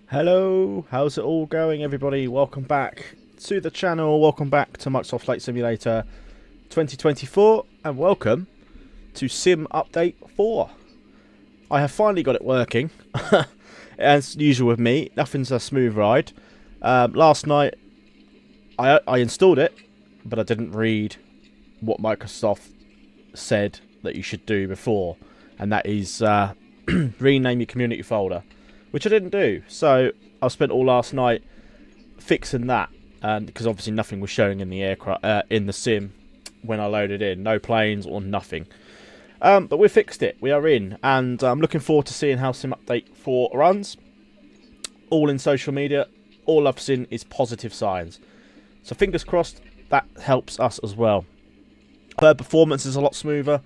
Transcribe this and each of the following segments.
Hello, how's it all going, everybody? Welcome back to the channel, welcome back to Microsoft Flight Simulator 2024, and welcome to Sim Update 4. I have finally got it working. As usual with me, nothing's a smooth ride. Last night I installed it, but I didn't read what Microsoft said that you should do before, and that is rename your community folder, which I didn't do. So I spent all last night fixing that, because obviously nothing was showing in the aircraft in the sim when I loaded in, no planes or nothing. But we fixed it, we are in, and I'm looking forward to seeing how Sim Update 4 runs. All in social media, all I've seen is positive signs, so fingers crossed that helps us as well. Performance is a lot smoother.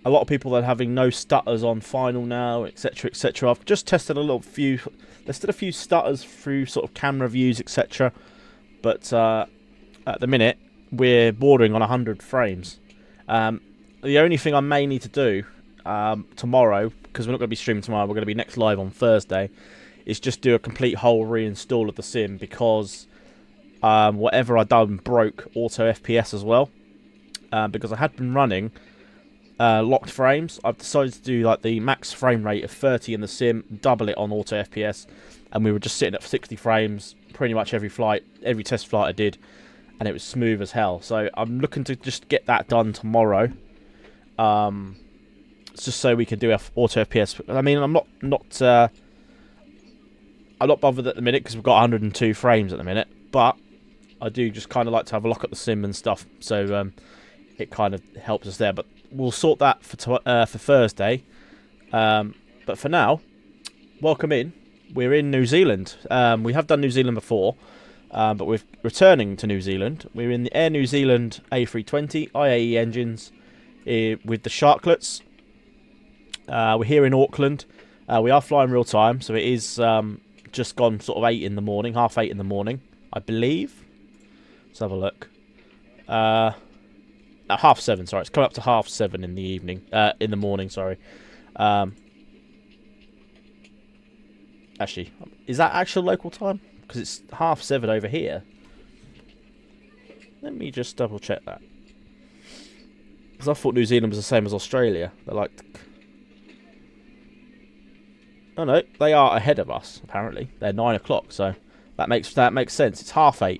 A lot of people are having no stutters on final now, etc, etc. I've just tested there's still a few stutters through sort of camera views, etc. But at the minute, we're bordering on 100 frames. The only thing I may need to do tomorrow, because we're not going to be streaming tomorrow, we're going to be next live on Thursday, is just do a complete whole reinstall of the sim, because whatever I done broke auto FPS as well. Because I had been running locked frames. I've decided to do like the max frame rate of 30 in the sim, double it on auto FPS, and we were just sitting at 60 frames pretty much every flight, every test flight I did, and it was smooth as hell. So I'm looking to just get that done tomorrow, just so we can do auto FPS. I mean, I'm not bothered at the minute because we've got 102 frames at the minute, but I do just kind of like to have a look at the sim and stuff, so it kind of helps us there. But we'll sort that for Thursday. But for now, welcome in. We're in New Zealand. We have done New Zealand before, but we're returning to New Zealand. We're in the Air New Zealand A320 IAE engines with the Sharklets. We're here in Auckland. We are flying real time, so it is just gone sort of 8 in the morning, half 8 in the morning, I believe. Let's have a look. 7:30, sorry. It's coming up to 7:30 in the evening. In the morning, sorry. Actually, is that actual local time? Because it's 7:30 over here. Let me just double check that. Because I thought New Zealand was the same as Australia. They're like... Oh no, they are ahead of us, apparently. They're 9 o'clock, so that makes sense. It's 8:30.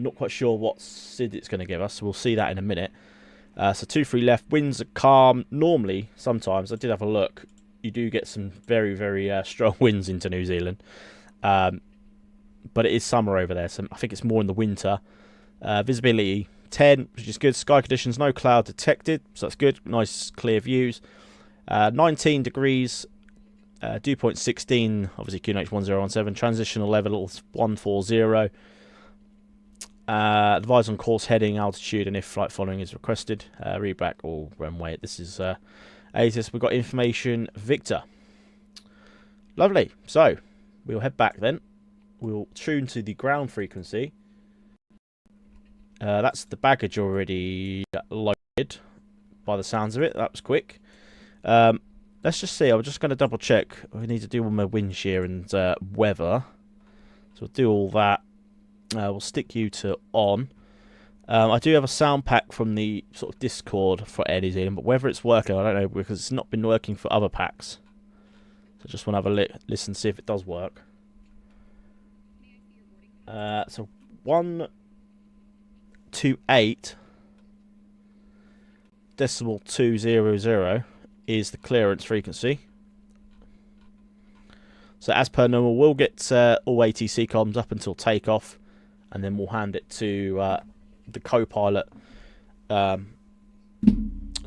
Not quite sure what SID it's going to give us, so we'll see that in a minute. So 2-3 left, winds are calm. Normally, sometimes, I did have a look, you do get some very, very strong winds into New Zealand. But it is summer over there, so I think it's more in the winter. Visibility 10, which is good. Sky conditions, no cloud detected, so that's good. Nice clear views. 19 degrees, dew point 16, obviously QNH 1017. Transitional level 140. Advise on course heading, altitude, and if flight following is requested. Read back all runway. This is ATIS. We've got information Victor. Lovely. So we'll head back then. We'll tune to the ground frequency. That's the baggage already loaded by the sounds of it. That was quick. Let's just see. I'm just going to double check. We need to do all my wind shear and weather. So we'll do all that. We'll stick you to on. I do have a sound pack from the sort of Discord for Air New Zealand, but whether it's working, I don't know, because it's not been working for other packs. So I just want to have a listen, see if it does work. So 128.200 is the clearance frequency. So as per normal, we'll get all ATC comms up until takeoff, and then we'll hand it to the co-pilot to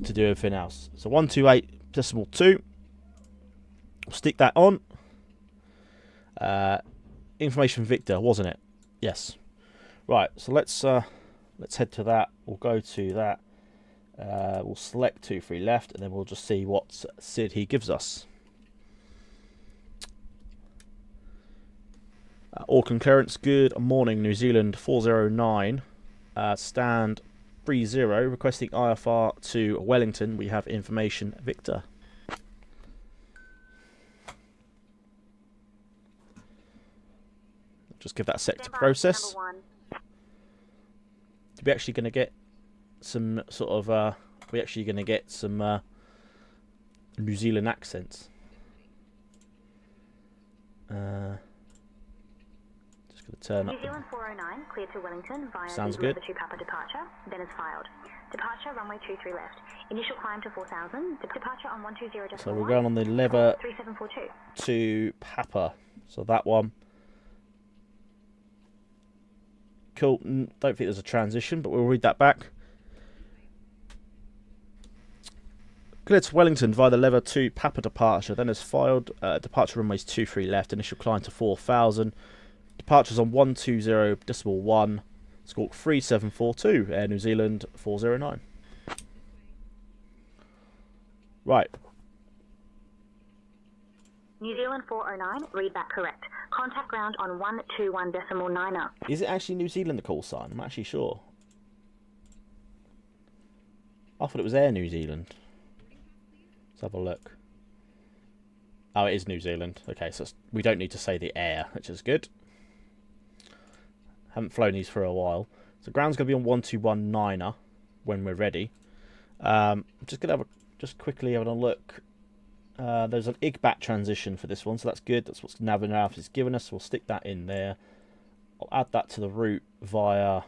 do everything else. So 128.2. We'll stick that on. Information Victor, wasn't it? Yes. Right. So let's head to that. We'll go to that. We'll select 2-3 left, and then we'll just see what SID he gives us. Auckland clearance, good morning, New Zealand 409, stand 30, requesting IFR to Wellington. We have information Victor. Just give that a sec to process. We're actually going to get some sort of, we're actually going to get some New Zealand accents. Turn up. New Zealand 409, clear to Wellington via Sounds the good. lever 2 Papa departure, then is filed. Departure runway 23 left. Initial climb to 4000. Departure on 120. So we're going on the lever 3742. 2 Papa. So that one. Cool. Don't think there's a transition, but we'll read that back. Clear to Wellington via the lever 2 Papa departure, then is filed. Departure runways 23 left. Initial climb to 4000. Departures on 120.1, Squawk 3742, Air New Zealand 409. Right. New Zealand 409, read that correct. Contact ground on 121.9. Is it actually New Zealand the call sign? I'm not actually sure. I thought it was Air New Zealand. Let's have a look. Oh, it is New Zealand. Okay, so we don't need to say the air, which is good. Haven't flown these for a while. So ground's going to be on 121.9 when we're ready. Just gonna have just quickly having a look. There's an IGBAT transition for this one, so that's good. That's what Nav has given us. We'll stick that in there. I'll add that to the route via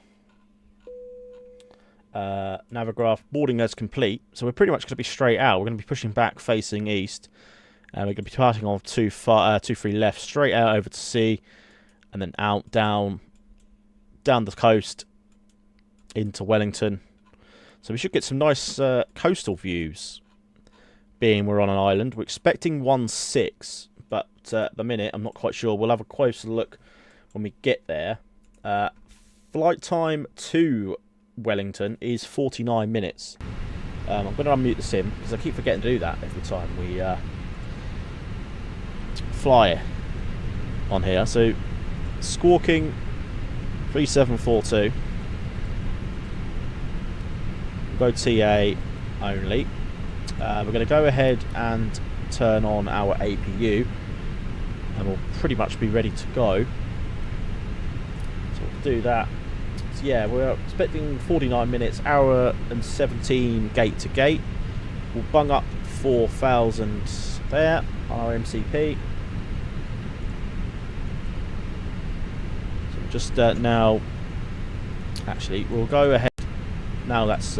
Navigraph. Boarding as complete. So we're pretty much going to be straight out. We're going to be pushing back, facing east. And we're going to be departing on 2-3 left, straight out over to sea, and then out, down the coast into Wellington. So we should get some nice coastal views, being we're on an island. We're expecting 1.6, but at the minute I'm not quite sure. We'll have a closer look when we get there. Flight time to Wellington is 49 minutes. I'm going to unmute the sim because I keep forgetting to do that every time we fly on here. So squawking 3742. We'll go TA only. We're going to go ahead and turn on our APU, and we'll pretty much be ready to go. So we'll do that. So yeah, we're expecting 49 minutes, hour and 17 gate to gate. We'll bung up 4,000 there on our MCP. So just now Actually, we'll go ahead now. That's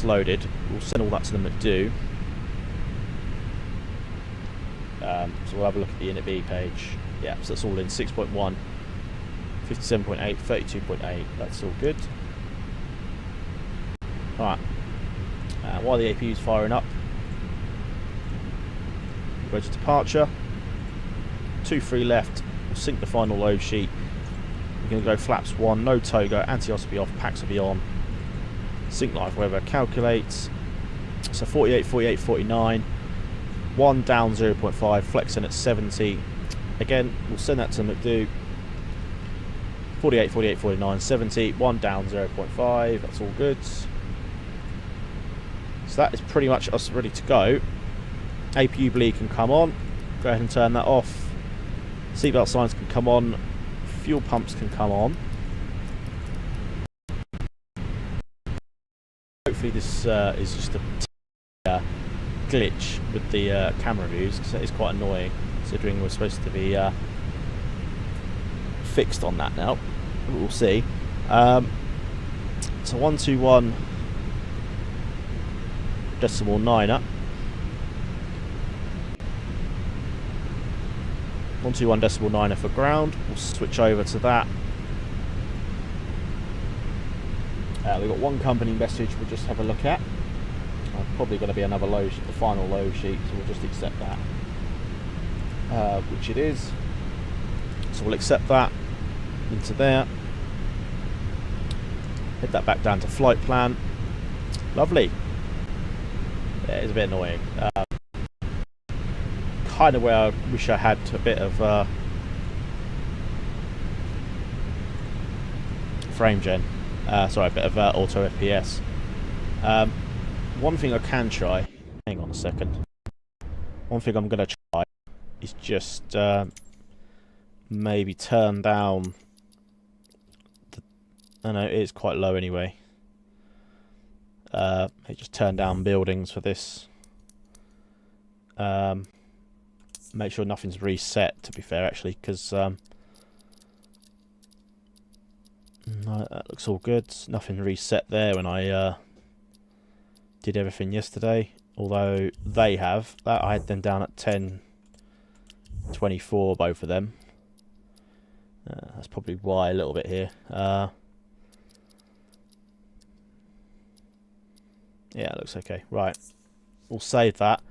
loaded. We'll send all that to the McDo. So we'll have a look at the INIBUILDS page. Yeah, so that's all in 6.1, 57.8, 32.8. That's all good. Alright. While the APU is firing up, ready departure. 2-3 left. We'll sync the final load sheet. We're going to go flaps 1, no togo, anti-os will be off, packs will be on. Sync live weather, calculates. So 48, 48, 49. 1 down 0.5, flexing at 70. Again, we'll send that to McDo. 48, 48, 49, 70. 1 down 0.5. That's all good. So that is pretty much us ready to go. APU bleed can come on. Go ahead and turn that off. Seatbelt signs can come on. Fuel pumps can come on. Hopefully this is just a glitch with the camera views, because it is quite annoying considering we're supposed to be fixed on that now. We'll see. So 121 decimal 9er. 121 decimal 9er for ground. We'll switch over to that. We've got one company message we'll just have a look at. Probably going to be another load sheet, the final load sheet, so we'll just accept that, which it is. So we'll accept that into there. Head that back down to flight plan. Lovely. Yeah, it's a bit annoying. Kind of where I wish I had a bit of frame gen. Sorry, a bit of auto FPS. One thing I can try, hang on a second, one thing I'm going to try is just maybe turn down, I know it is quite low anyway, just turn down buildings for this, make sure nothing's reset, to be fair actually, because no, that looks all good, nothing reset there when I did everything yesterday, although they have that. I had them down at 1024, both of them. That's probably why a little bit here. Yeah, it looks okay. Right, we'll save that.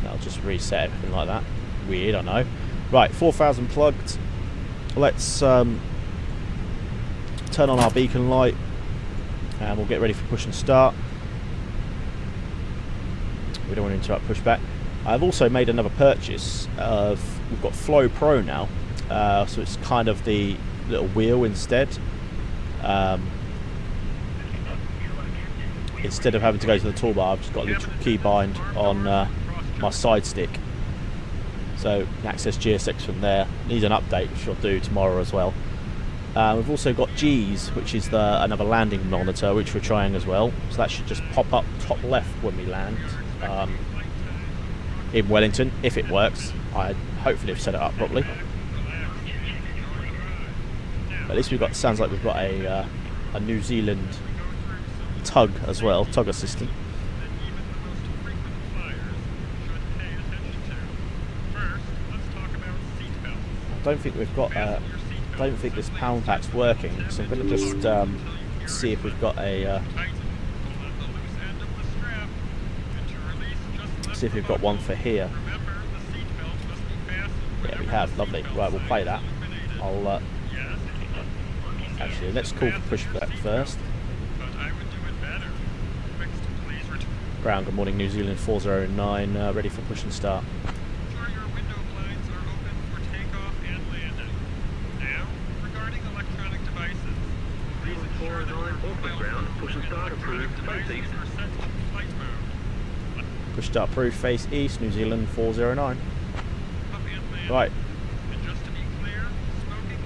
That'll just reset everything like that. Weird, I know. Right, 4000 plugged. Let's turn on our beacon light. And we'll get ready for push and start. We don't want to interrupt pushback. I've also made another purchase of, we've got Flow Pro now, so it's kind of the little wheel instead. Instead of having to go to the toolbar, I've just got a little key bind on my side stick, so you can access GSX from there. Needs an update, which I'll do tomorrow as well. We've also got G's, which is another landing monitor, which we're trying as well. So that should just pop up top left when we land in Wellington, if it works. I hopefully have set it up properly. But at least we've got, sounds like we've got a New Zealand tug as well, tug assistant. I don't think we've got I don't think this pound pack's working, so I'm going to just see if we've got a see if we've got one for here. Yeah, we have. Lovely. Right, we'll play that. I'll actually, let's call for pushback first. Ground, good morning, New Zealand 409, ready for push and start. Push start approved, face east, New Zealand 409. Right.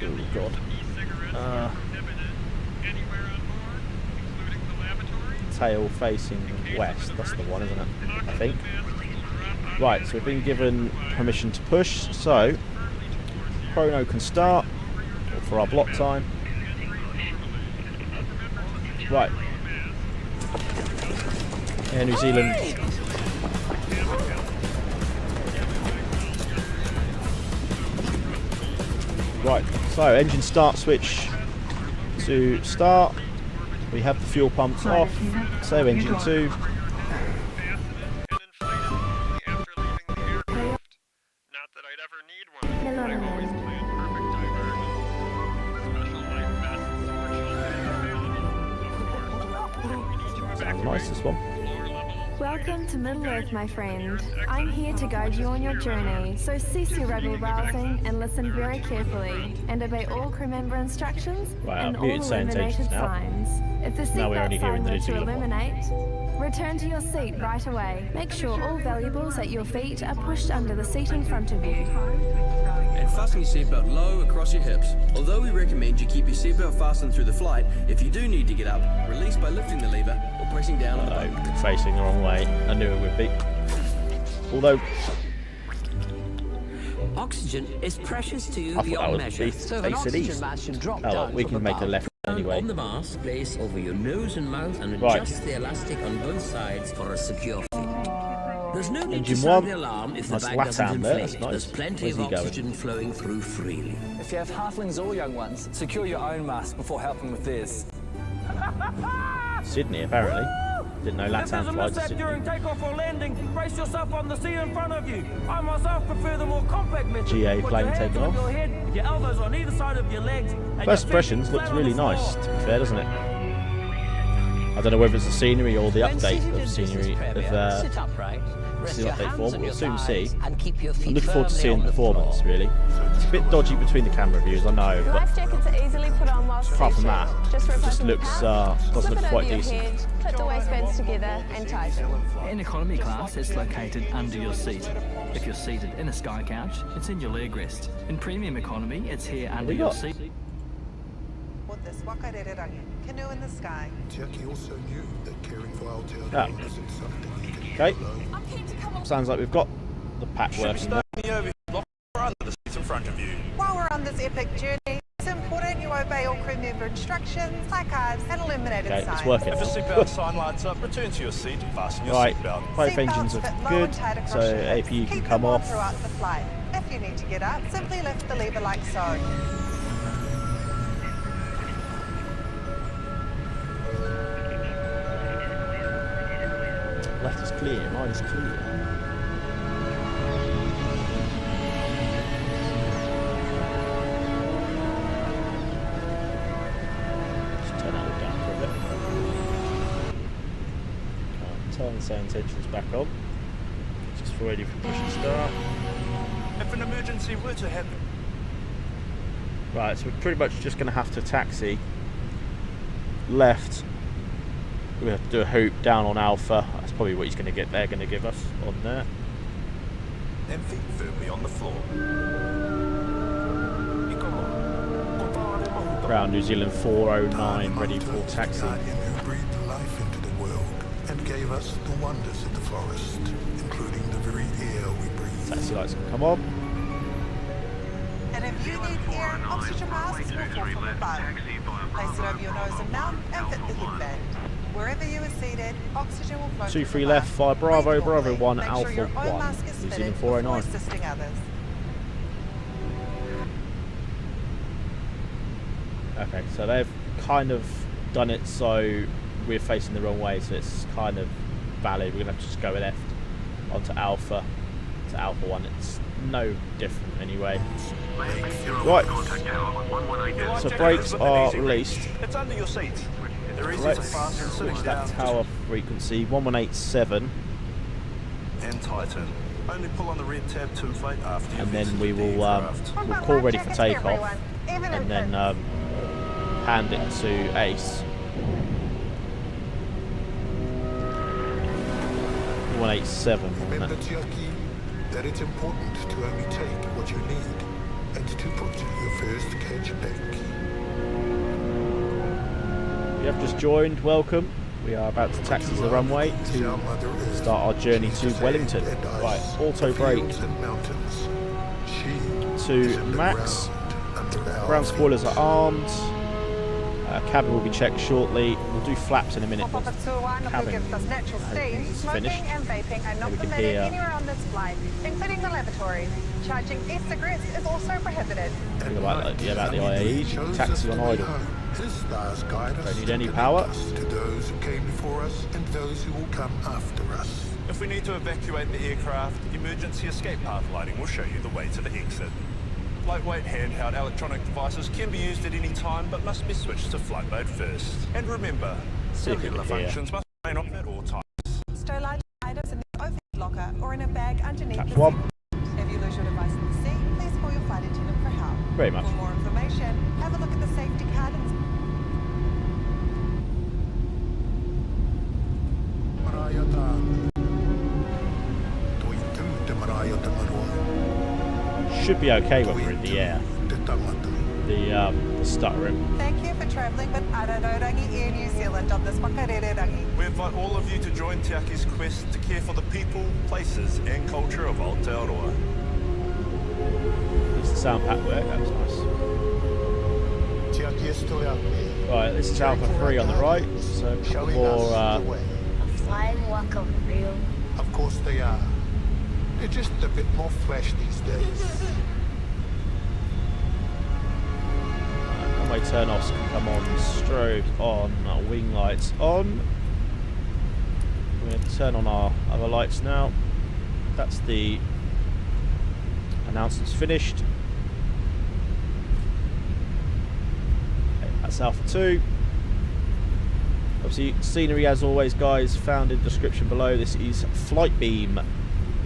Oh god. Tail facing west, that's the one, isn't it? I think. Right, so we've been given permission to push, so chrono can start for our block time. Right. Air New Zealand. Right, so engine start switch to start. We have the fuel pumps off. Save engine 2. Sounds nice, this one. Welcome to Middle Earth, my friend. I'm here to guide you on your journey, so cease your rebel rousing and listen very carefully, and obey all crew member instructions and all illuminated signs. If the seatbelt sign were to illuminate, return to your seat right away. Make sure all valuables at your feet are pushed under the seat in front of you. And fasten your seatbelt low across your hips. Although we recommend you keep your seatbelt fastened through the flight, if you do need to get up, release by lifting the lever or pressing down on the button. Facing the wrong way. I knew it would be. Although oxygen is precious to you I thought beyond that measure. was So an oxygen east. mask should drop Oh, well, down we from can make a above. left anyway. On the mask, place over your nose and mouth and Right. adjust the elastic on both sides for a secure fit. There's no need Engine to sound one. the alarm if the Nice bag Latam doesn't there, inflate. that's nice. There's plenty Where's of he going? oxygen flowing through freely. If you have halflings or young ones, secure your own mask before helping with theirs. Sydney, apparently. Didn't know Latam flies to Sydney. During takeoff or landing, brace yourself on the seat in front of you. I myself prefer the more compact method. GA Put plane your hands taking on off. Your head, your elbows on either side of your legs. And First your feet impressions flat looks on really the floor. nice, to be fair, doesn't it? I don't know whether it's the scenery or the update of scenery of Sit upright. Rest the your update hands form. on We'll your soon see. thighs and keep your feet I'm looking forward to firmly seeing on the performance, floor. really. It's a bit dodgy between the camera views, I know, but Life jackets are easily put on while apart from that, Just it rip just open the looks pouch, doesn't slip look it quite over your decent. head, put the waistbands together and tighten. In economy class, it's located under your seat. If you're seated in a sky couch, it's in your leg rest. In premium economy, it's here under we your got? seat. This wakarererangi, canoe in the sky. Jackie also knew that caring for Aotearoa Ah. isn't something you can Okay. do alone. Sounds like we've got the pack working now. While we're on this epic journey, it's important you obey all crew member instructions, placards, and illuminated Okay, signs. it's working. seatbelt sign lights up, return to your seat and fasten your Right, seatbelt. both Seatbelts engines are fit low good, and tight across so your hips. APU can Keep come them on off. throughout the flight. If you need to get up, simply lift the lever like so. Left is clear, right is clear. Just turn that all down for a bit. Turn the sound engines back on. Just for ready for push and start. If an emergency were to happen, Right, so we're pretty much just going to have to taxi left. We have to do a hoop down on Alpha. That's probably what he's going to get. They're going to give us on there. then feet firmly on the floor. Ground New Zealand 409, ready for taxi. Guardian who breathed life into the world and gave us the wonders of the forest, including the very air we breathe. Taxi lights can come on. And if you need air, oxygen masks will fall from above. Place it over your nose and mouth and fit the headband. Wherever you are seated, oxygen will flow 2-3 from above. left, 5 Bravo, Breathe Bravo normally. 1, Make sure Alpha your own 1, mask is New fitted Zealand before 409. assisting others. Okay, so they've kind of done it so we're facing the wrong way, so it's kind of valid. We're going to have to just go left onto Alpha, to Alpha 1. It's no different anyway. Right, so brakes are released. It's under your seat. They're easy to Let's fasten sitting switch down that tower frequency, 1187, and tighten. Only pull on the red tab to inflate after and you've then exited we the will aircraft. we'll call ready for takeoff, and then hand it to Ace. 187 on Remember, that. Jackie, that it's important to only take what you need and to put your first catch back. If you have just joined, welcome. We are about to taxi the runway to start our journey to Wellington. Right, auto brake to max. Ground spoilers are armed. Cabin will be checked shortly. We'll do flaps in a minute once the cabin is finished. And vaping are not we can permitted hear anywhere on this flight, including the lavatories. Charging e-cigarettes is also prohibited. about the IAE. Taxi on idle. Don't need any power. To those who came before us and those who will come after us. If we need to evacuate the aircraft, emergency escape path lighting will show you the way to the exit. Lightweight handheld electronic devices can be used at any time, but must be switched to flight mode first. And remember, cellular functions must remain off at all times. Stow large items in the overhead locker or in a bag underneath That's the one. seat. If you lose your device in the seat, please call your flight attendant for help. Very much. For more information, have a look at the safety card and Should be okay when we're in the air. The stuttering. thank you for travelling with Ararangi Air New Zealand on this Wakarerangi. We invite all of you to join Te Ake's quest to care for the people, places and culture of Aotearoa. Does the sound pack work? That was nice. Right, this is Alpha 3 on the right. So a couple more. A flying walk of real. Of course they are. They're just a bit more fresh these days. Runway turn-offs can come on. Strobe on. Wing lights on. We're going to turn on our other lights now. That's the announcements finished. Okay, that's Alpha 2. Obviously, scenery as always, guys, found in the description below. This is Flightbeam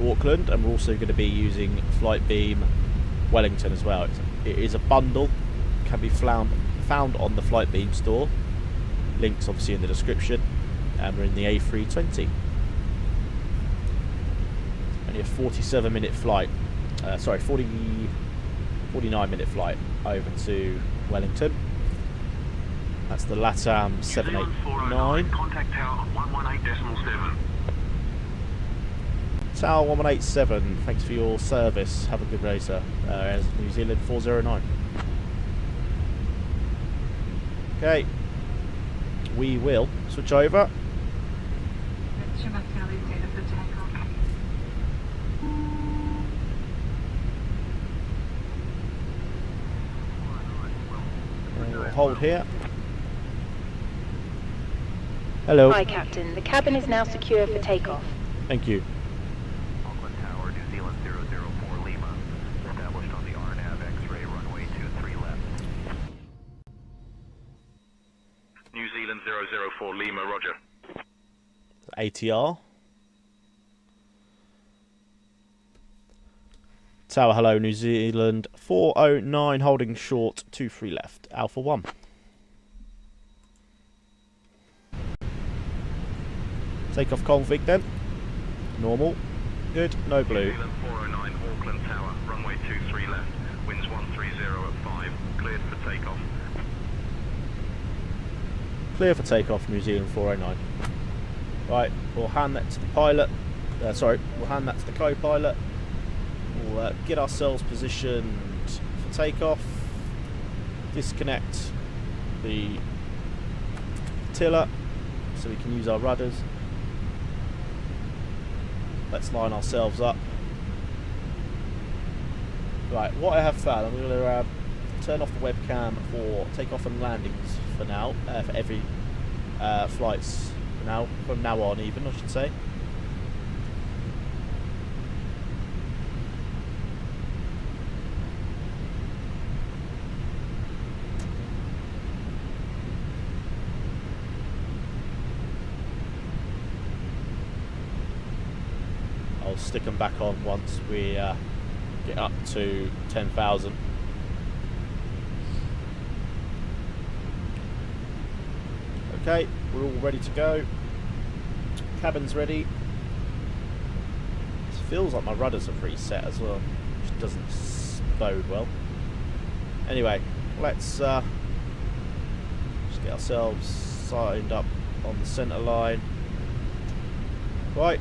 Auckland, and we're also going to be using Flightbeam Wellington as well. It is a bundle, can be found on the Flightbeam store. Links obviously in the description, and we're in the A320. Only a 47-minute flight, 49-minute flight over to Wellington. That's the LATAM 789. Contact tower 118.7. Tower 1187, thanks for your service. Have a good day, sir. As New Zealand 409. Okay, we will switch over. We'll hold here. Hello. Hi, Captain. The cabin is now secure for takeoff. Thank you. Auckland Tower, New Zealand 004 Lima. Established on the RNAV X-ray runway 23 left. New Zealand 004 Lima, roger. ATR. Tower, hello, New Zealand 409, holding short 23 left. Alpha 1. Takeoff config then. Normal. Good. No blue. New Zealand 409 Auckland Tower, runway 23 left. Winds 130 at 5. Cleared for takeoff. Clear for takeoff, New Zealand 409. Right, we'll hand that to the pilot. We'll hand that to the co-pilot. We'll get ourselves positioned for takeoff. Disconnect the tiller so we can use our rudders. Let's line ourselves up. Right, what I have found, I'm going to turn off the webcam for takeoff and landings for now, for every flights from now on even, I should say. I'll stick them back on once we get up to 10,000. Okay, we're all ready to go. Cabin's ready. It feels like my rudders are preset as well, which doesn't bode well. Anyway, let's just get ourselves signed up on the centre line. Right.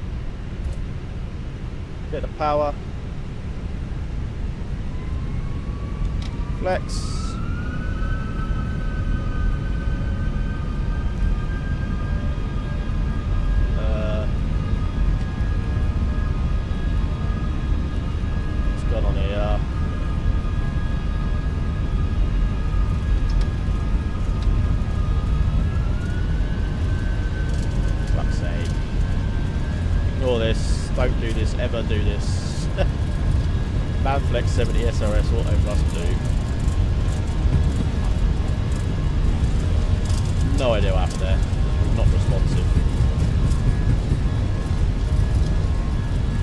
Bit of power. Flex. What's going on here? Fuck's sake. Ignore this. Don't do this. Ever do this. Manflex 70 SRS auto must do. No idea what happened there. Not responsive.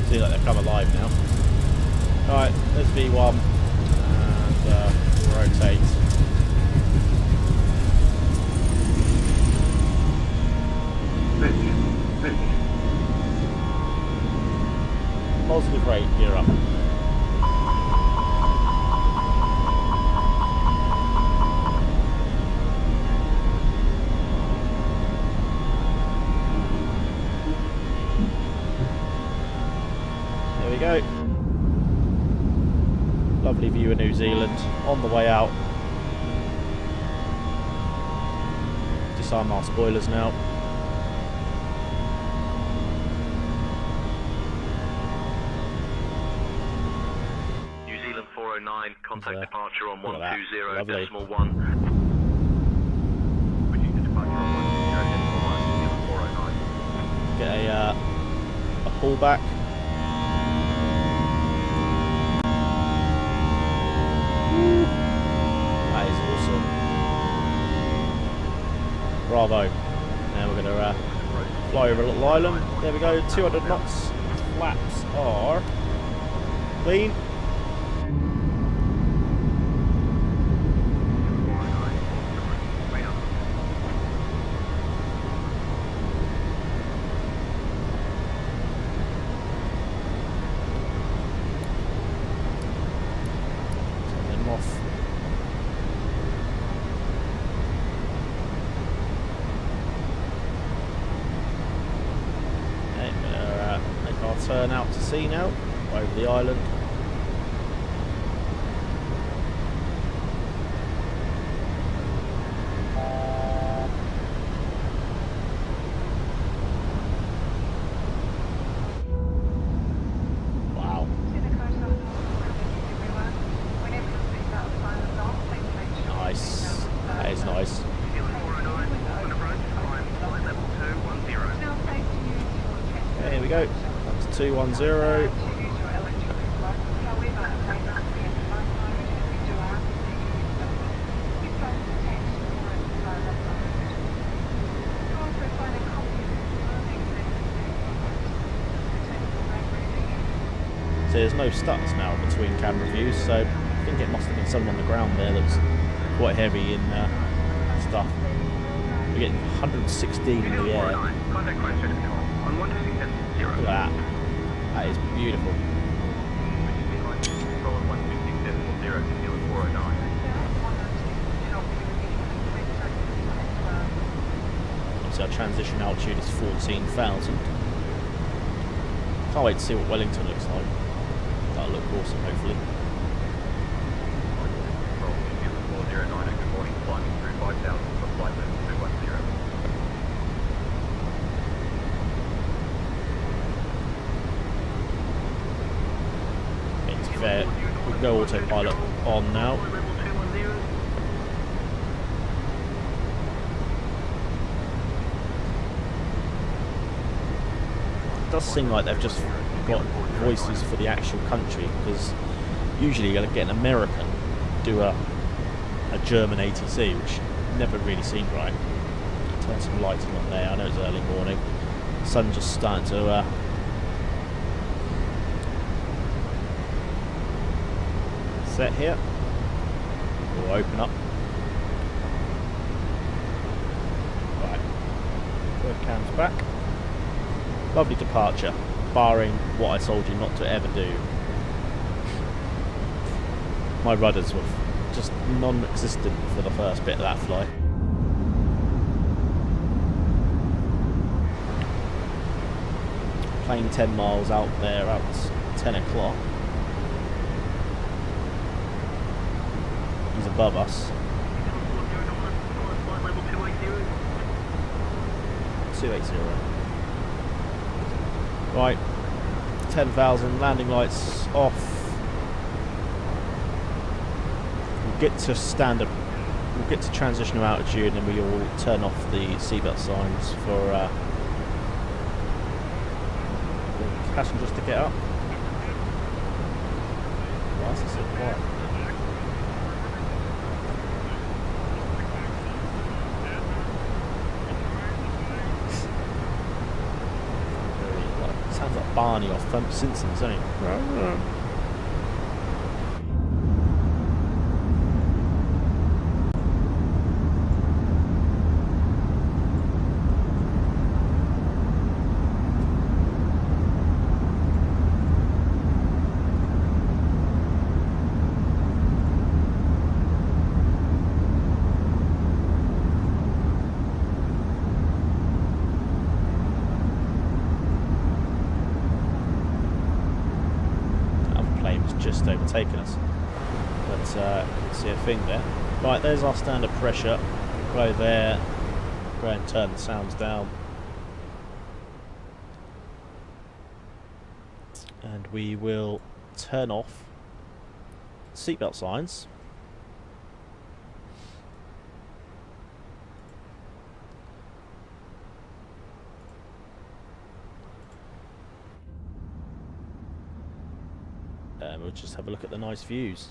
See that they've come alive now. Alright, there's V1 and rotate. Positive rate, gear up. There we go. Lovely view of New Zealand on the way out. Disarm our spoilers now. New Zealand 409, contact departure on 120.1. Get a pullback. That is awesome. Bravo. Now we're going to fly over a little island. There we go, 200 knots. Flaps are clean. Turn out to sea now, over the island. Wow. Nice. That is nice. There we go. 210. So there's no stutters now between camera views, so I think it must have been someone on the ground there that was quite heavy in stuff. We're getting 116 in the air. Look at that. That is beautiful. So our transition altitude is 14,000. Can't wait to see what Wellington looks like. That'll look awesome, hopefully. Fair. We can go autopilot on now. It does seem like they've just got voices for the actual country, because usually you're going to get an American do a German ATC, which never really seemed right. Turn some lighting on there. I know it's early morning. The sun's just starting to set here. We'll open up. Right. Webcam's back. Lovely departure, barring what I told you not to ever do. My rudders were just non-existent for the first bit of that flight. plane 10 miles out there at 10 o'clock. He's above us. 280. Right, 10,000, landing lights off. We'll get to standard. We'll get to transitional altitude, and then we will turn off the seatbelt signs for the passengers to get up. Why is it so quiet? Sounds like Barney off Simpsons, doesn't it? Just overtaken us, but couldn't see a thing there. Right, there's our standard pressure. We'll go there, go and turn the sounds down, and we will turn off seatbelt signs. We'll just have a look at the nice views.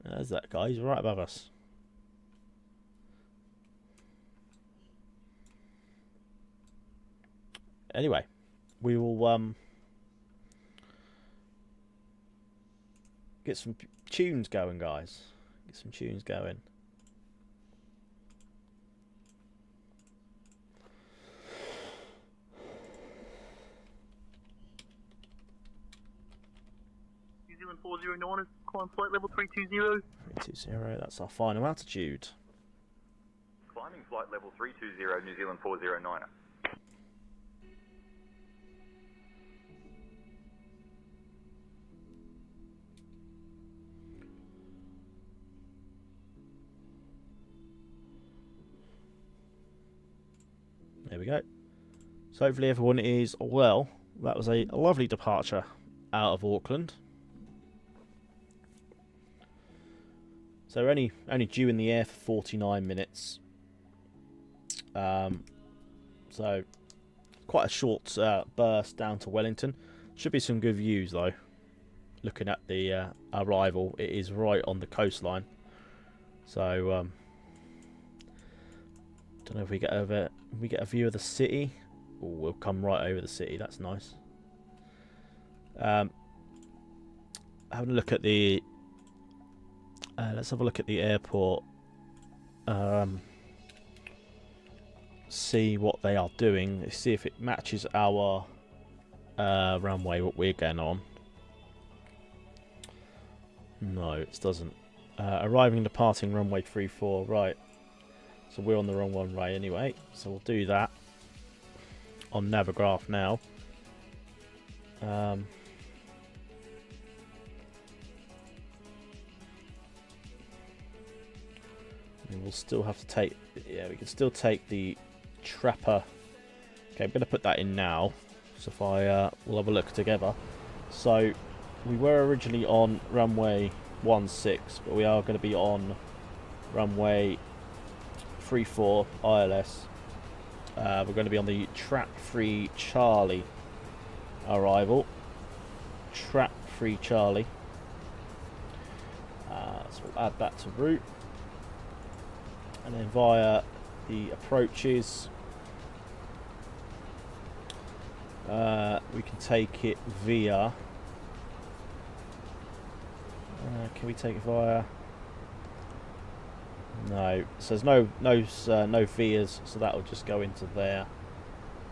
There's that guy, he's right above us. Anyway, we will get some tunes going, guys. Get some tunes going. New Zealand 409 is climb flight level 320. 320, that's our final altitude. Climbing flight level 320, New Zealand 409. There we go. So hopefully everyone is well. That was a lovely departure out of Auckland. So we're only due in the air for 49 minutes. So quite a short burst down to Wellington. Should be some good views though. Looking at the arrival, it is right on the coastline. So don't know if we get over. We get a view of the city. Ooh, we'll come right over the city. That's nice. Having a look at the. Let's have a look at the airport. See what they are doing. See if it matches our runway. What we're going on. No, it doesn't. Arriving and departing runway 34. Right. So we're on the wrong runway anyway. So we'll do that on Navigraph now. And we'll still have to take. Yeah, we can still take the Trapper. Okay, I'm going to put that in now. So if I we'll have a look together. So we were originally on runway 16, but we are going to be on runway 34 ILS. We're going to be on the Trap 3 Charlie arrival. Trap 3 Charlie. So we'll add that to route. And then via the approaches, we can take it via. Can we take it via? No, so there's no vias, so that will just go into there.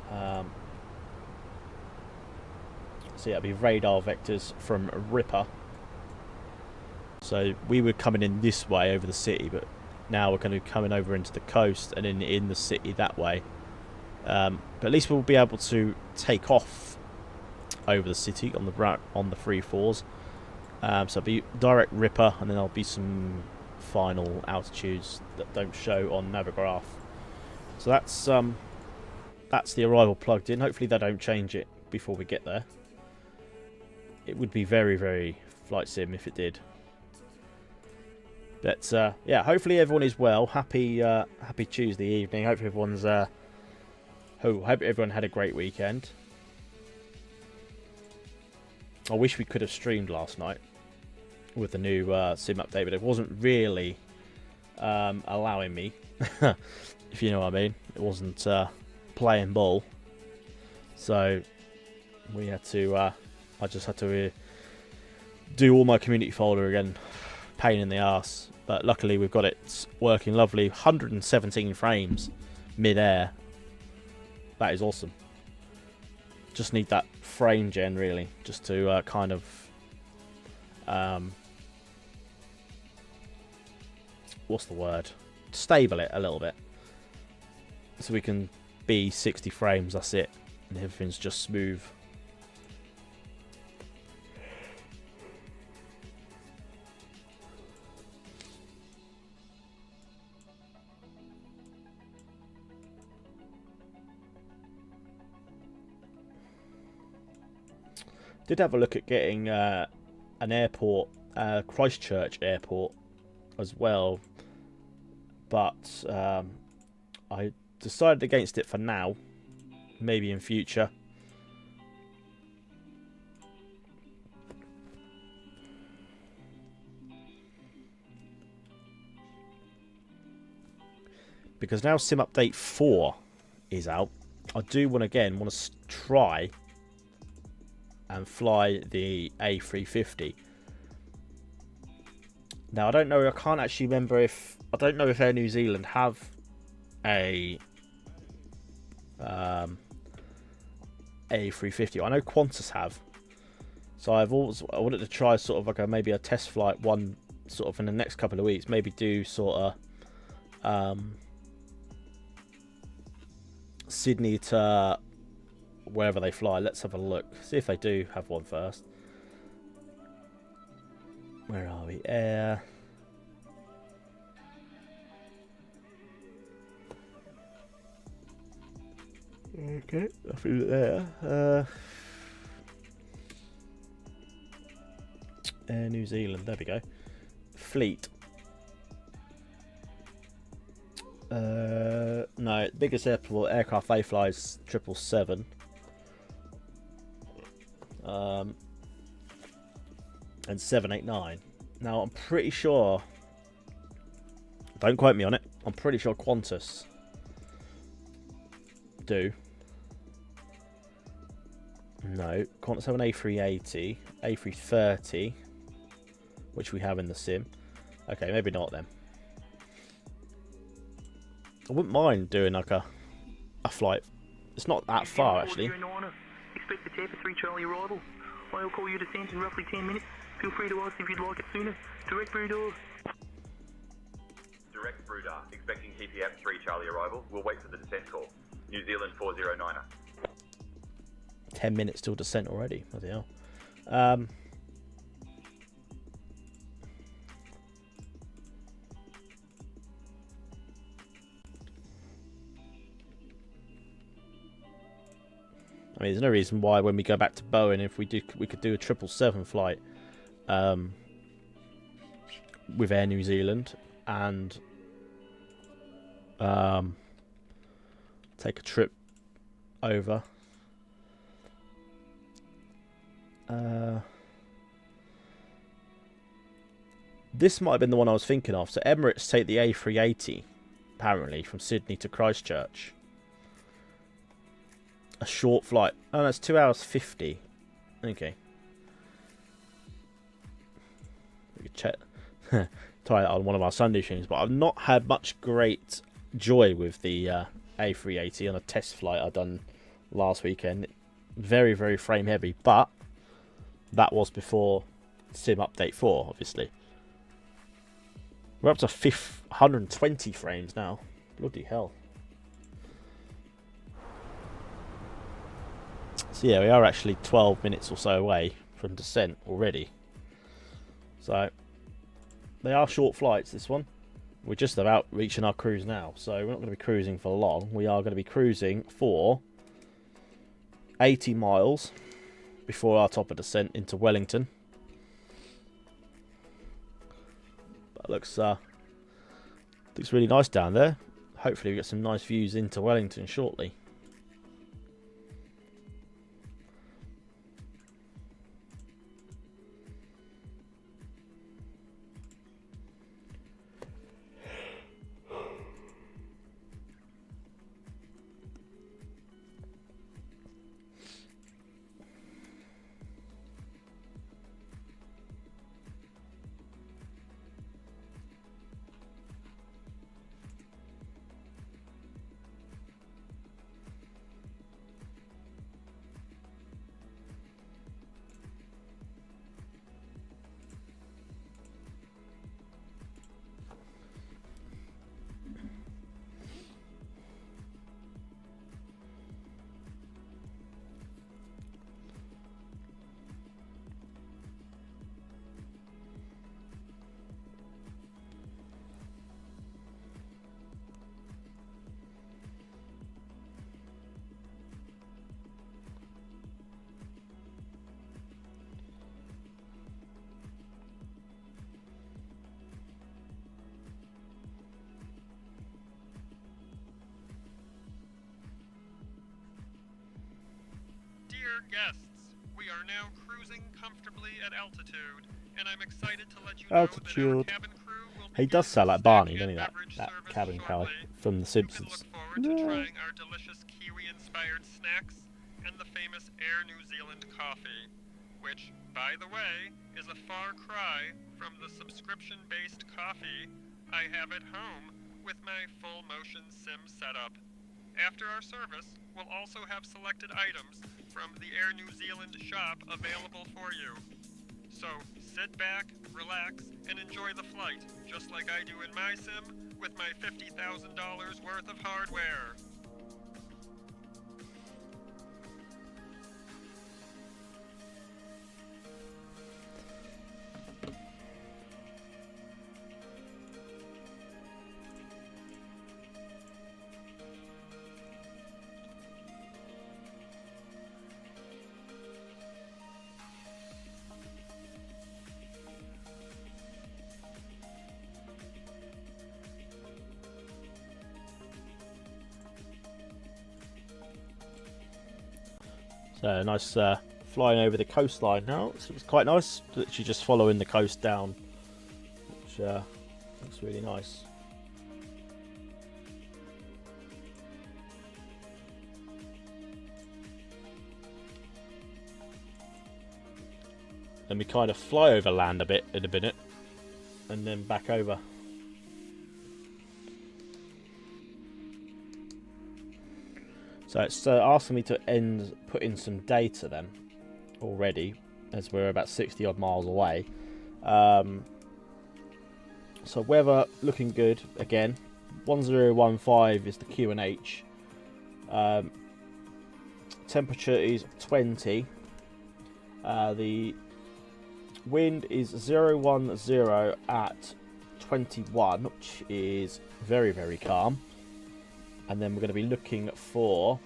So yeah, it'll be radar vectors from Ripper. So we were coming in this way over the city, but now we're going to be coming over into the coast and in the city that way. But at least we'll be able to take off over the city on the 3-4s. So it'll be direct ripper, and then there'll be some final altitudes that don't show on Navigraph. So that's the arrival plugged in. Hopefully they don't change it before we get there. It would be very, very flight sim if it did. But yeah, hopefully everyone is well. Happy Tuesday evening. Hope everyone's hope everyone had a great weekend. I wish we could have streamed last night with the new sim update, but it wasn't really allowing me, if you know what I mean. It wasn't playing ball, so we had to. I just had to do all my community folder again. Pain in the ass, but luckily we've got it working lovely. 117 frames mid-air. That is awesome. Just need that frame gen really, just to kind of what's the word? Stable it a little bit, so we can be 60 frames. That's it, and everything's just smooth. Did have a look at getting an airport, Christchurch airport as well, but I decided against it for now. Maybe in future. Because now Sim Update 4 is out, I do want to try and fly the A350. Now I don't know, I can't actually remember if, I don't know if Air New Zealand have a A350. I know Qantas have. So I wanted to try sort of like maybe a test flight one sort of in the next couple of weeks. Maybe do sort of Sydney to wherever they fly. Let's have a look. See if they do have one first. Where are we? Air. Okay, I think there. Air New Zealand. There we go. Fleet. No, biggest aircraft they fly is 777. And 789. Now I'm pretty sure, don't quote me on it, I'm pretty sure Qantas do. No, Qantas have an A380, A330, which we have in the sim. Okay, maybe not then. I wouldn't mind doing like a flight. It's not that far actually. Expect the tape at 3 Charlie arrival. I'll call you descent in roughly 10 minutes. Feel free to ask if you'd like it sooner. Direct Brewdog. Direct Brewdog. Expecting TP at 3 Charlie arrival. We'll wait for the descent call. New Zealand 409er. 10 minutes till descent already. Bloody hell. I mean, there's no reason why when we go back to Boeing, if we could do a 777 flight with Air New Zealand and take a trip over. This might have been the one I was thinking of. So Emirates take the A380 apparently from Sydney to Christchurch. A short flight. Oh, that's 2 hours 50. Okay. We could check. Try that on one of our Sunday streams, but I've not had much great joy with the A380 on a test flight I done last weekend. Very, very frame heavy, but that was before Sim Update 4, obviously. We're up to 120 frames now. Bloody hell. So yeah, we are actually 12 minutes or so away from descent already. So they are short flights, this one. We're just about reaching our cruise now, so we're not going to be cruising for long. We are going to be cruising for 80 miles before our top of descent into Wellington. That looks really nice down there. Hopefully we get some nice views into Wellington shortly. Dear guests, we are now cruising comfortably at altitude, and I'm excited to let you know that our cabin crew will He does sound like Barney, doesn't he, that cabin guy from The Simpsons. forward to trying our delicious Kiwi-inspired snacks and the famous Air New Zealand coffee, which, by the way, is a far cry from the subscription-based coffee I have at home with my full-motion sim setup. After our service, we'll also have selected items from the Air New Zealand shop available for you. So sit back, relax, and enjoy the flight, just like I do in my sim with my $50,000 worth of hardware. So nice flying over the coastline now. It's quite nice, literally just following the coast down, which looks really nice. Then we kind of fly over land a bit in a minute, and then back over. So it's asking me to put in some data then already, as we're about 60 odd miles away. So weather looking good again. 1015 is the QNH. Temperature is 20. The wind is 010 at 21, which is very, very calm. And then we're going to be looking for,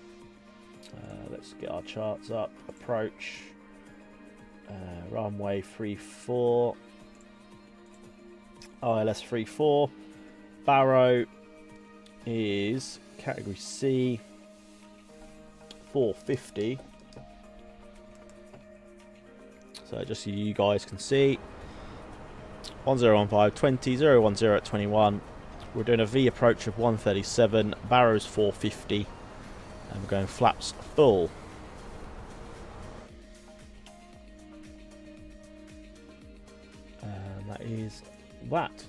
let's get our charts up, approach, runway 34, ILS 34, Barrow is category C, 450, so just so you guys can see, 1015, 20, 010 at 21, we're doing a V approach of 137, Barrows 450, and we're going flaps full. And that is that.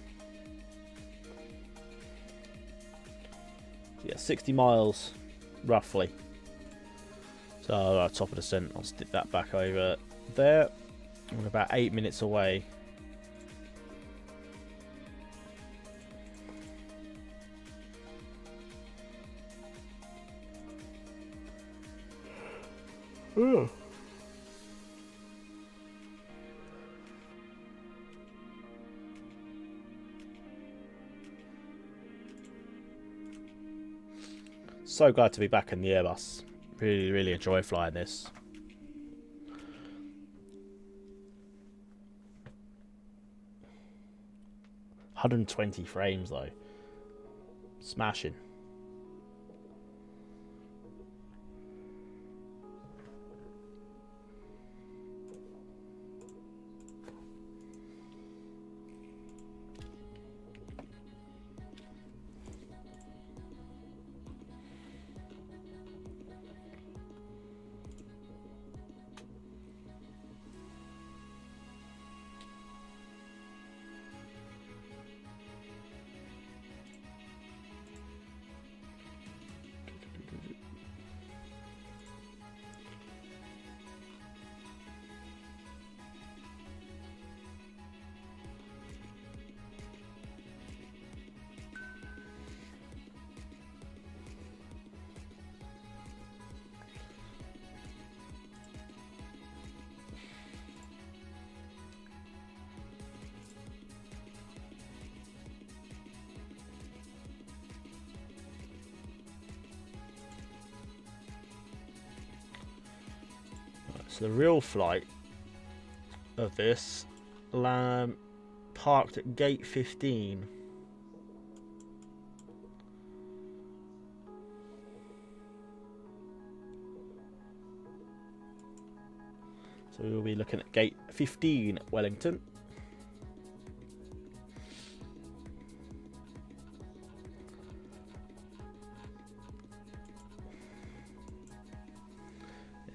So yeah, 60 miles roughly. So our top of descent, I'll stick that back over there. We're about 8 minutes away. Ooh. So glad to be back in the Airbus. Really, really enjoy flying this. $120 frames though. Smashing. So the real flight of this parked at gate 15. So we will be looking at gate 15 Wellington.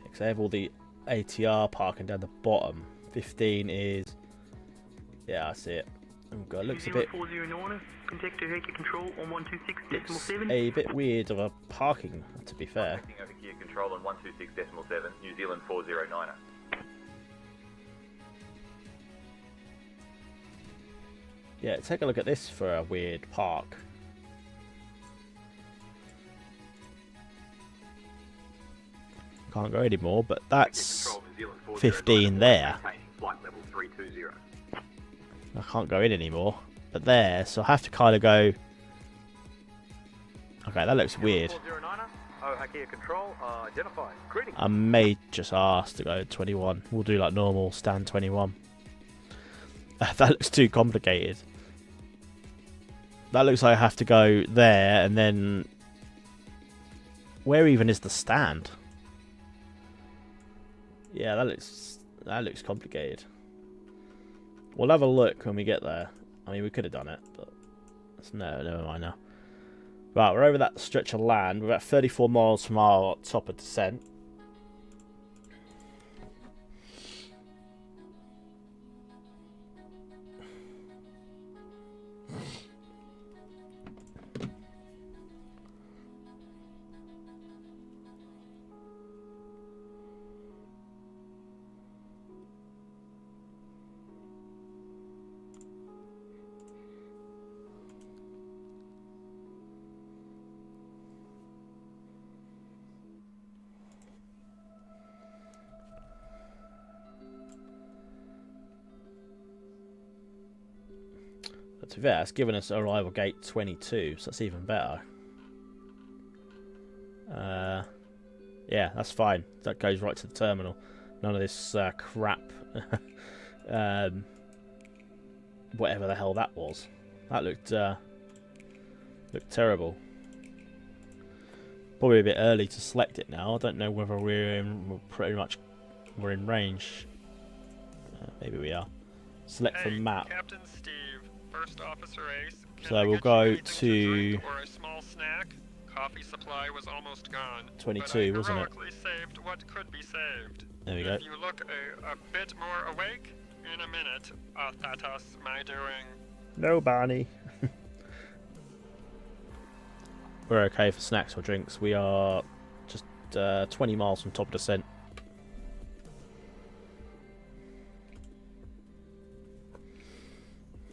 Because they have all the ATR parking down the bottom. 15 is, yeah, I see it. Oh God, it looks a bit. It's a bit weird of a parking, to be fair. Over gear control on 126.7, New Zealand 409er. Yeah, take a look at this for a weird park. Can't go anymore, but that's 15 there. I can't go in anymore, but there, so I have to kind of go. Okay, that looks weird. I may just ask to go 21. We'll do like normal, stand 21. That looks too complicated. That looks like I have to go there, and then where even is the stand? Yeah, that looks complicated. We'll have a look when we get there. I mean, we could have done it, but never mind now. Right, we're over that stretch of land. We're about 34 miles from our top of descent. To be fair, it's given us arrival gate 22, so that's even better. Yeah, that's fine. That goes right to the terminal. None of this crap. Whatever the hell that was. That looked terrible. Probably a bit early to select it now. I don't know whether we're in range. Maybe we are. Select from map. Captain Steve. First Officer Ace. So we'll go to or a small snack. Coffee supply was almost gone. 22, wasn't it? Saved what could be saved. There we go. If you look a bit more awake, in a minute, Thatas, my doing. No, Barney. We're okay for snacks or drinks. We are just 20 miles from top descent.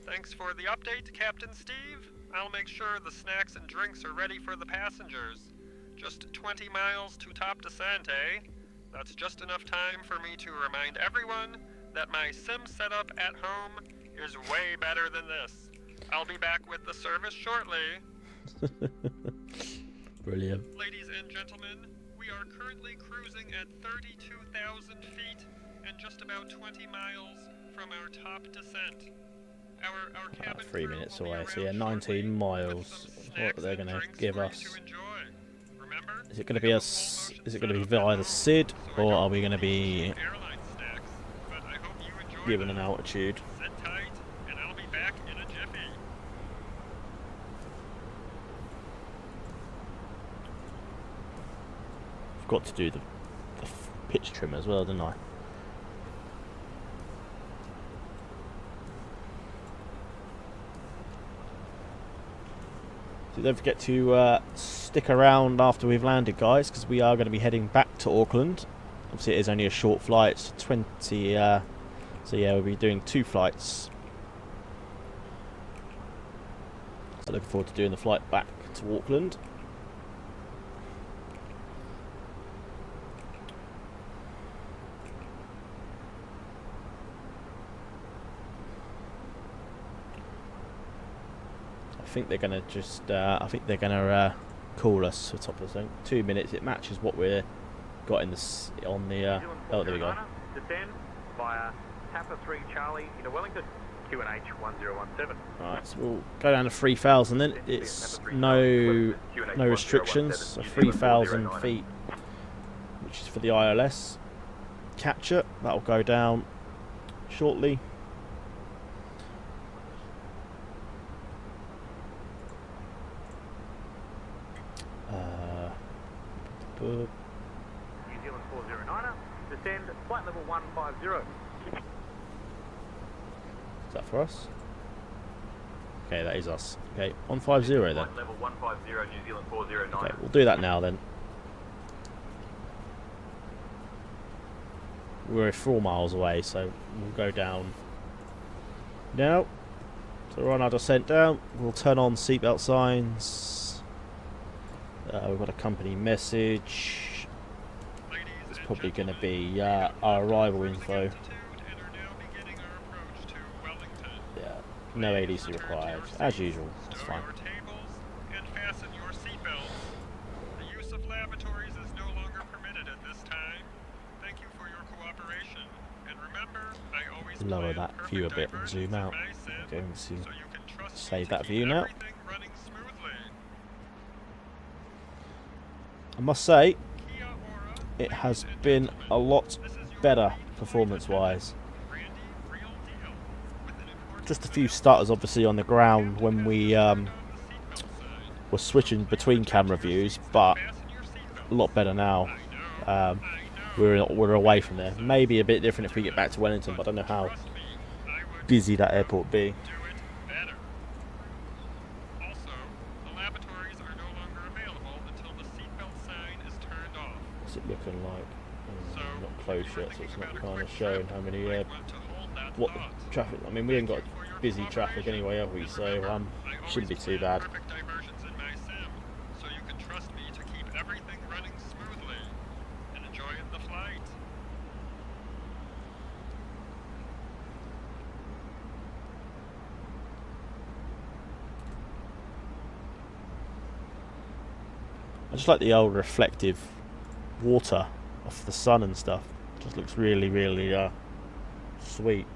Thanks for the update, Captain Steve. I'll make sure the snacks and drinks are ready for the passengers. Just 20 miles to top descent, eh? That's just enough time for me to remind everyone that my sim setup at home is way better than this. I'll be back with the service shortly. Brilliant. Ladies and gentlemen, we are currently cruising at 32,000 feet and just about 20 miles from our top descent. Our cabin 3 minutes away, so yeah, 19 miles. What they're going to give us? Is it going to be us? Is it going to be via the SID, or are we going to be given an altitude? Sit tight, and I'll be back in a jiffy. I've got to do the pitch trim as well, didn't I? So don't forget to stick around after we've landed, guys, because we are going to be heading back to Auckland. Obviously, it is only a short flight, it's 20. So yeah, we'll be doing 2 flights. So looking forward to doing the flight back to Auckland. I think they're gonna just. I think they're gonna call us for top of the thing. 2 minutes. It matches what we're got in this on the. Oh, there we go. Descend via Papa 3 Charlie into Wellington. QNH 1017. Right, so we'll go down to 3,000 then. It's no restrictions. So 3,000 feet, which is for the ILS capture. That'll go down shortly. New Zealand 409er, descend flight level 150. Is that for us? Okay, that is us. Okay, 150 then. Flight level 150, New Zealand 409. Okay, we'll do that now then. We're 4 miles away, so we'll go down now. So we're on our descent down. We'll turn on seatbelt signs. We've got a company message. It's probably going to be our arrival info. Yeah, no ADC required, as usual. That's fine. And fasten your seatbelts. The use of lavatories is no longer permitted at this time. Thank you for your cooperation. And remember, I always lower that view a bit and zoom out. Okay, let's see. Save that view now. I must say, it has been a lot better performance-wise. Just a few stutters, obviously, on the ground when we were switching between camera views, but a lot better now. We're away from there. Maybe a bit different if we get back to Wellington, but I don't know how busy that airport will be. What's it looking like? Not closed yet, so it's not kind of showing how many what the traffic. I mean, we haven't got busy traffic anyway, have we? So shouldn't be too bad. So you can trust me to keep everything running smoothly and enjoy the flight. I just like the old reflective water off the sun and stuff. Just looks really, really sweet.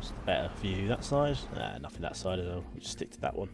What's the better view? That side? Nah, nothing that side at all. We'll just stick to that one.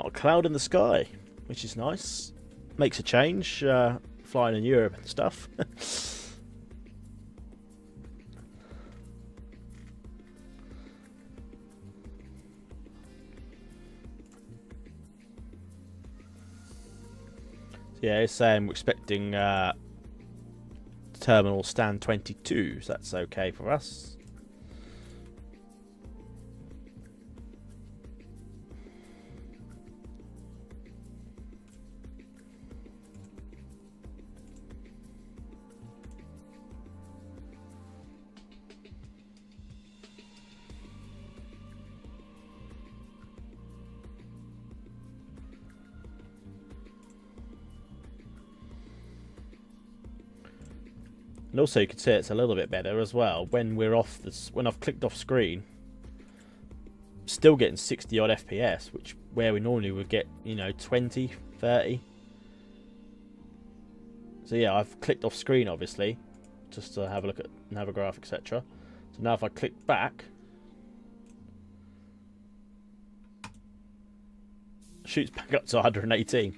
Not a cloud in the sky, which is nice. Makes a change, flying in Europe and stuff. Yeah, it's saying we're expecting terminal stand 22, so that's okay for us. And also you can see it's a little bit better as well when we're off this, when I've clicked off screen. Still getting 60 odd FPS, which where we normally would get, you know, 20, 30. So yeah, I've clicked off screen obviously, just to have a look at Navigaph, etc. So now if I click back, shoots back up to 118.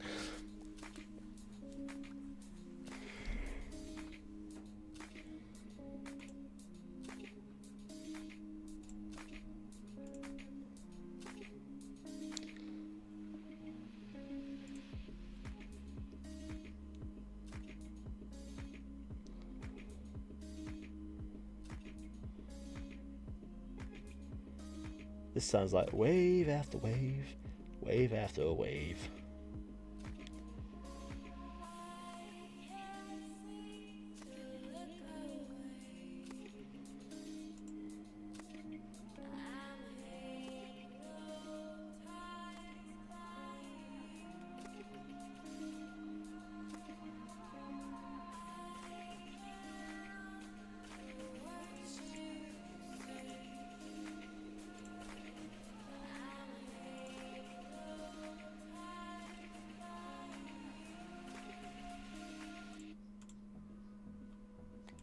This sounds like wave after wave, wave after wave.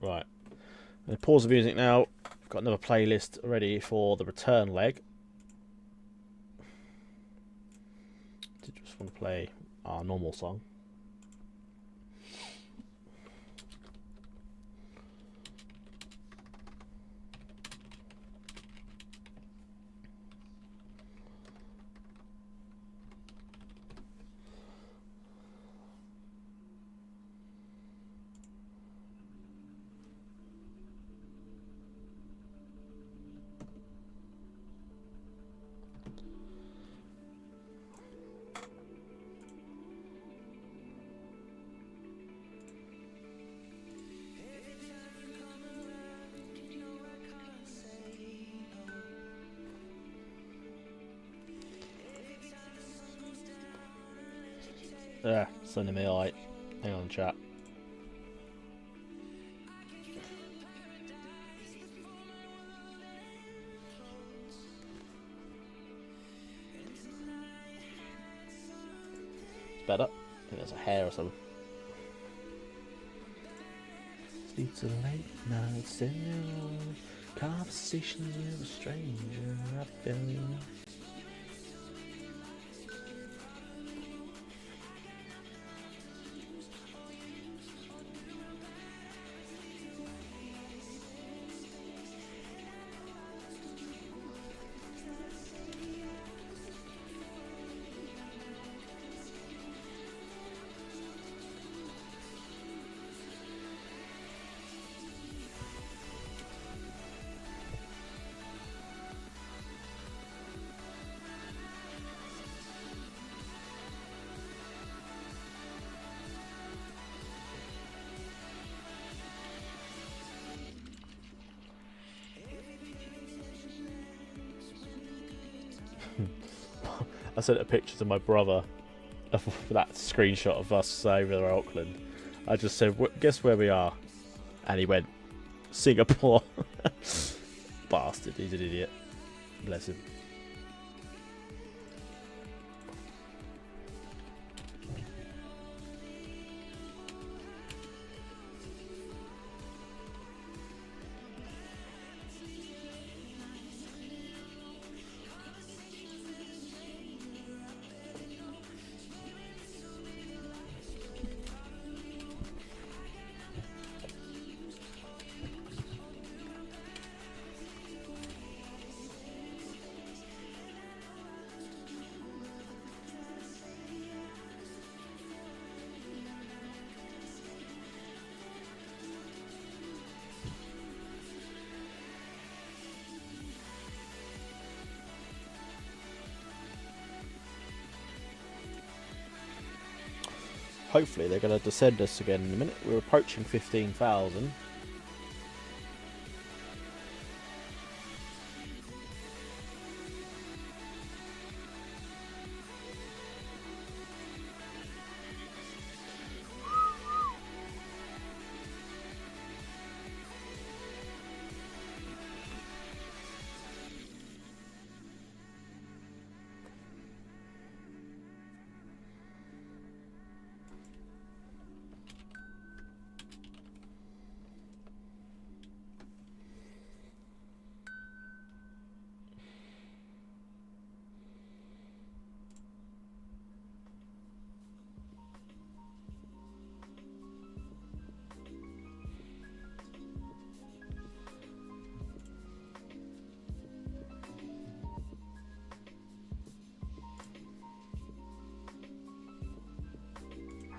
Right, I'm going to pause the music now. I've got another playlist ready for the return leg. I just want to play our normal song. Yeah, sending me a light. Hang on, chat. It's better. I think there's a hair or something. Sleep till late nights in your own conversations with a stranger. I feel you. I sent a picture to my brother of that screenshot of us over Auckland. I just said, guess where we are? And he went, Singapore. Bastard, he's an idiot. Bless him. Hopefully they're going to descend us again in a minute. We're approaching 15,000.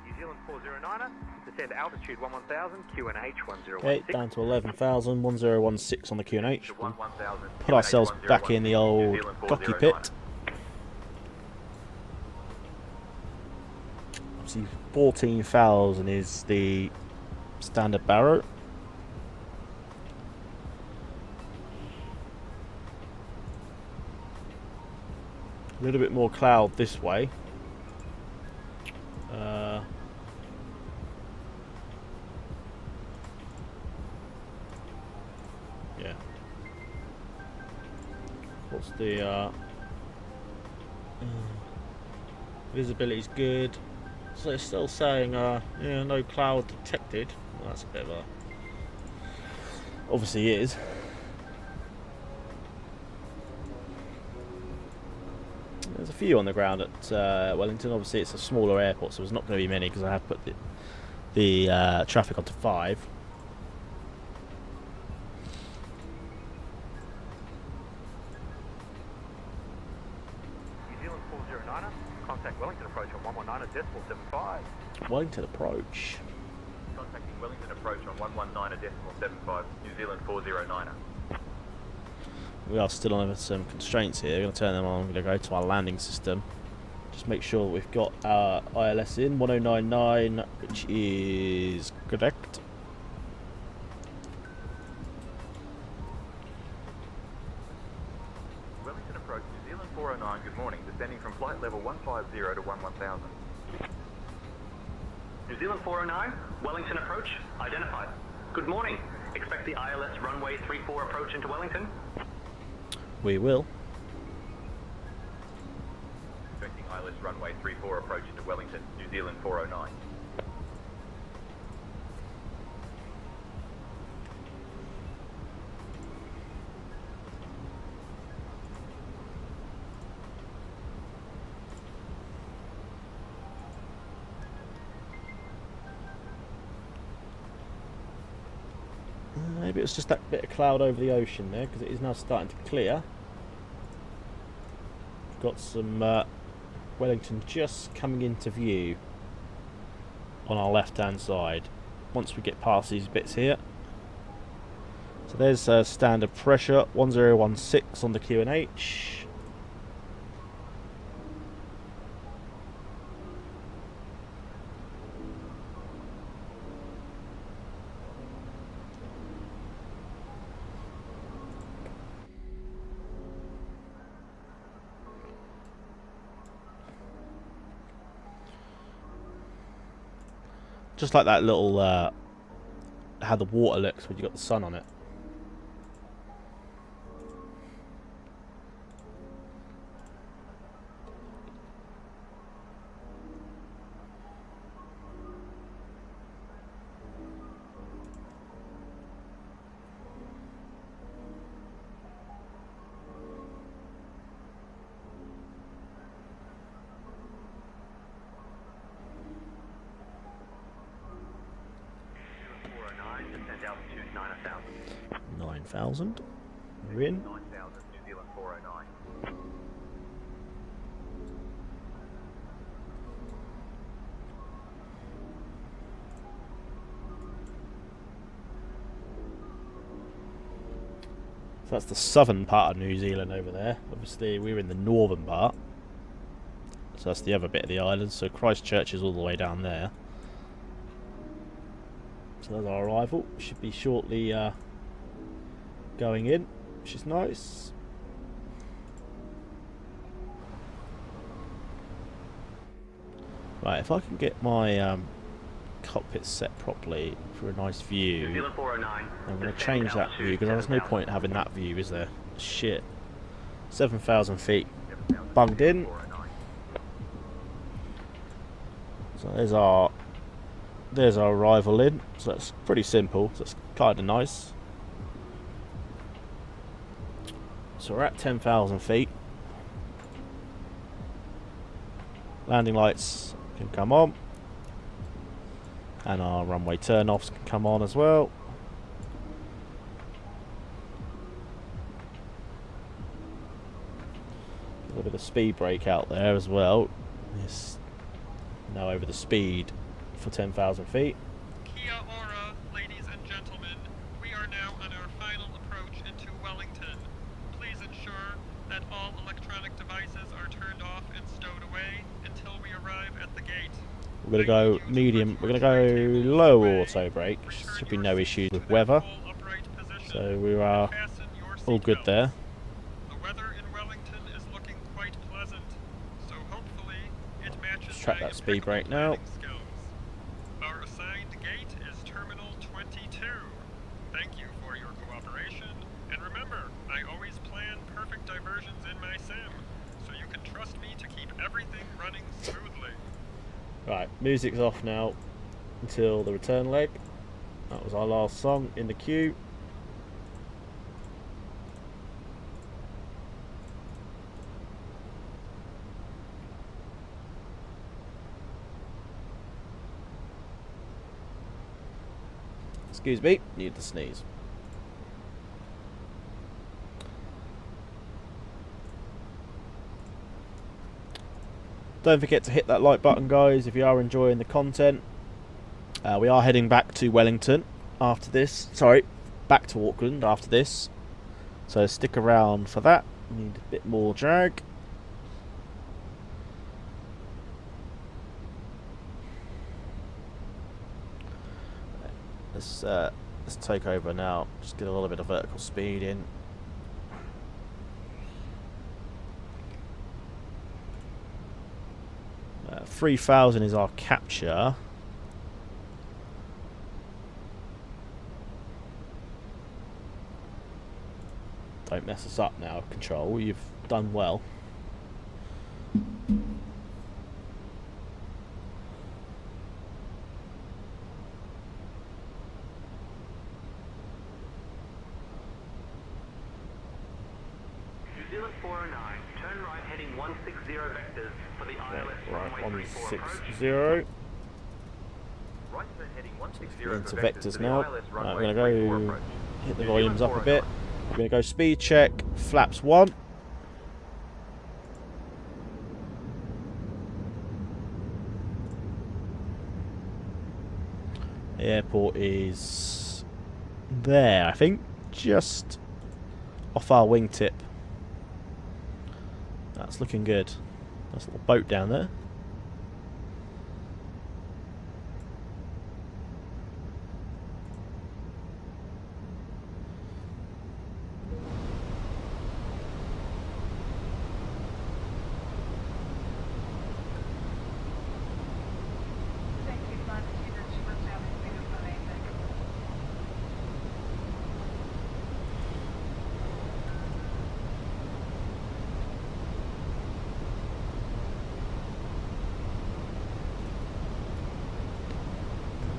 New Zealand 409er, descend altitude 11,000, QNH 1016. Okay, down to 11,000, 1016 on the QNH. Put ourselves back in the old cocky pit. Obviously 14,000 is the standard barrow. A little bit more cloud this way. Yeah. What's the visibility's good. So it's still saying yeah, no cloud detected. Well, that's a bit of a... Obviously it is. There's a few on the ground at Wellington. Obviously it's a smaller airport, so there's not going to be many because I have put the traffic onto 5. New Zealand 409er, contact Wellington approach on 119.75. Wellington approach. Contacting Wellington approach on 119.75, New Zealand 409er. We are still on some constraints here. We're going to turn them on. I'm going to go to our landing system. Just make sure we've got our ILS in 1099, which is correct. Wellington approach, New Zealand 409, good morning. Descending from flight level 150 to 11,000. New Zealand 409, Wellington approach, identified. Good morning. Expect the ILS runway 34 approach into Wellington. We will. Expecting ILS runway 34 approach into Wellington, New Zealand 409. Maybe it's just that bit of cloud over the ocean there, because it is now starting to clear. We've got some Wellington just coming into view on our left hand side once we get past these bits here. So there's standard pressure 1016 on the QNH. Just like that little, how the water looks when you got the sun on it. Descend altitude 9,000. 9,000. We're in. 9,000, New Zealand 409. So that's the southern part of New Zealand over there. Obviously we're in the northern part. So that's the other bit of the island. So Christchurch is all the way down there. So there's our arrival. Should be shortly going in, which is nice. Right, if I can get my cockpit set properly for a nice view, I'm going to change that view because there's no point having that view, is there? Shit. 7,000 feet bunged in. So there's our arrival in. So that's pretty simple. So it's kind of nice. So we're at 10,000 feet. Landing lights can come on, and our runway turn-offs can come on as well. A little bit of speed brake out there as well. Yes. Now over the speed for 10,000 feet. Kia ora, ladies and gentlemen. We are now on our final approach into Wellington. Please ensure that all electronic devices are turned off and stowed away until we arrive at the gate. We're going to go medium. We're going to go low auto brake. Should be no issues with weather. So we are all good there. The weather in Wellington is looking quite pleasant, so hopefully it matches. Let's track that speed brake now. Our assigned gate is Terminal 22. Thank you for your cooperation, and remember, I always plan perfect diversions in my sim, so you can trust me to keep everything running smoothly. Right, music's off now until the return leg. That was our last song in the queue. Excuse me, need to sneeze. Don't forget to hit that like button, guys, if you are enjoying the content. We are heading back to Wellington after this. Sorry, back to Auckland after this. So stick around for that. Need a bit more drag. Let's take over now. Just get a little bit of vertical speed in. Uh, 3,000 is our capture. Don't mess us up now, Control. You've done well. New Zealand 409, turn right heading 160 vectors for the ILS Right, runway 160. Right turn heading 160 Into for vectors to the now. ILS Right, runway we're going to 34 go approach. hit the New volumes Zealand up a bit. 409. We're going to go speed check, flaps 1. The airport is there, I think, just off our wingtip. That's looking good. There's a little boat down there.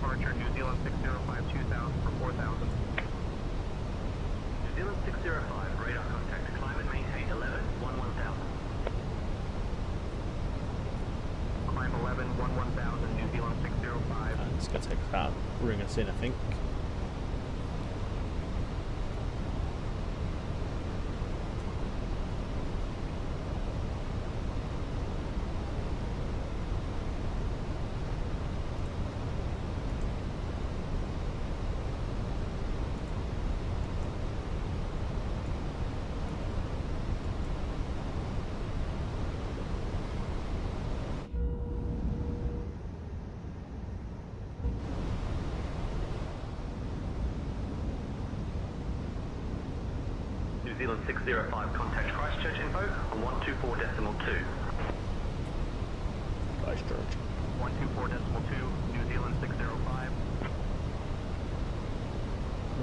Departure New Zealand 605 2000 for 4,000. New Zealand 605, radar contact, climb and maintain 11, 11,000. Climb 11, 11,000, New Zealand 605. And it's going to take us out, bring us in, I think. Zealand 605, contact Christchurch info on 124.2. Christchurch. 124.2, New Zealand 605.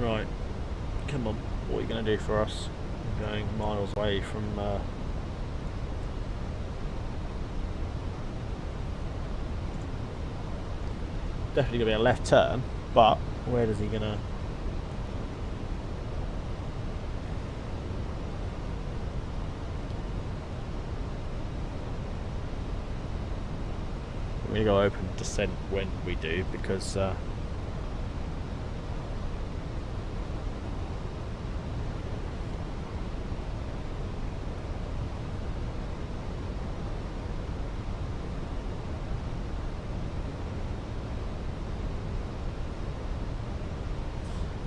Right. Come on. What are you going to do for us? I'm going miles away from... Definitely going to be a left turn, but where is he going to... We're going to go open descent when we do, because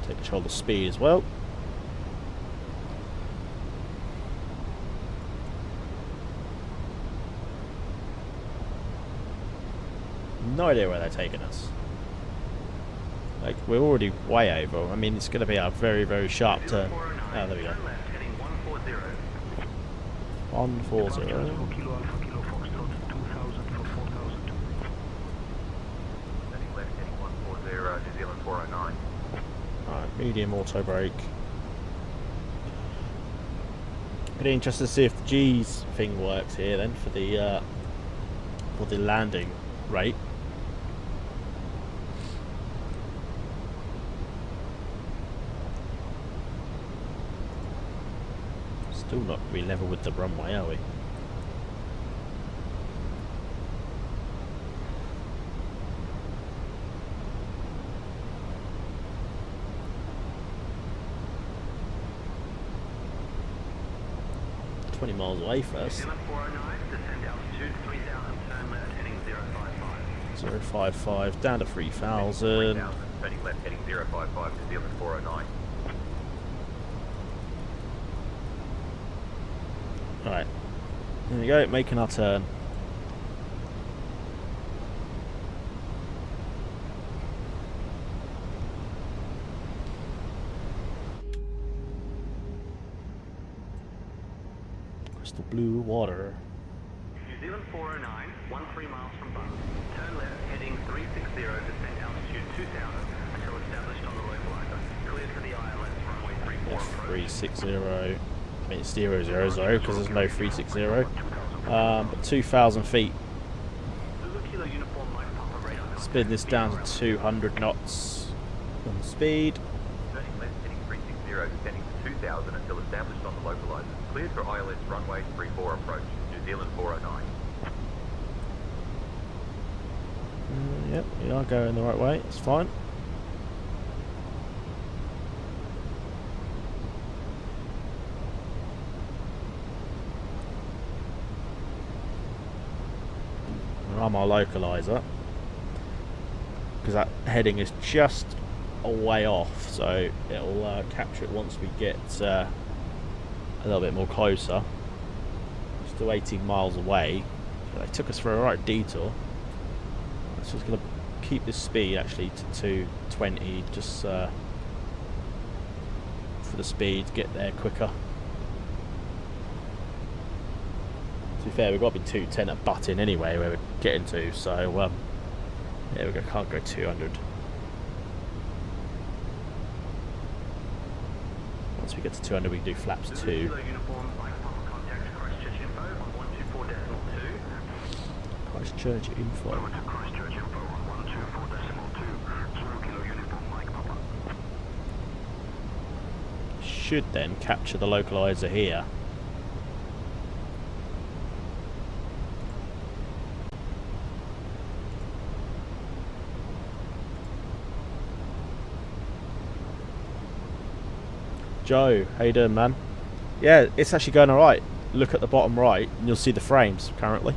take control of the speed as well. No idea where they're taking us. Like, we're already way over. I mean, it's going to be a very, very sharp turn. Oh, there we go. 140. New Zealand 409. Alright, medium auto brake. Pretty interested to see if the G's thing works here then for the landing rate. Still not really level with the runway, are we? Miles away first. 055 down to 3000. Turning left heading 055 New Zealand 409. Alright. Here we go, making our turn. Crystal blue water. New Zealand 409, 13 miles from Bun. Turn left, heading 360, descent altitude 2000 until established on the localizer. Cleared for the ILS runway 34 approach. 360. I mean, it's 000 because there's no 360. But 2,000 feet. Spin this down to 200 knots on speed. Turning left heading 360, descending to 2000 until established on the localizer. Cleared for ILS runway 34 approach, New Zealand 409. Yep, we are going the right way, it's fine. We're on our localizer, because that heading is just a way off, so it'll capture it once we get a little bit more closer. Still 18 miles away. They took us for a right detour. So it's going to keep this speed actually to 220, just for the speed, get there quicker. To be fair, we've got to be 210 at Button anyway, where we're getting to, so yeah, we can't go 200. Once we get to 200, we can do flaps 2. Christchurch info. Should then capture the localizer here. Joe, how you doing, man? Yeah, it's actually going alright. Look at the bottom right and you'll see the frames currently.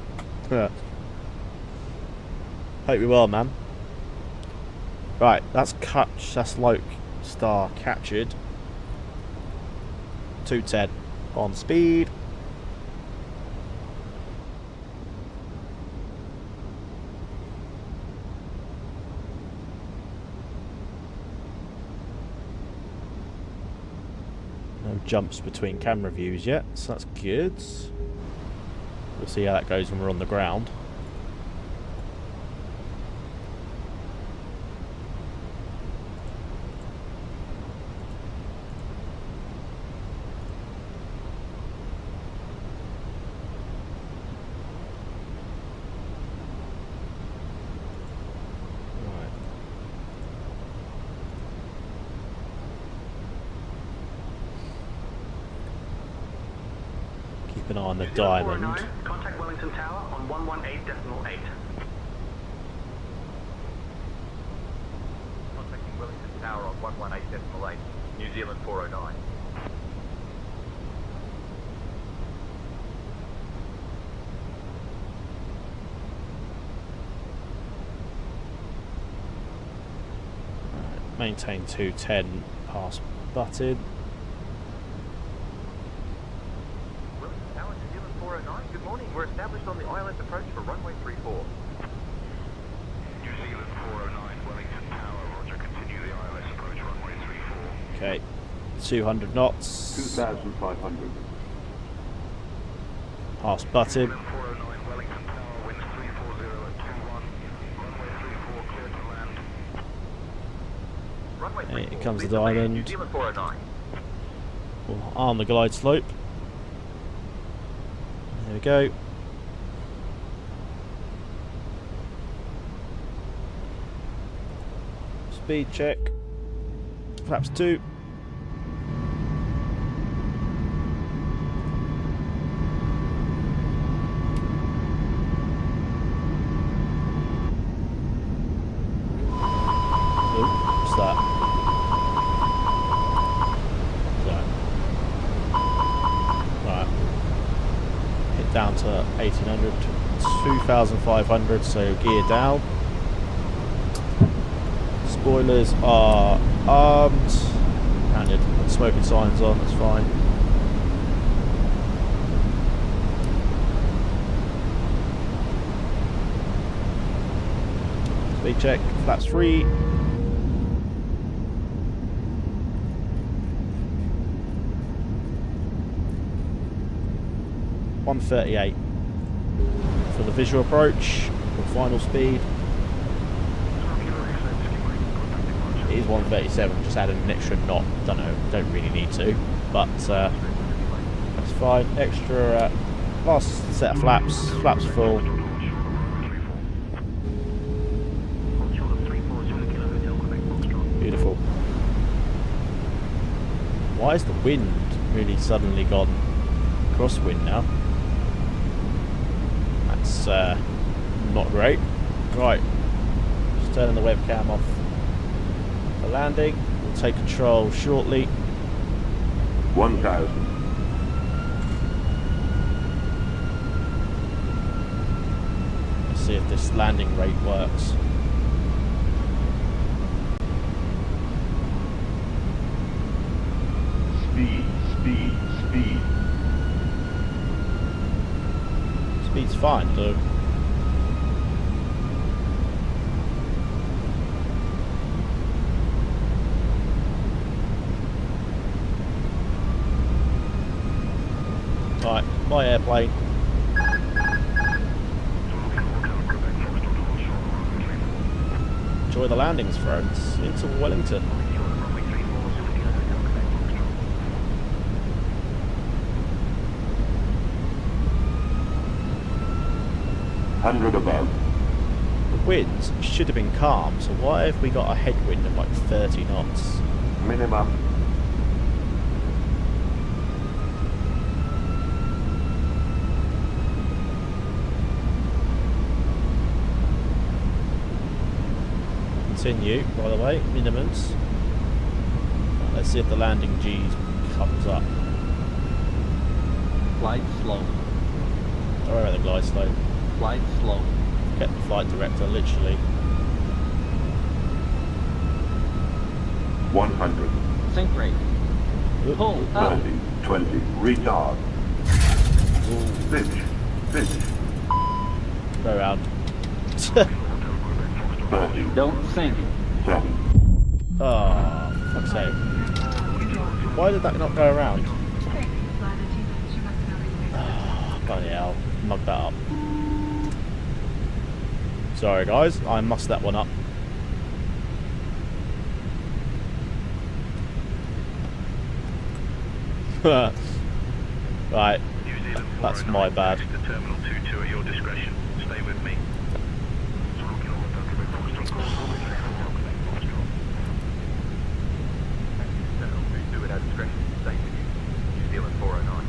Hope you're well, man. Right, that's Loke Star captured. 210 on speed. No jumps between camera views yet, so that's good. We'll see how that goes when we're on the ground. Keep an eye on the diamond. Contact Wellington Tower on 118.8. Contacting Wellington Tower on 118.8, New Zealand 409. Maintain 210, pass button. Wellington Tower, New Zealand 409. Good morning. We're established on the ILS approach for runway 34. New Zealand 409, Wellington Tower, roger, continue the ILS approach, runway 34. Okay, 200 knots. 2,500. Pass button. 409, Wellington Tower, winds 340 at 21, runway 34, clear to land. Runway 34, Here comes the clear to land, diamond. New Zealand 409. We'll arm the glide slope. There we go. Speed check. Flaps 2. What's that? Right. Hit down to 1800, 2500, so gear down. Spoilers are armed. Handed. Smoking signs on, that's fine. Speed check, flaps 3. .138 for the visual approach or final speed. It is 137, just added an extra knot. Don't really need to, but that's fine. Extra last set of flaps full. Beautiful. Why is the wind really suddenly gone crosswind now? That's not great. Right, just turning the webcam off for landing. We'll take control shortly. 1,000. Let's see if this landing rate works. Speed, speed, speed. Speed's fine, though. Right, my airplane. Enjoy the landings, friends, into Wellington. Hundred above. The winds should have been calm, so why have we got a headwind of like 30 knots? Minimum. Continue, by the way, minimums. Let's see if the landing G comes up. Flight slow. Don't worry about the glide slope. Flight slow. Get the flight director, literally. 100. Sink rate. Pull up. 30, 20, retard. Finish, finish. Go around. 30, Don't sink. 7. Oh, fuck's sake. Why did that not go around? Oh, bloody hell. Mugged that up. Sorry guys, I mussed that one up. Right, that's my bad. Terminal 22 at your discretion. Stay with me. Terminal 22 at our discretion. Stay with you. New Zealand 409.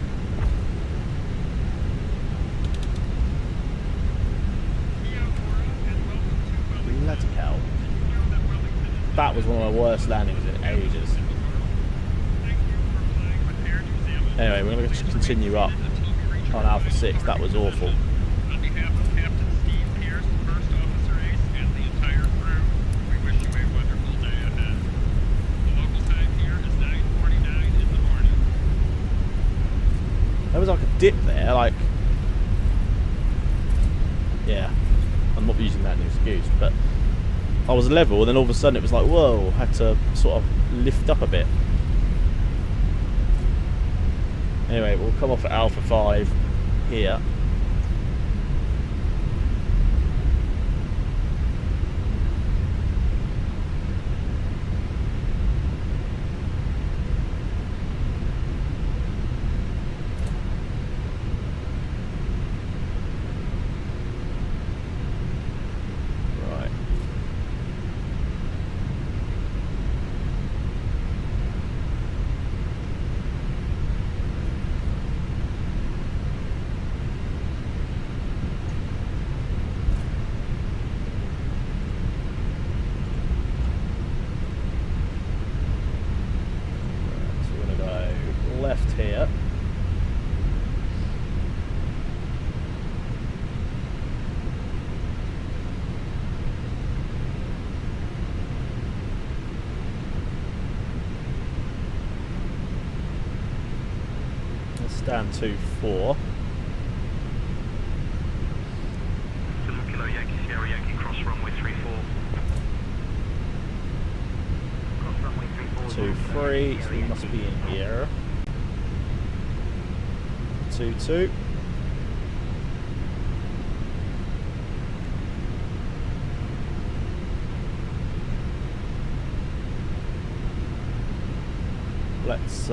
Bloody hell. That was one of my worst landings in ages. Anyway, we're going to continue up on Alpha 6. That was awful. On behalf of Captain Steve Pierce, First Officer Ace, and the entire crew, we wish you a wonderful day ahead. The local time here is 9:49 in the morning. There was like a dip there, like... Yeah, I'm not using that as an excuse, but I was level and then all of a sudden it was like, whoa, I had to sort of lift up a bit. Anyway, we'll come off at Alpha 5 here. Right. Left here. Let's stand 2-4. Kilo Yankee Sierra Yankee cross runway 34. Cross runway 34. 2-3, so we must be in here. 2-2. Let's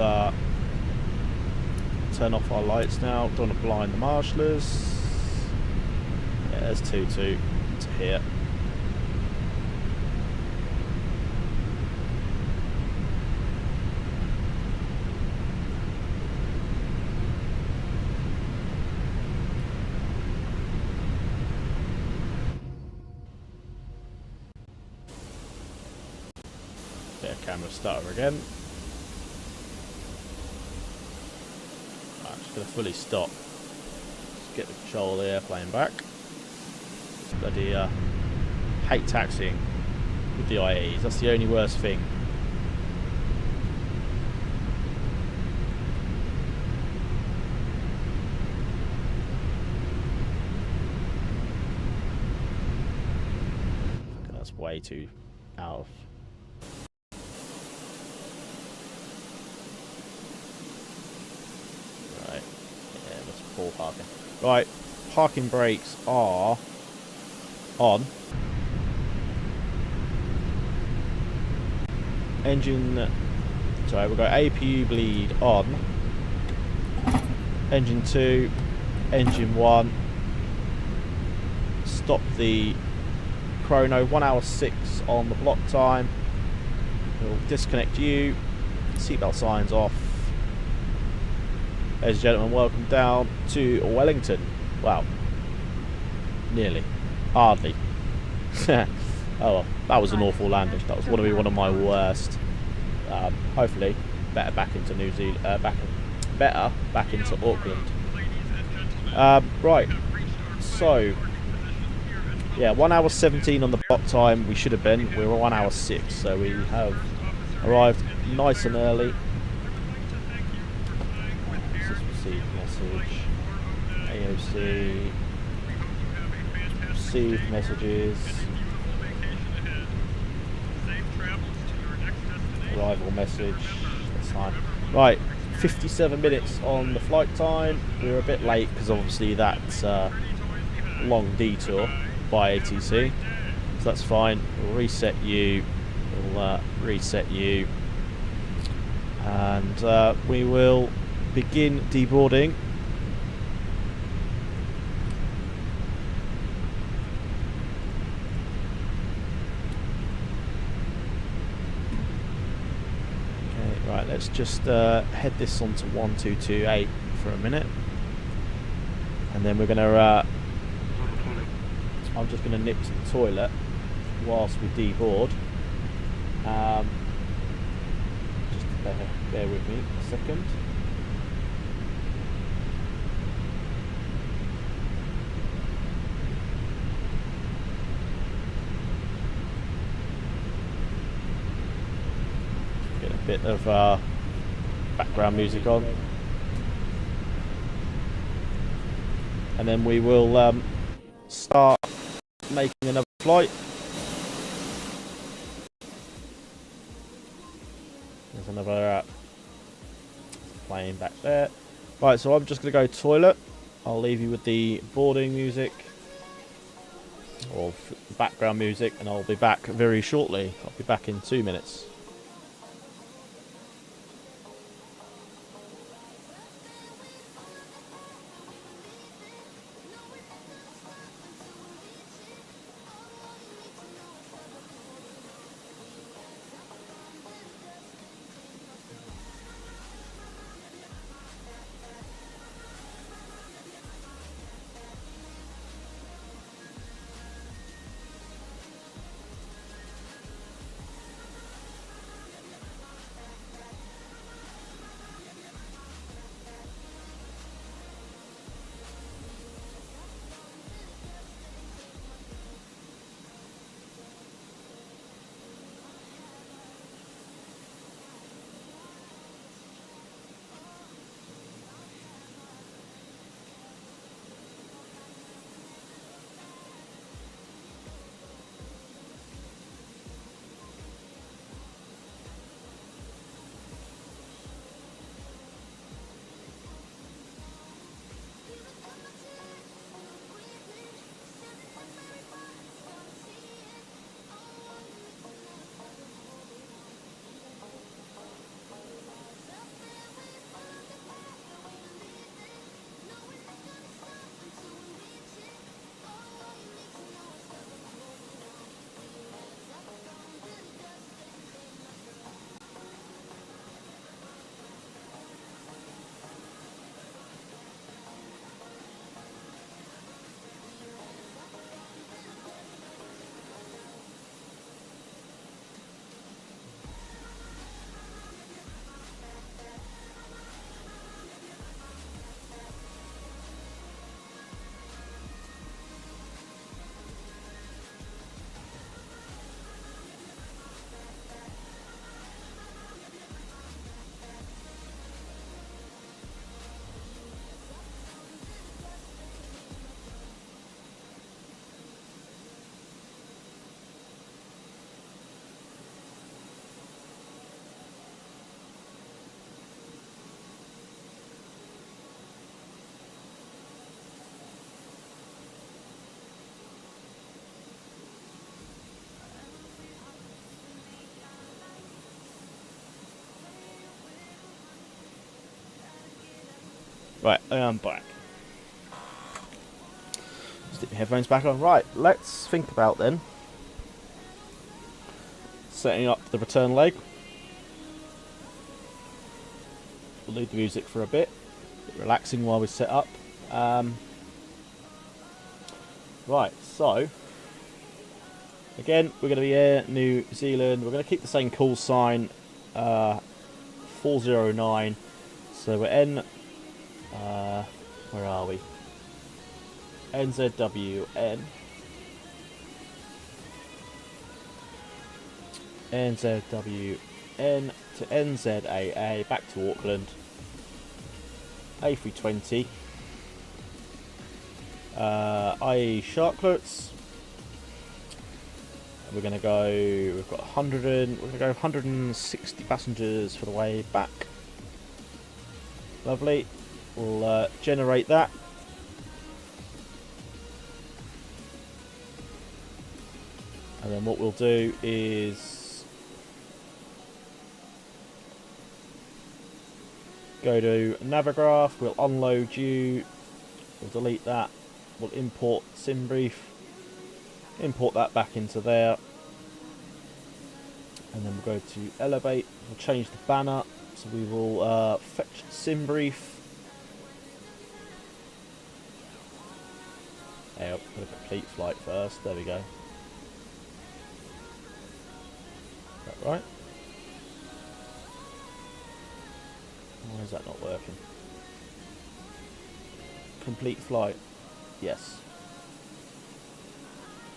turn off our lights now. Don't want to blind the marshallers. Yeah, there's 2-2 to here. Camera starter again. I'm just going to fully stop. Just get the control of the airplane back. Bloody hate taxiing with the IEs. That's the only worst thing. That's way too out of. Poor parking. Right, parking brakes are on. Engine, sorry, we've got APU bleed on. Engine 2, engine 1. Stop the chrono, 1 hour 6 on the block time. We'll disconnect you. Seatbelt signs off. Ladies and gentlemen, welcome down to Wellington. Wow. Nearly. Hardly. Oh well, that was an awful landing. That was going to be one of my worst. Hopefully, better back into New Zealand. Better back into Auckland. Right. So, yeah, 1 hour 17 on the block time. We should have been. We were 1 hour 6, so we have arrived nice and early. Message, AOC, received messages, arrival message, that's fine. Right, 57 minutes on the flight time. We're a bit late because obviously that's a long detour by ATC, so that's fine. We'll reset you, we'll reset you, and we will begin deboarding. Right, let's just head this on to 1228 for a minute, and then we're going to I'm just going to nip to the toilet whilst we deboard. Just bear with me a second. Bit of background music on, and then we will start making another flight. There's another plane back there. Right, so I'm just going to go toilet. I'll leave you with the boarding music or background music, and I'll be back very shortly. I'll be back in 2 minutes. Right, I'm back. Stick my headphones back on. Right, let's think about then setting up the return leg. We'll leave the music for a bit relaxing while we set up. Right, so again, we're going to be Air New Zealand. We're going to keep the same call sign, 409. So we're N. Where are we? NZWN. NZWN to NZAA, back to Auckland. A320. IE Sharklets. We're going to go. We've got 100. We're going to go 160 passengers for the way back. Lovely. We'll generate that. And then what we'll do is go to Navigraph, we'll unload you, we'll delete that, we'll import SimBrief, import that back into there, and then we'll go to Elevate, we'll change the banner, so we will fetch SimBrief. I'll put a complete flight first, there we go. Is that right? Why is that not working? Complete flight. Yes.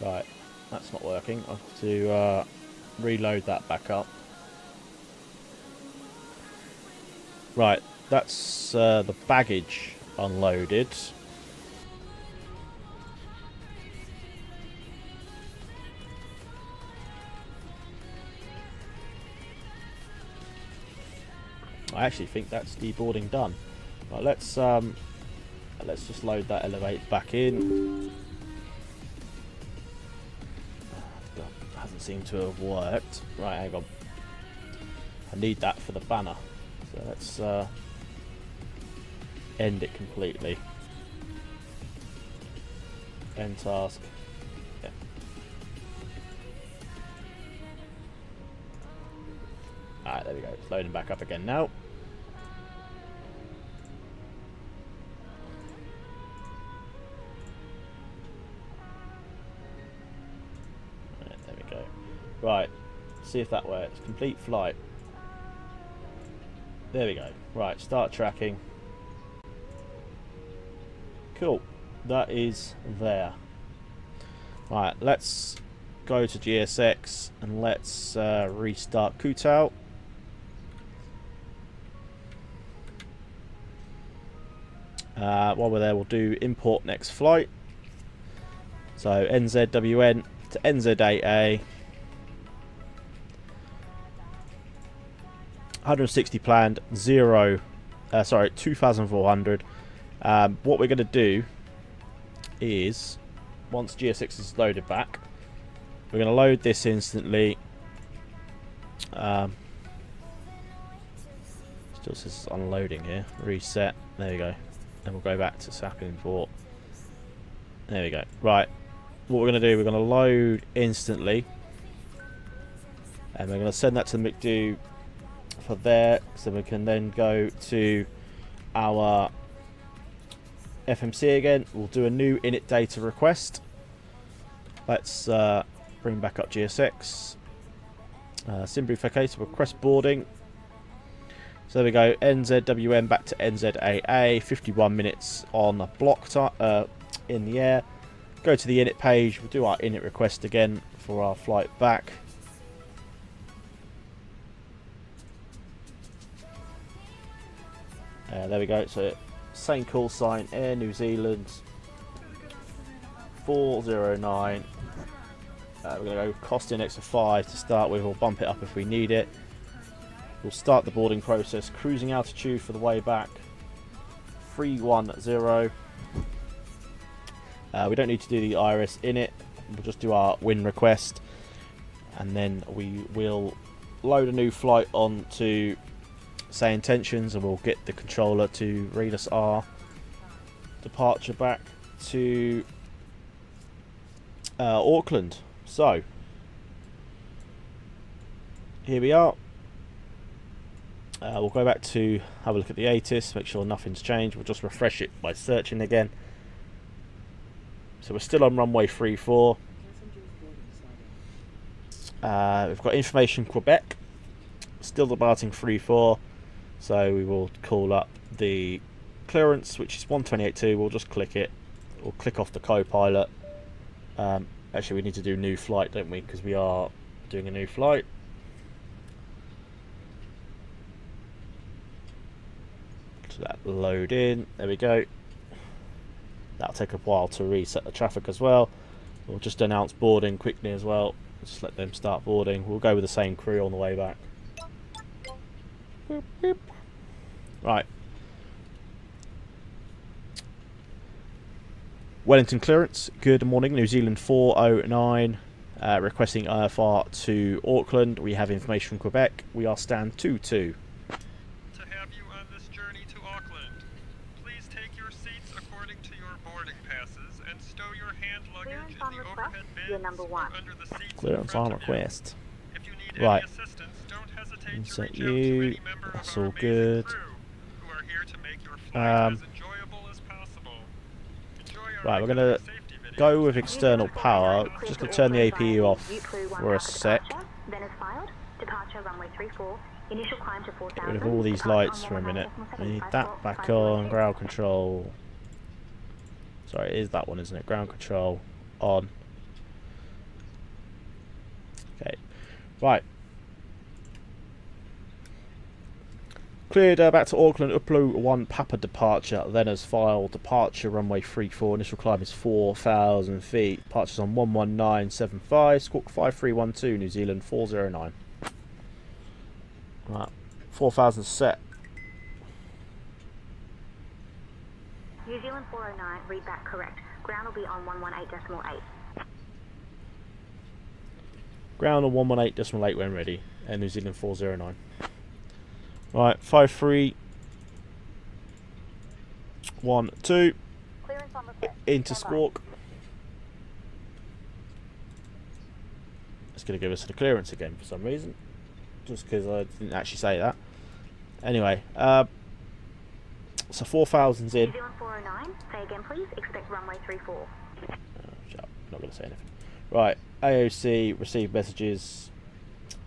Right, that's not working. I have to reload that back up. Right, that's the baggage unloaded. I actually think that's deboarding done. Right, let's just load that Elevate back in. God, hasn't seemed to have worked. Right, hang on. I need that for the banner. So let's end it completely. End task. Yeah. Alright, there we go. It's loading back up again now. Right, see if that works. Complete flight. There we go. Right, start tracking. Cool. That is there. Right, let's go to GSX and let's restart Kutao. While we're there, we'll do import next flight. So NZWN to NZ8A. 160 planned, 2,400. What we're going to do is, once GSX is loaded back, we're going to load this instantly. Still says unloading here. Reset. There we go. And we'll go back to SAP import. There we go. Right. What we're going to do, we're going to load instantly. And we're going to send that to the McDo for there, so we can then go to our FMC again. We'll do a new init data request. Let's bring back up GSX. SimBrief, okay, so request boarding. So there we go, NZWM back to NZ8A, 51 minutes on a block in the air. Go to the init page, we'll do our init request again for our flight back. There we go, so same call sign, Air New Zealand 409. We're going to go cost index of 5 to start with. We'll bump it up if we need it. We'll start the boarding process. Cruising altitude for the way back 310. We don't need to do the IRS in it. We'll just do our win request, and then we will load a new flight onto say intentions, and we'll get the controller to read us our departure back to Auckland. So here we are. We'll go back to have a look at the ATIS, make sure nothing's changed. We'll just refresh it by searching again. So we're still on runway 34. We've got information Quebec, still departing 34. So we will call up the clearance, which is 128.2. We'll just click it. We'll click off the co-pilot. Actually, we need to do new flight, don't we? Because we are doing a new flight. So that load in. There we go. That'll take a while to reset the traffic as well. We'll just announce boarding quickly as well. Just let them start boarding. We'll go with the same crew on the way back. Boop, boop. Right, Wellington clearance, good morning. New Zealand 409, requesting IFR to Auckland. We have information from Quebec. We are stand 22. To have you on this journey to Auckland, please take your seats according to your boarding passes and stow your hand luggage in the overhead bins or under the seats. Clearance on request. If you need right. any assistance, don't hesitate Insert to reach out to you. any member That's of our all good. crew who are here to make your flight as enjoyable as possible. Right, we're going to go with external power. Just going to turn the APU off for a sec. Get rid of all these lights for a minute. We need that back on. Ground control. Sorry, it is that one, isn't it? Ground control on. Okay. Right. Cleared back to Auckland, Uplu 1 Papa departure, then as file departure runway 34, initial climb is 4,000 feet, departure's on 11975, squawk 5312, New Zealand 409. Right, 4,000 set. New Zealand 409, read that correct. Ground will be on 118.8. Ground on 118.8 when ready, and New Zealand 409. Right, 5312 into squawk. It's going to give us the clearance again for some reason, just because I didn't actually say that. Anyway, so 4,000's in. New Zealand 409, say again please, expect runway 34. Shut up, not going to say anything. Right, AOC, receive messages.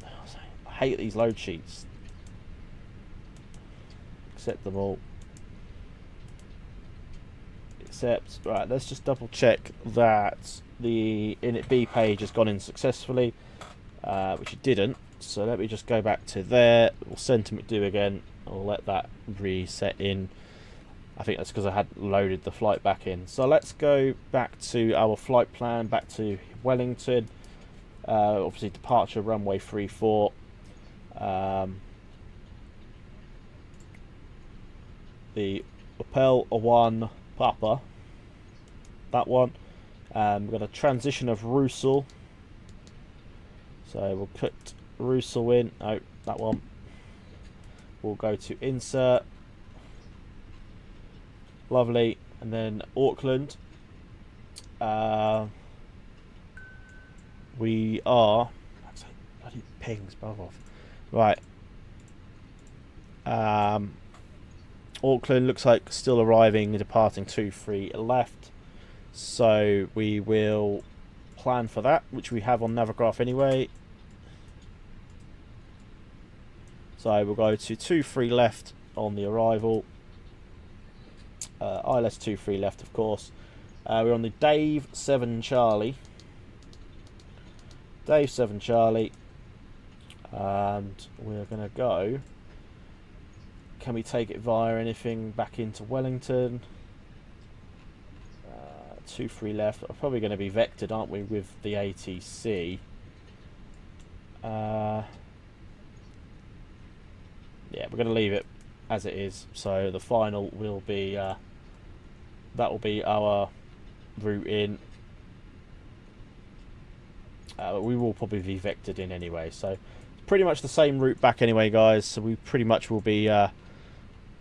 I hate these load sheets. Accept them all. Accept. Right, let's just double check that the INIBUILDS page has gone in successfully, which it didn't. So let me just go back to there. We'll sentiment do again. I'll let that reset in. I think that's because I had loaded the flight back in. So let's go back to our flight plan, back to Wellington. Obviously departure runway 34. The Opel 1 Papa, that one. We've got a transition of Russell, so we'll put Russell in. Oh, that one. We'll go to insert. Lovely, and then Auckland. We are. Bloody pings, bug off. Right. Auckland looks like still arriving, departing 23 left. So we will plan for that, which we have on Navigraph anyway. So we'll go to 23 left on the arrival. ILS 23 left, of course. We're on the Dave 7 Charlie. Dave 7 Charlie. And we're going to go. Can we take it via anything back into Wellington? 23 left. We're probably going to be vectored, aren't we, with the ATC? Yeah, we're going to leave it as it is. So the final will be that will be our route in. We will probably be vectored in anyway. So pretty much the same route back anyway, guys. So we pretty much will be.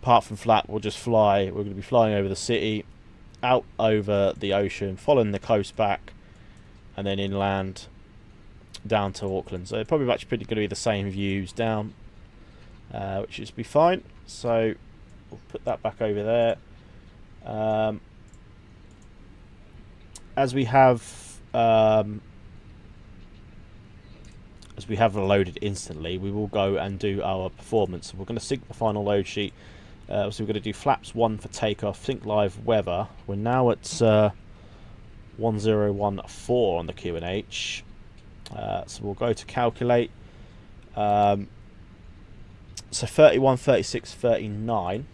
Apart from flat, we'll just fly. We're going to be flying over the city, out over the ocean, following the coast back, and then inland down to Auckland. So probably much pretty going to be the same views down, which should be fine. So we'll put that back over there. As we have loaded instantly, we will go and do our performance. So we're going to sync the final load sheet. So we're going to do flaps 1 for takeoff, sync live weather. We're now at 1014 on the QNH. So we'll go to calculate. So 31, 36, 39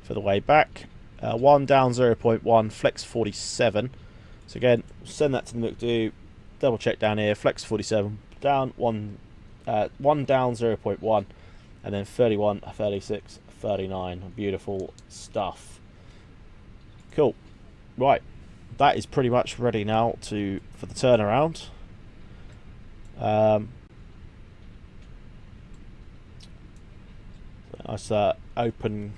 for the way back. 1 down 0.1, flex 47. So again, send that to the McDo. Double check down here, flex 47, down 1 down 0.1, and then 31, 36, 39. Beautiful stuff. Cool. Right, that is pretty much ready now for the turnaround. Nice open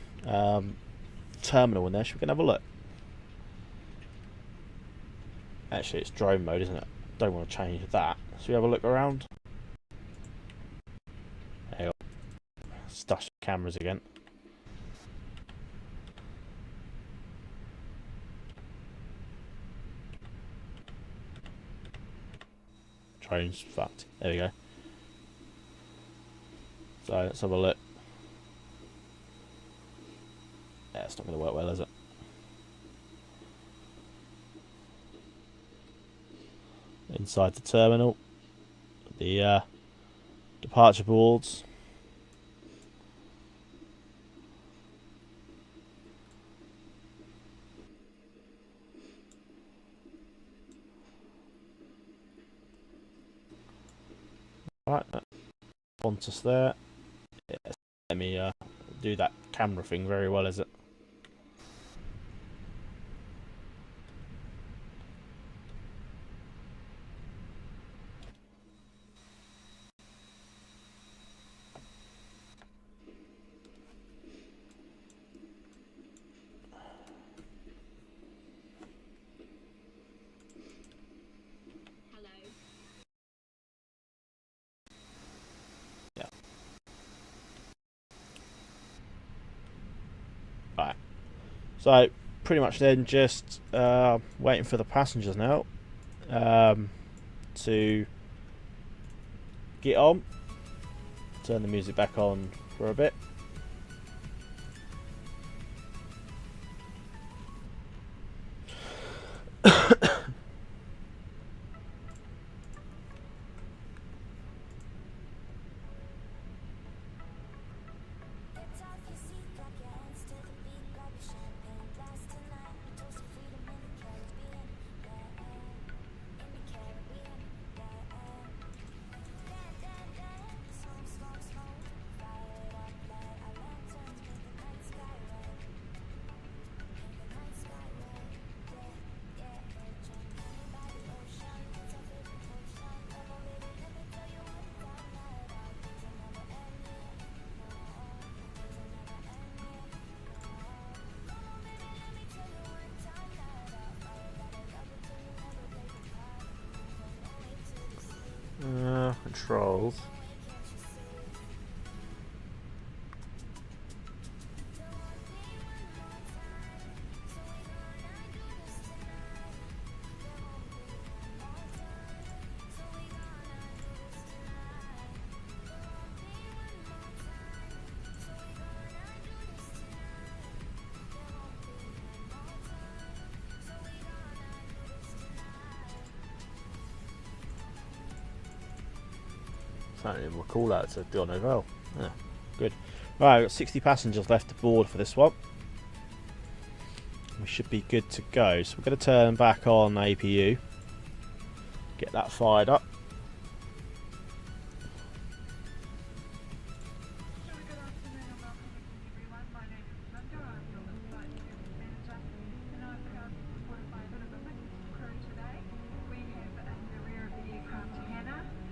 terminal in there. Should we go and have a look? Actually, it's drone mode, isn't it? Don't want to change that. Should we have a look around? Hang on. Stush cameras again. Drone's fucked. There we go. So let's have a look. Yeah, it's not going to work well, is it? Inside the terminal, the departure boards. Right, want us there. Yes, let me do that camera thing very well, is it? Right, so pretty much then just waiting for the passengers now to get on. Turn the music back on for a bit. Controls. We'll call out to do on Novel. Yeah, good. Right, we've got 60 passengers left to board for this one. We should be good to go. So we're going to turn back on APU. Get that fired up.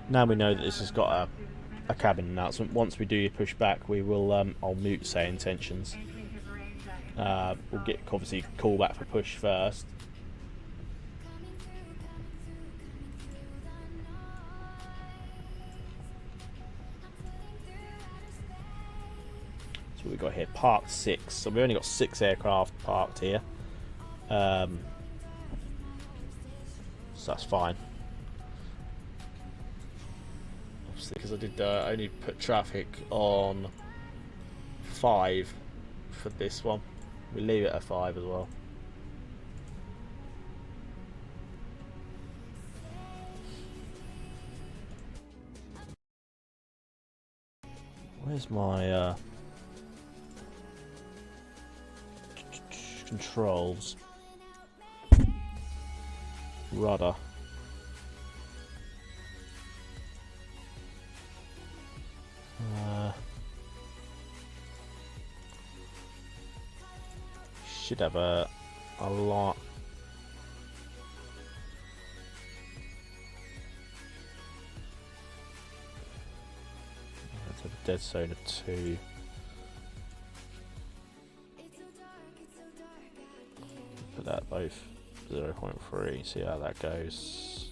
Now we know that this has got a cabin announcement. Once we do push back, we will I'll mute say intentions. We'll get obviously call back for push first. So we've got here parked 6. So we've only got 6 aircraft parked here. So that's fine. Because I did only put traffic on 5 for this one. We leave it at 5 as well. Where's my controls? Rudder. Should have a lot. dead zone of 2. Put that both 0.3, see how that goes.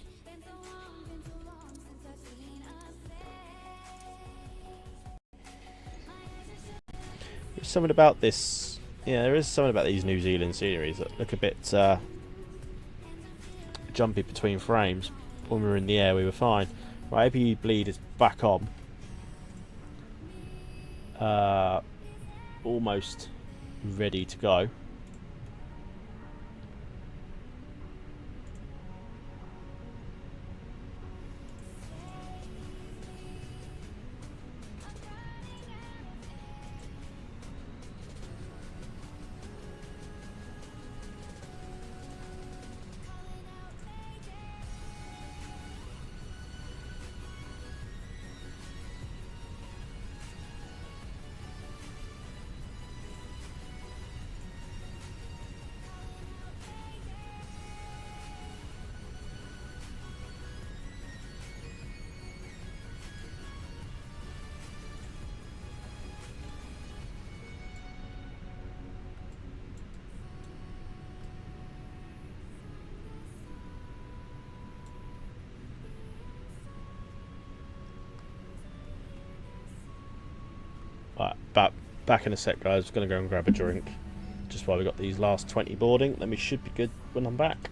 There's something about this, yeah, there is something about these New Zealand sceneries that look a bit jumpy between frames. When we were in the air we were fine. Right, APU bleed is back on. Almost ready to go. Right, back in a sec, guys. Gonna go and grab a drink just while we got these last 20 boarding. Then we should be good when I'm back.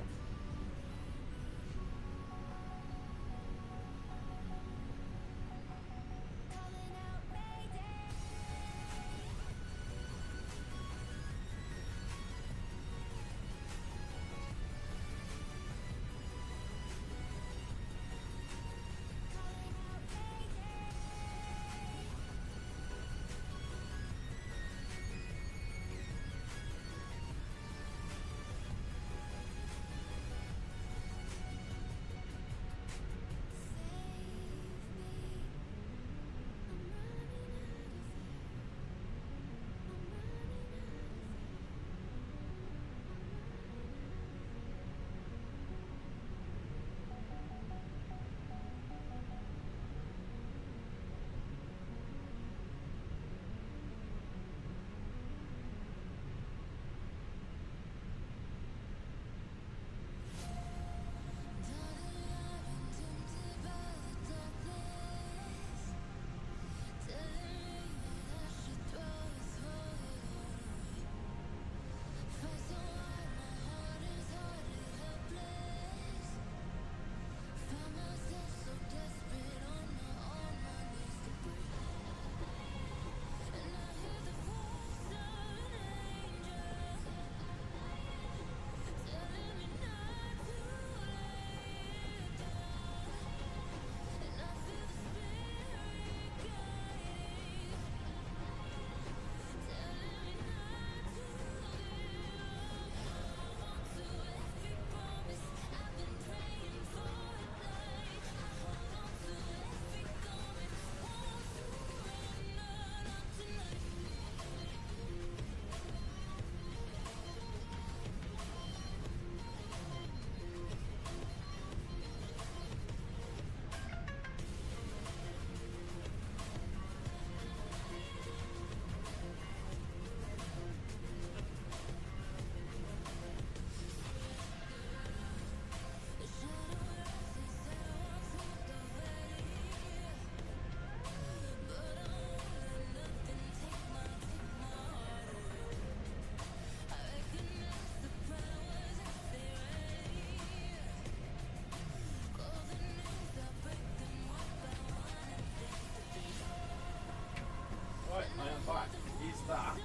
I am back. Is that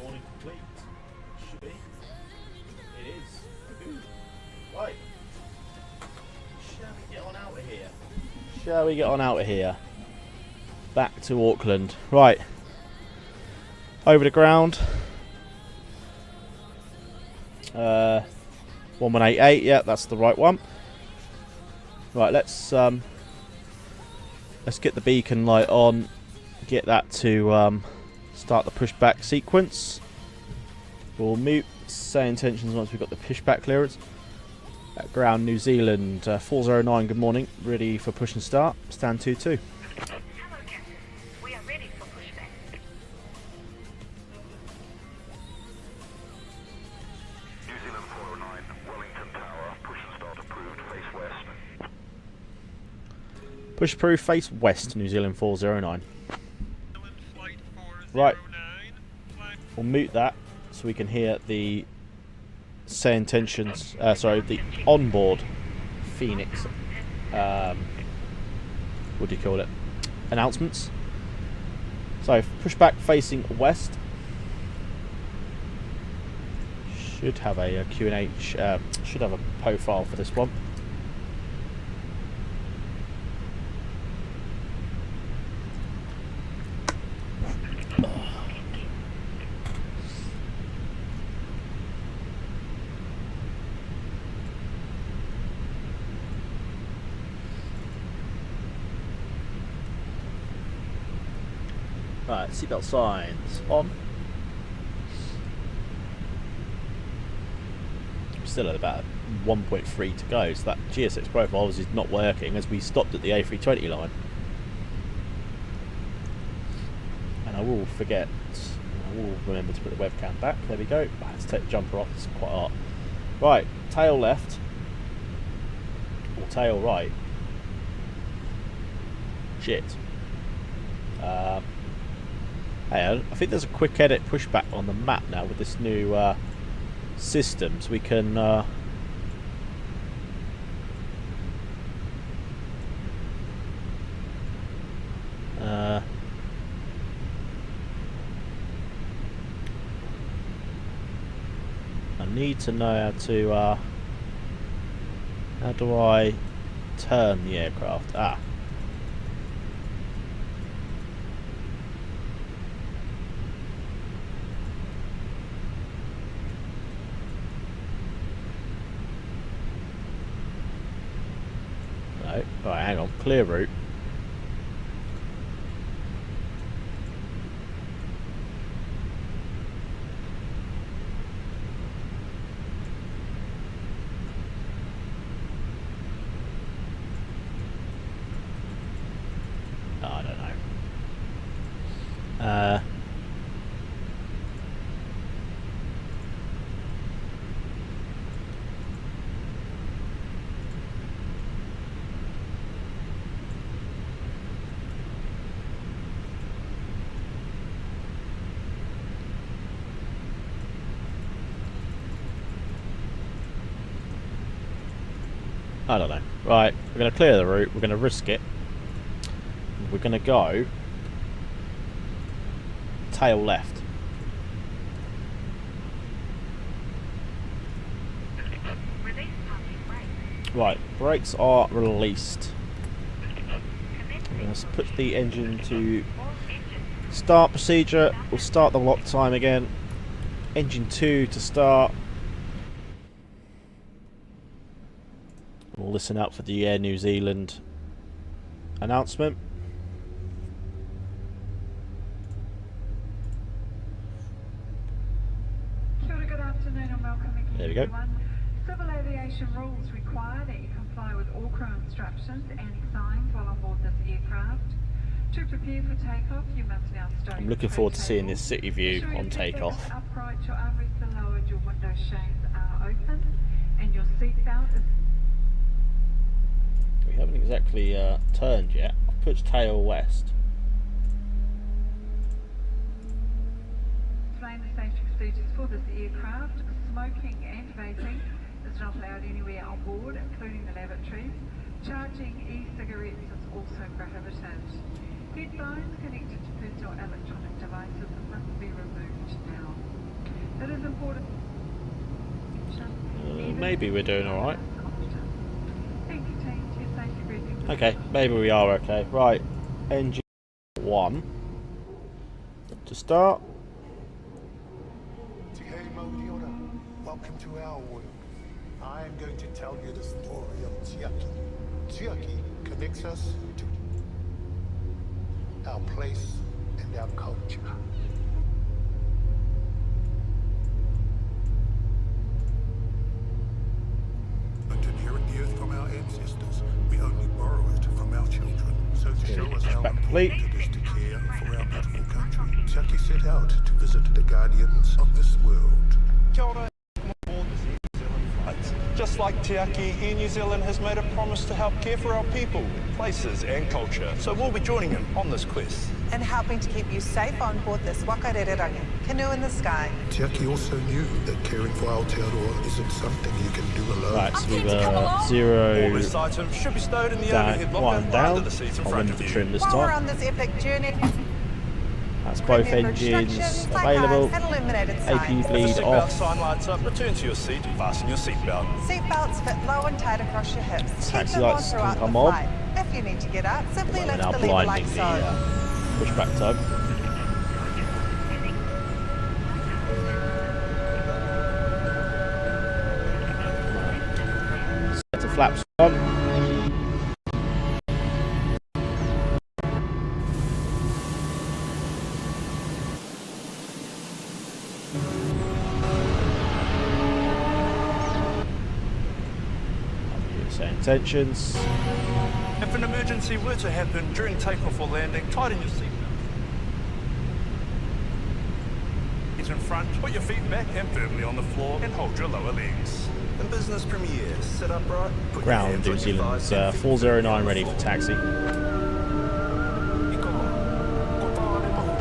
boarding complete? Should be. It is. Right. Shall we get on out of here? Shall we get on out of here? Back to Auckland. Right. Over the ground. 1188. Yeah, that's the right one. Right. Let's get the beacon light on. Get that to start the pushback sequence. We'll mute say intentions once we've got the pushback clearance. At ground New Zealand 409, good morning. Ready for push and start. Stand 2-2. Hello, Push approved, face west, New Zealand 409. Right. We'll mute that so we can hear the say intentions, the onboard Phoenix, what do you call it, announcements. So, push back facing west. Should have a Q&H, should have a profile for this one. Right, seatbelt signs on. Still at about 1.3 to go, so that GSX profile is not working as we stopped at the A320 line. And I will remember to put the webcam back. There we go. I had to take the jumper off, it's quite hot. Right, tail left, or tail right. Shit. I think there's a quick edit pushback on the map now with this new system, so we can I need to know how do I turn the aircraft? Right, hang on, clear route. Oh, I don't know. I don't know. Right, we're going to clear the route, we're going to risk it. We're going to go tail left. Right, brakes are released. I'm going to put the engine to start procedure. We'll start the lock time again. Engine 2 to start. We'll listen out for the Air New Zealand announcement. Good afternoon and welcome again. There we go. Civil aviation rules require that you comply with all crew instructions and signs while on board this aircraft. To prepare for takeoff, you must now start. I'm looking forward to seeing this city view on takeoff. Upright, your armrests are lowered, your window shades are open, and your seatbelt is. We haven't exactly turned yet. I've put tail west. Explain the safety procedures for this aircraft. Smoking and vaping is not allowed anywhere on board, including the lavatories. Charging e-cigarettes is also prohibited. Headphones connected to personal electronic devices must be removed now. It is important. Maybe we're doing alright. Okay, maybe we are okay. Right, engine 1 to start. Welcome to our world. I am going to tell you the story of Chiaki. Chiaki connects us to our place and our culture. But to inherit the earth from our ancestors, we only borrow it from our children. So to show us how important it is to care for our beautiful country, Chiaki set out to visit the guardians of this world. Kia ora. Aboard this New Zealand flight Just like Te Aki, Air New Zealand has made a promise to help care for our people, places and culture. So we'll be joining him on this quest. And helping to keep you safe on board this wakarererangi, canoe in the sky. Te Aki also knew that caring for Aotearoa isn't something you can do alone. Right, so we were 0 All this item should be stowed in the overhead locker 1 down. under the seats in I'll front run of the you. trim this While we're time. on this epic journey, That's both remember engines instructions, flight available. guides, and illuminated AP signs. If the bleed seatbelt off. sign lights up, return to your seat and fasten your seatbelt. Seatbelts fit low and tight across your hips. Keep Taxi them on lights can throughout come the on. flight. If you need to get up, simply We're lift now the lever like blinding so. the pushback time. Set the flaps on. Intentions. If an emergency were to happen during takeoff or landing, tighten your seatbelt. Feet in front, put your feet back and firmly on the floor, and hold your lower legs. In business premiere, sit upright, put Ground, your New hands on your Zealand's thighs, 409 ready for taxi.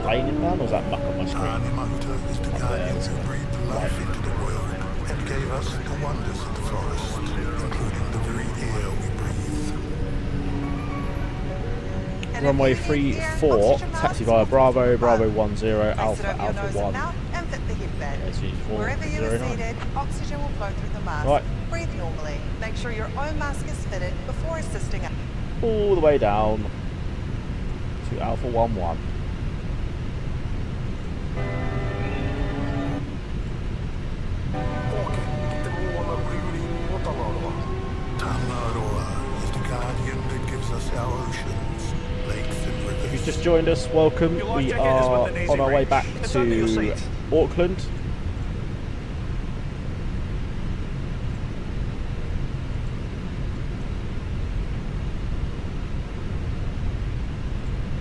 Plane inbound, or was that muck on my screen? Tāne Mahuta is the guardian who breathed life into the world and gave us the wonders of the forest, including the very air we breathe. Runway 34, taxi via Bravo, Bravo 10, Alpha, Place it over your Alpha nose 1. and mouth and fit the headband. As usual, Wherever you are 09. seated, oxygen will flow through the mask. Right. Breathe normally. Make sure your own mask is fitted before assisting us. All the way down to Alpha 11. Tangaroa is the guardian that gives us our oceans, lakes and rivers. If you've just joined us, welcome. We are on our way back to Auckland.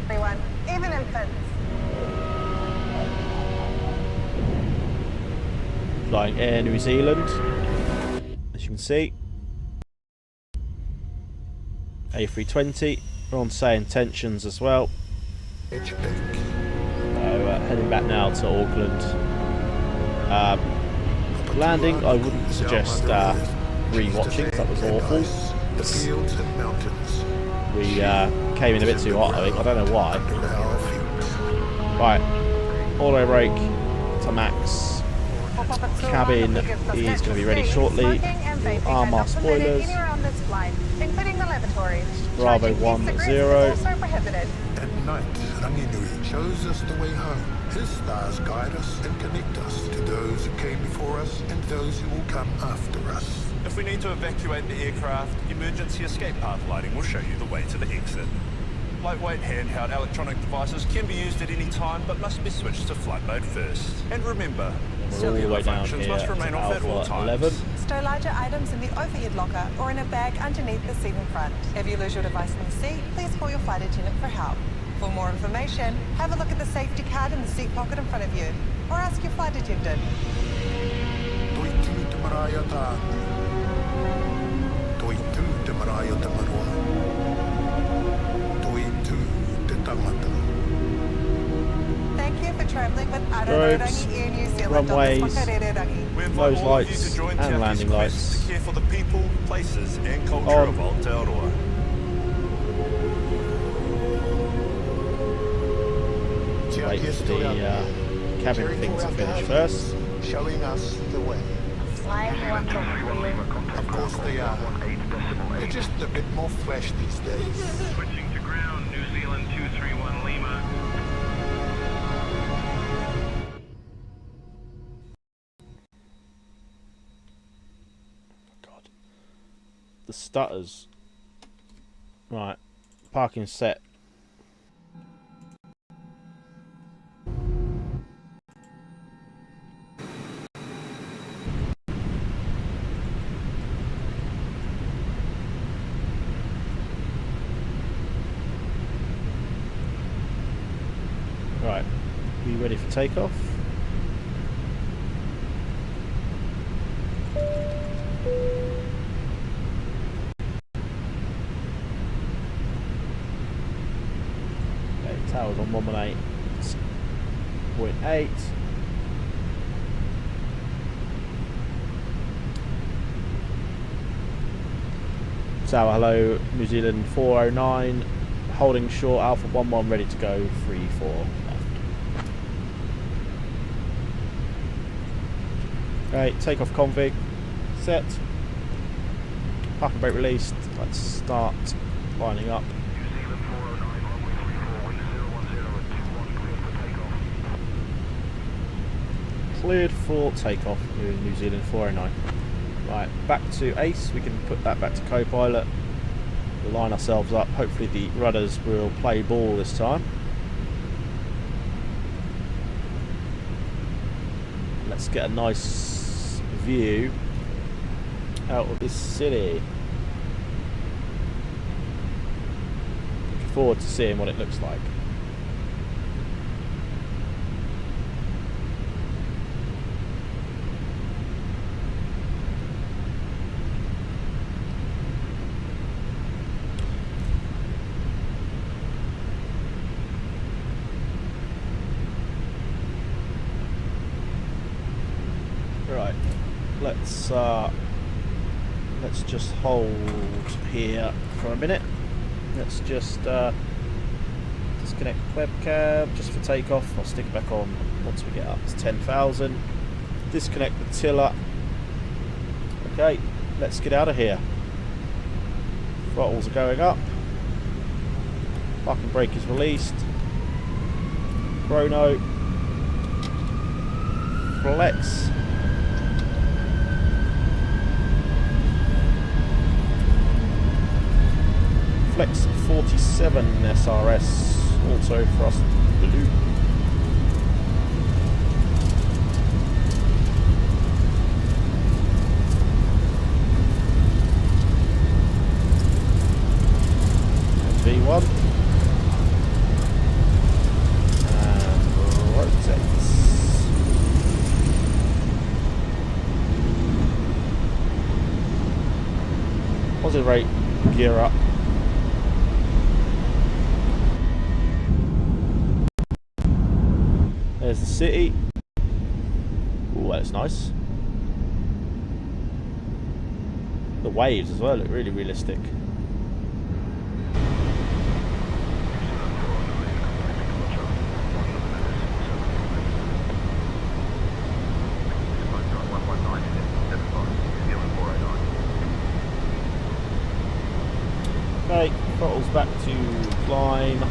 Everyone, even infants. Flying Air New Zealand, as you can see. A320, we're on say intentions as well. So heading back now to Auckland. Landing, I wouldn't suggest re-watching, that was awful. We came in a bit too hot, I think, I don't know why. Right, auto brake to max. Cabin is going to be ready shortly. Armor spoilers. Including the lavatories. Bravo 10. Also prohibited. At night, Ranginui shows us the way home. His stars guide us and connect us to those who came before us and those who will come after us. If we need to evacuate the aircraft, emergency escape path lighting will show you the way to the exit. Lightweight handheld electronic devices can be used at any time but must be switched to flight mode first. And remember, We're all the way down functions here must remain to off at all Alpha times. 11. Stow larger items in the overhead locker or in a bag underneath the seat in front. If you lose your device in the seat, please call your flight attendant for help. For more information, have a look at the safety card in the seat pocket in front of you, or ask your flight attendant. Toitu te maraia tāne. Toitu te maraia te maroa. Toitu te tangata. Thank you for travelling with Roads, Aotearoa Air New Zealand runways, on this wakarererangi. We invite nose all of you lights to join and Te Aki's landing quest lights. to care for the people, places and culture On. of Aotearoa. Wait for the cabin thing to finish first. Showing us the way. Of course they are. They're just a bit more fresh these days. Switching to ground, New Zealand 231 Lima. God. The stutters. Right. Parking set. Right, are you ready for takeoff? hold on, 118.8. Tower, hello, New Zealand 409, holding short, Alpha 11 ready to go, 34 left. Okay, takeoff config, set, parking brake released, let's start lining up. Cleared for takeoff with New Zealand 409. Right, back to ACE, we can put that back to co-pilot. We'll line ourselves up, hopefully the rudders will play ball this time. Let's get a nice view out of this city. Looking forward to seeing what it looks like. Right, let's just hold here for a minute. Let's just disconnect the webcam just for takeoff. I'll stick it back on once we get up to 10,000. Disconnect the tiller. Okay, let's get out of here. Throttles are going up. Parking brake is released. Chrono. Flex. Flex 47 SRS, auto thrust blue. V1 and rotates. Positive rate, gear up. There's the city. Ooh, that's nice. The waves as well look really realistic. Okay, throttles back to climb.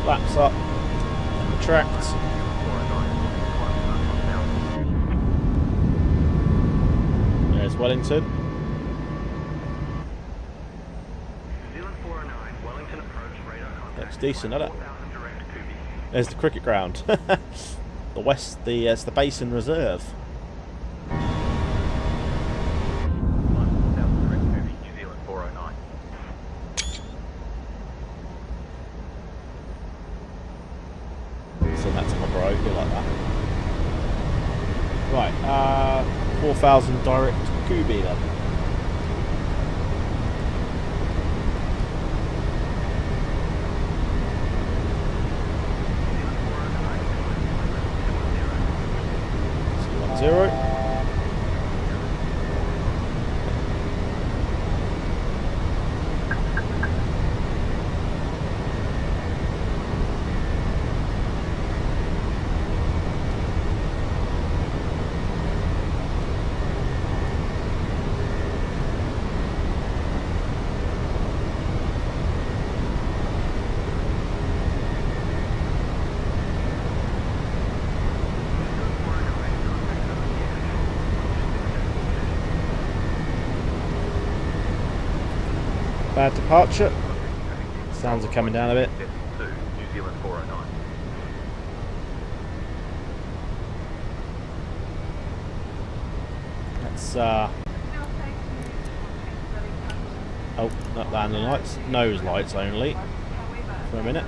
Flaps up, retract. There's Wellington. Looks decent, doesn't it? There's the cricket ground. The west, it's the Basin Reserve. Right, 4,000 direct Kubi then. Zero. Bad departure. Sounds are coming down a bit. New Zealand 409. Let's oh, not landing lights. Nose lights only. For a minute.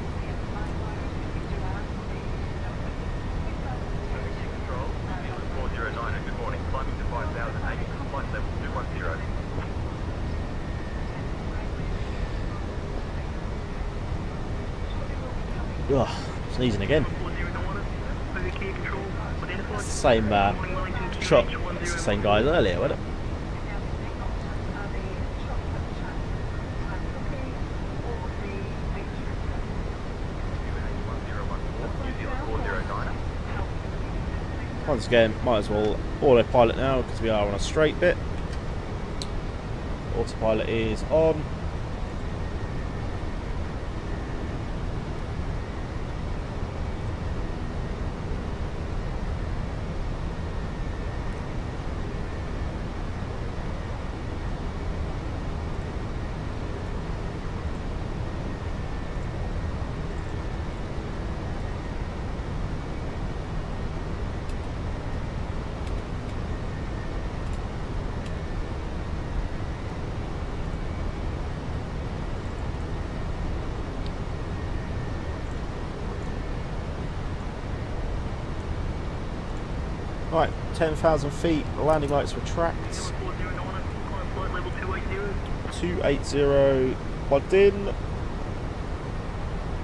Control, New Zealand 409, good morning. Climbing to 5,008. Flight level 210. Ugh, sneezing again. It's the same truck, it's the same guy as earlier, wasn't it? Once again, might as well autopilot now because we are on a straight bit. Autopilot is on. Right, 10,000 feet, landing lights retract. 280 plugged in.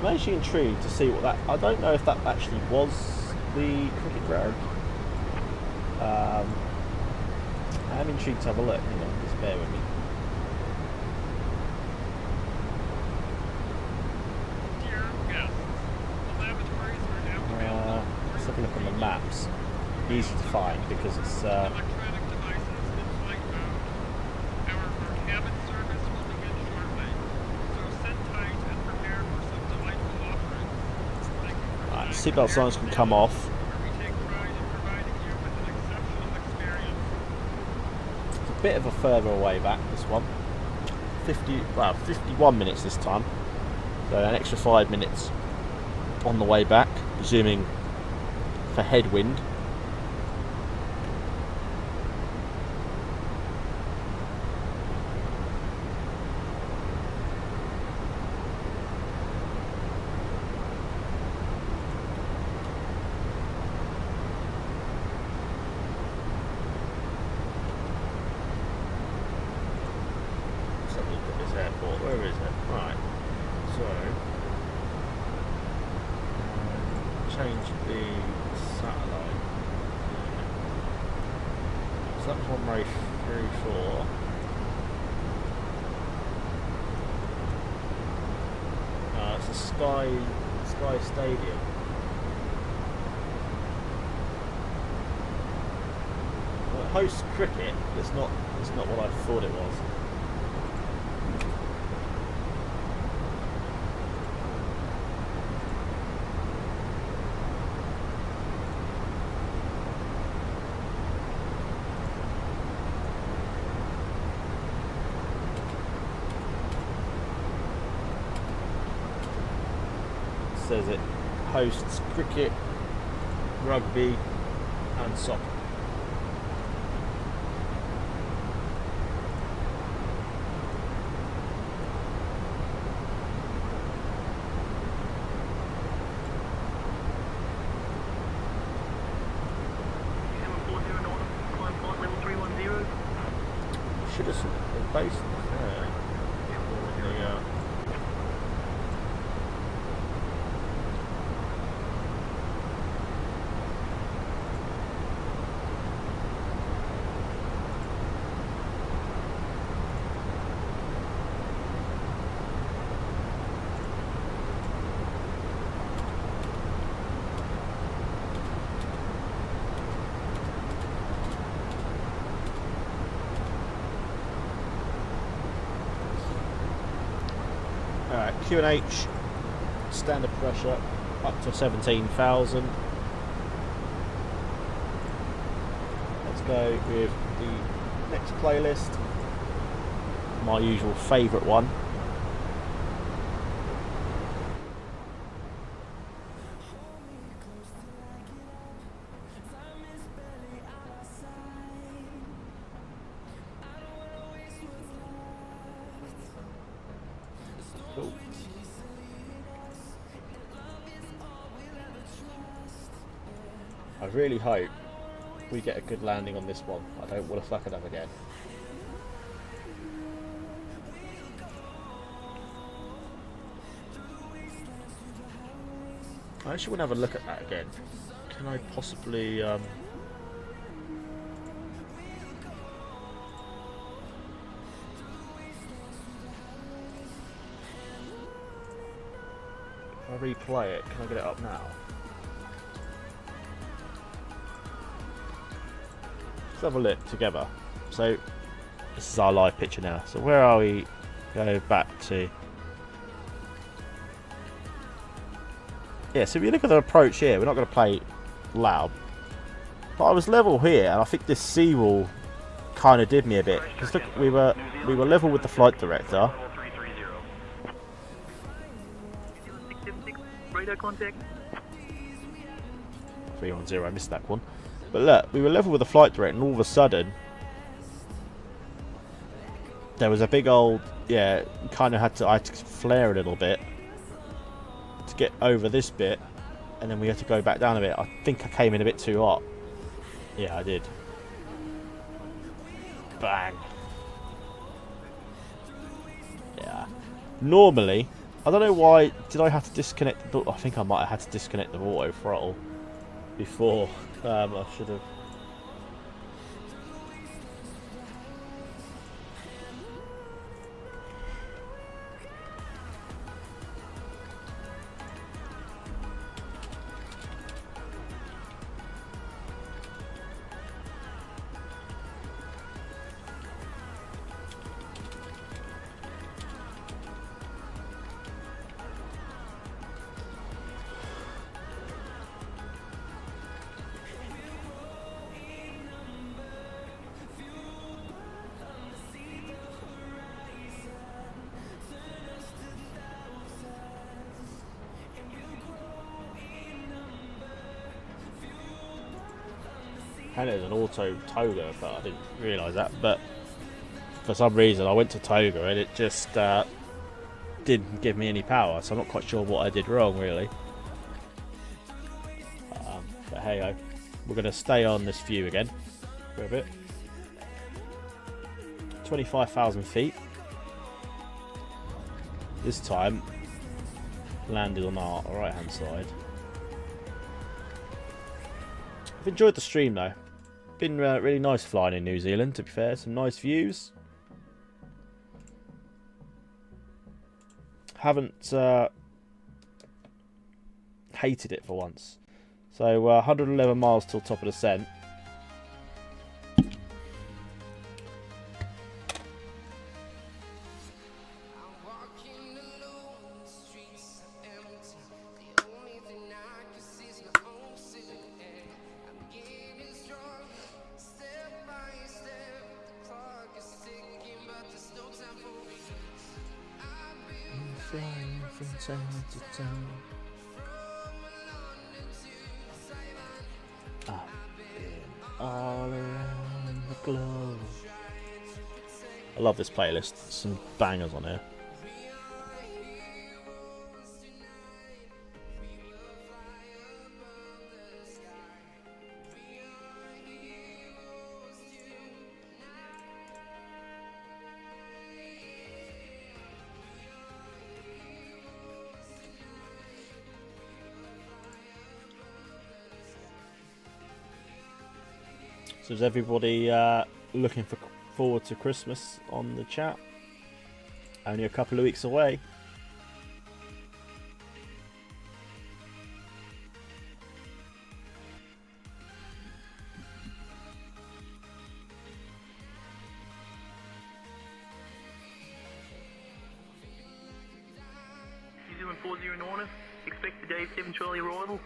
I'm actually intrigued to see what that... I don't know if that actually was the cricket ground. I'm intrigued to have a look. Hang on, just bear with me. Let's have a look on the maps. Easy to find because it's seatbelt signs can come off. It's a bit of a further away back, this one. 51 minutes this time, so an extra 5 minutes on the way back, presuming for headwind. Where is it? Right, so change the satellite. So that's runway 34. It's a Sky Stadium. Well, it hosts cricket, but it's not what I thought it was. Says it hosts cricket, rugby and soccer. Should have seen the base there. Alright, Q&H, standard pressure, up to 17,000. Let's go with the next playlist, my usual favourite one. Cool. I really hope we get a good landing on this one. I don't want to fuck it up again. I actually want to have a look at that again. Can I possibly... If I replay it, can I get it up now? Let's have a look together. So, this is our live picture now. So where are we? Go back to... Yeah, so if you look at the approach here, we're not going to play loud. But I was level here, and I think this seawall kind of did me a bit. Because look, we were level with the flight director. Radar contact. 310, I missed that one. But look, we were level with the flight director, and all of a sudden, there was a big old, yeah, kind of I had to flare a little bit to get over this bit, and then we had to go back down a bit. I think I came in a bit too hot. Yeah, I did. Bang. Yeah. Normally, I don't know why, did I have to disconnect the... I think I might have had to disconnect the auto throttle before. I should have... And there's an auto toga, but I didn't realise that. But for some reason, I went to toga and it just didn't give me any power. So I'm not quite sure what I did wrong, really. But hey ho, we're going to stay on this view again for a bit. 25,000 feet. This time, landed on our right-hand side. I've enjoyed the stream though. Been really nice flying in New Zealand, to be fair. Some nice views. Haven't hated it for once. So 111 miles till top of descent. Flying from town to town. I've been all around the globe. I love this playlist. Some bangers on here. So is everybody looking forward to Christmas on the chat? Only a couple of weeks away. New Zealand 40 in order. Expect the Dave 7 Charlie arrival.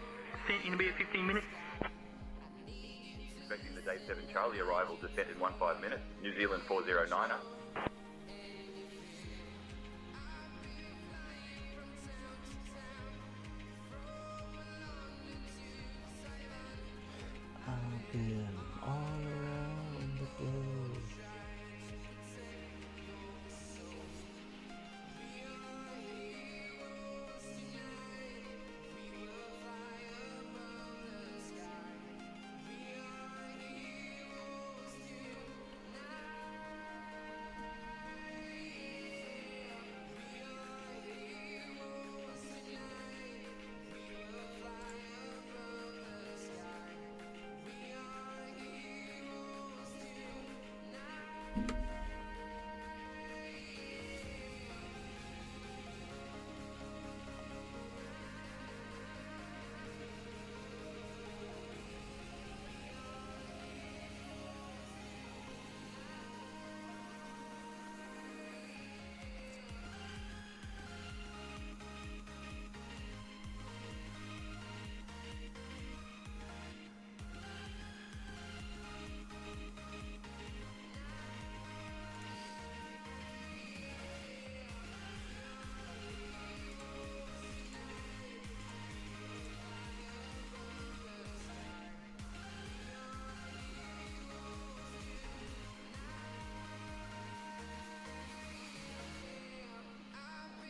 Descent in about 15 minutes. Expecting the Dave 7 Charlie arrival, descent in 15 minutes. New Zealand 409er. I've been all around the globe.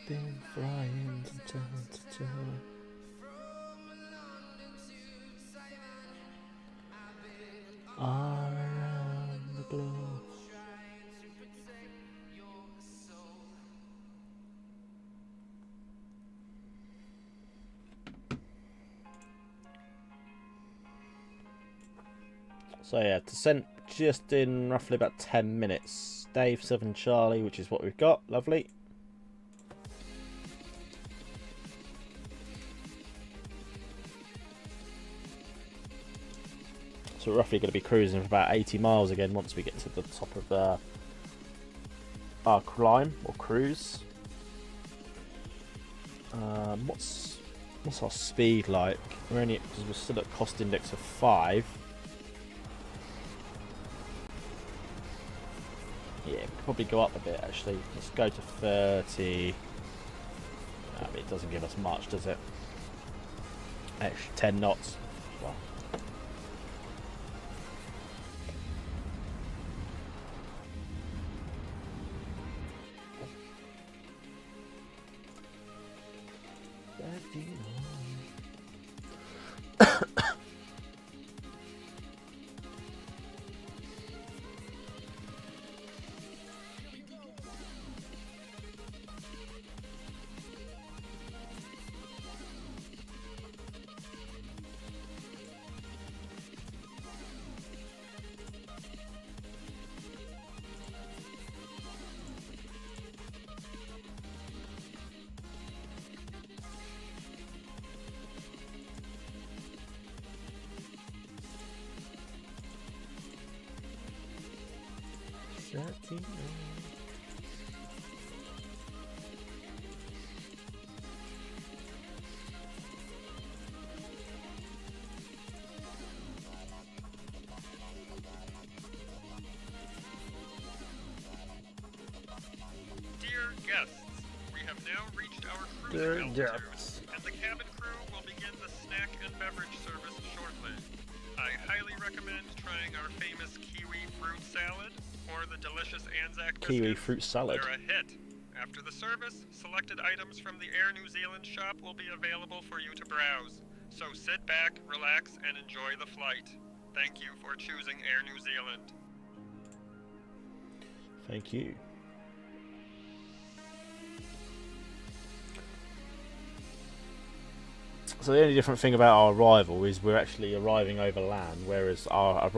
been flying from town to town. All around the globe. So yeah, descent just in roughly about 10 minutes. Dave 7 Charlie, which is what we've got. Lovely. So we're roughly going to be cruising for about 80 miles again once we get to the top of our climb or cruise. What's our speed like? We're only because we're still at cost index of 5. Yeah, we could probably go up a bit actually. Let's go to 30. I mean, it doesn't give us much, does it? Actually, 10 knots. Well. Dear guests, we have now reached our cruising altitude, and the cabin crew will begin the snack and beverage service shortly. I highly recommend trying our famous kiwi fruit salad or the delicious Anzac biscuits. Kiwi fruit salad. They're a hit. After the service, selected items from the Air New Zealand shop will be available for you to browse. So sit back, relax, and enjoy the flight. Thank you for choosing Air New Zealand. Thank you. So the only different thing about our arrival is we're actually arriving over land, whereas our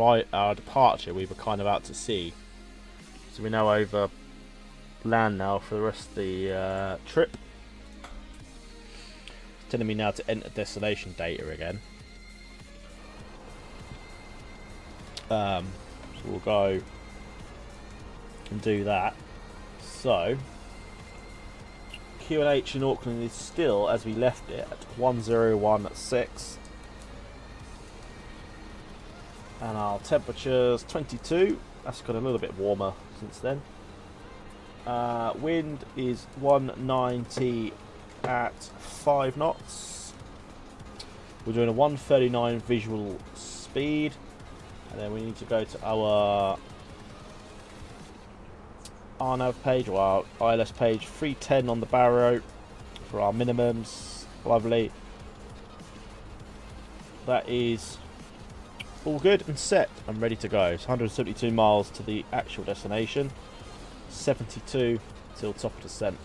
departure we were kind of out to sea. So we're now over land now for the rest of the trip. It's telling me now to enter destination data again. So we'll go and do that. So QNH in Auckland is still, as we left it, at 1016, and our temperature's 22. That's got a little bit warmer since then. Wind is 190 at 5 knots. We're doing a 139 visual speed, and then we need to go to our RNAV page, or our ILS page, 310 on the barrow for our minimums. Lovely. That is all good and set. I'm ready to go. It's 172 miles to the actual destination, 72 till top of descent.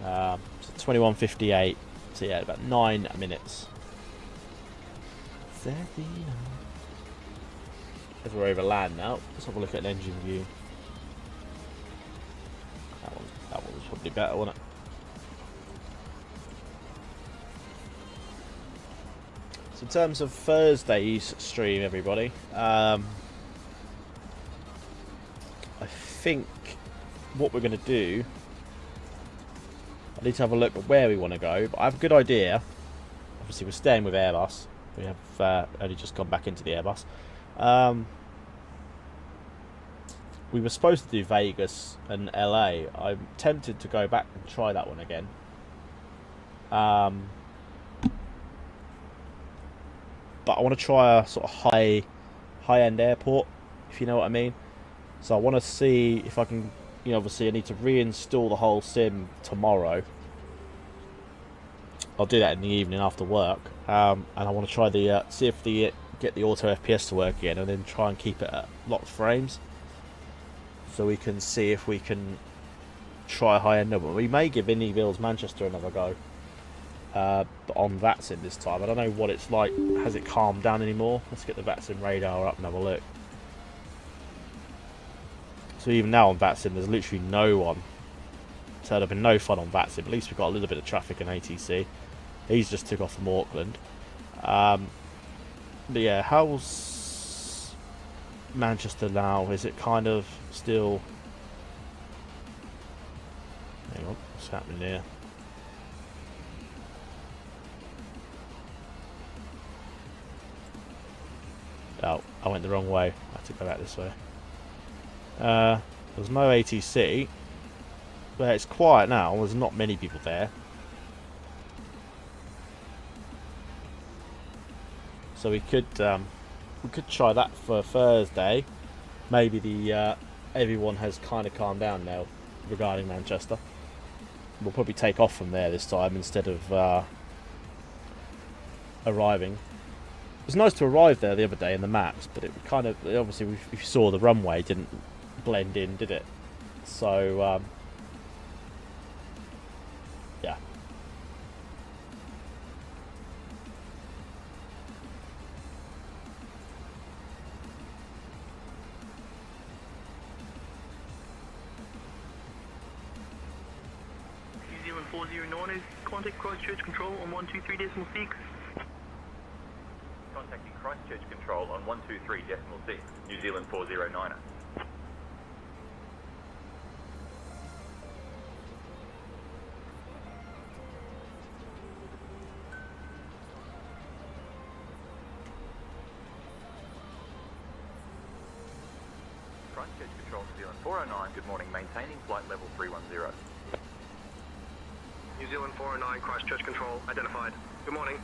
So 21:58. So yeah, about 9 minutes. As we're over land now, let's have a look at an engine view. That one was probably better, wasn't it? So in terms of Thursday's stream, everybody, I think what we're going to do, I need to have a look at where we want to go, but I have a good idea. Obviously we're staying with Airbus. We have only just gone back into the Airbus. We were supposed to do Vegas and LA. I'm tempted to go back and try that one again. But I want to try a sort of high-end airport, if you know what I mean. So I want to see if I can, obviously I need to reinstall the whole sim tomorrow. I'll do that in the evening after work, and I want to try the see if get the auto FPS to work again, and then try and keep it at locked frames, so we can see if we can try a high-end number. We may give INIBUILDS Manchester another go, but on VATSIM this time. I don't know what it's like. Has it calmed down anymore? Let's get the VATSIM radar up and have a look. So even now on VATSIM, there's literally no one. So there'd have been no fun on VATSIM. At least we've got a little bit of traffic in ATC. He's just took off from Auckland. But yeah, how's Manchester now? Is it kind of still... Hang on, what's happening here? Oh, I went the wrong way. I had to go back this way. There's no ATC, but it's quiet now. There's not many people there. So we could try that for Thursday. Maybe the everyone has kind of calmed down now regarding Manchester. We'll probably take off from there this time instead of arriving. It was nice to arrive there the other day in the maps, but it kind of, obviously if you saw, the runway didn't blend in, did it? So yeah. New Zealand 409 is contact Christchurch Control on 123.6. Contacting Christchurch Control on 123.6, New Zealand 409er. Christchurch Control, New Zealand 409, good morning, maintaining flight level 310. New Zealand 409, Christchurch Control, identified. Good morning.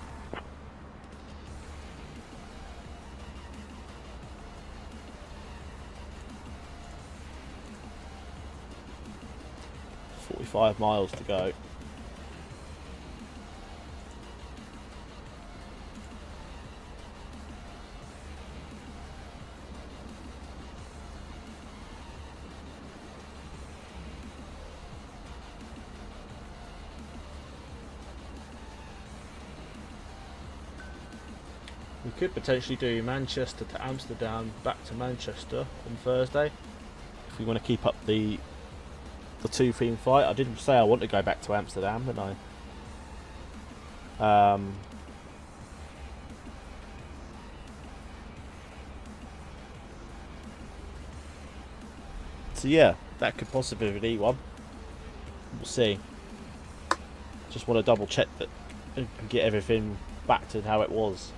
.5 miles to go. We could potentially do Manchester to Amsterdam, back to Manchester on Thursday, if we want to keep up the two-theme fight. I didn't say I want to go back to Amsterdam, didn't I? So yeah, that could possibly be one. We'll see. Just want to double check that and get everything back to how it was.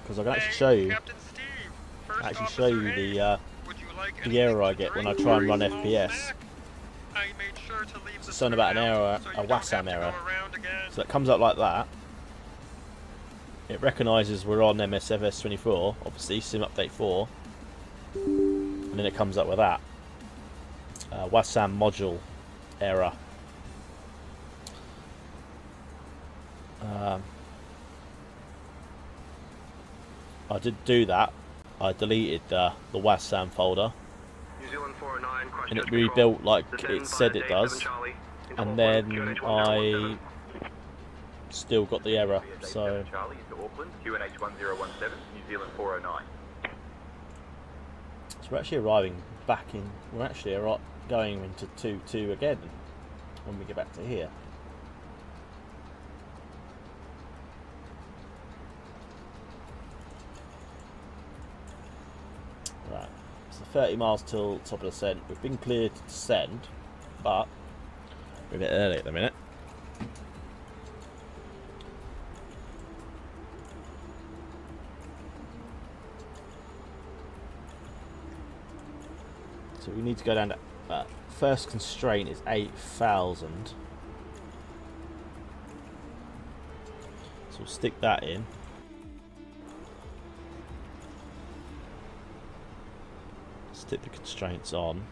Because I can actually show you. The error I get when I try and run FPS. It's something about an error, a WASAM error. So it comes up like that. It recognises we're on MSFS 24, obviously Sim Update 4, and then it comes up with that WASAM module error. I did do that. I deleted the WASAM folder, and it rebuilt like it said it does, and then I still got the error. So Charlie into Auckland, QNH 1017, New Zealand 409. So we're actually arriving back in. We're actually going into 2-2 again when we get back to here. Right, so 30 miles till top of the ascent. We've been cleared to descend, but we're a bit early at the minute. So we need to go down to first constraint is 8,000. So we'll stick that in. Stick the constraints on.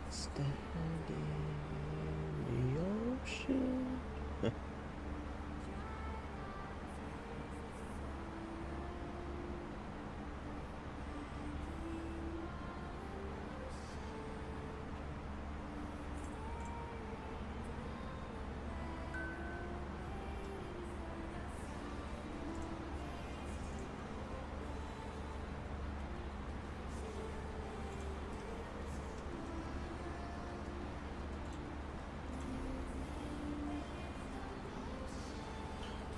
Standing in the ocean.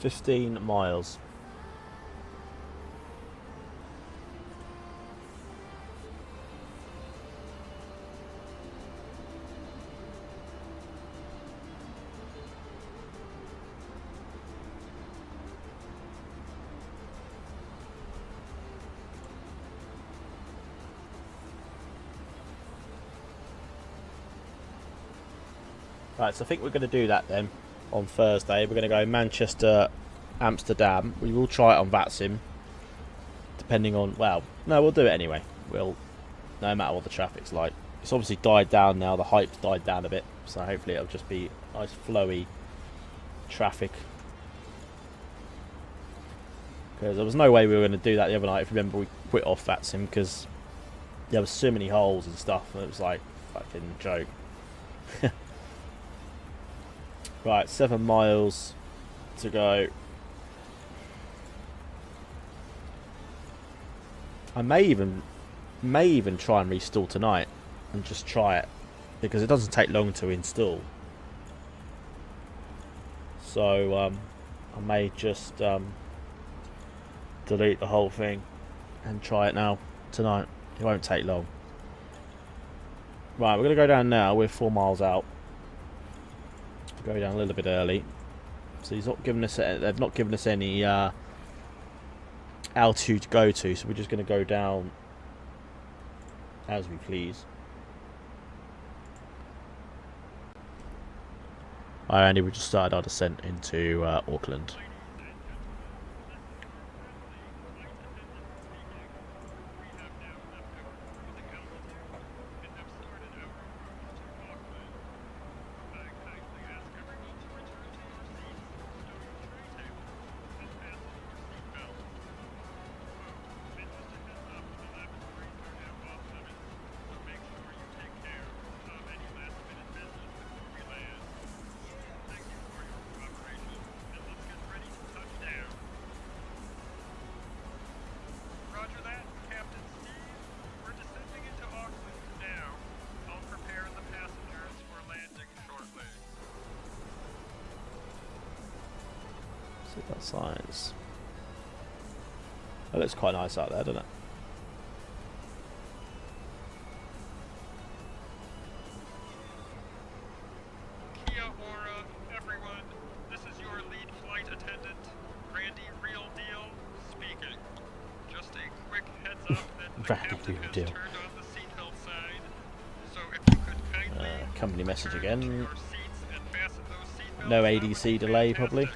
$15 miles. Right, so I think we're going to do that then. On Thursday, we're going to go Manchester, Amsterdam. We will try it on VATSIM, depending on, well, no, we'll do it anyway. We'll, no matter what the traffic's like. It's obviously died down now. The hype's died down a bit, so hopefully it'll just be nice flowy traffic. Because there was no way we were going to do that the other night. If you remember, we quit off VATSIM because there was so many holes and stuff, and it was like fucking joke. Right, 7 miles to go. I may even try and reinstall tonight and just try it because it doesn't take long to install. So I may just delete the whole thing and try it now tonight. It won't take long. Right, we're gonna go down now. We're 4 miles out. Go down a little bit early. So he's not giving us. They've not given us any altitude to go to. So we're just going to go down as we please. Alright, Andy, we just started our descent into Auckland. That signs. It looks quite nice out there, doesn't it? Kia ora, everyone. This is your lead flight attendant, Randy Real Deal, speaking. Just a quick heads up that the captain has turned on the seatbelt sign. So if you could kindly company message again. No ADC delay, probably.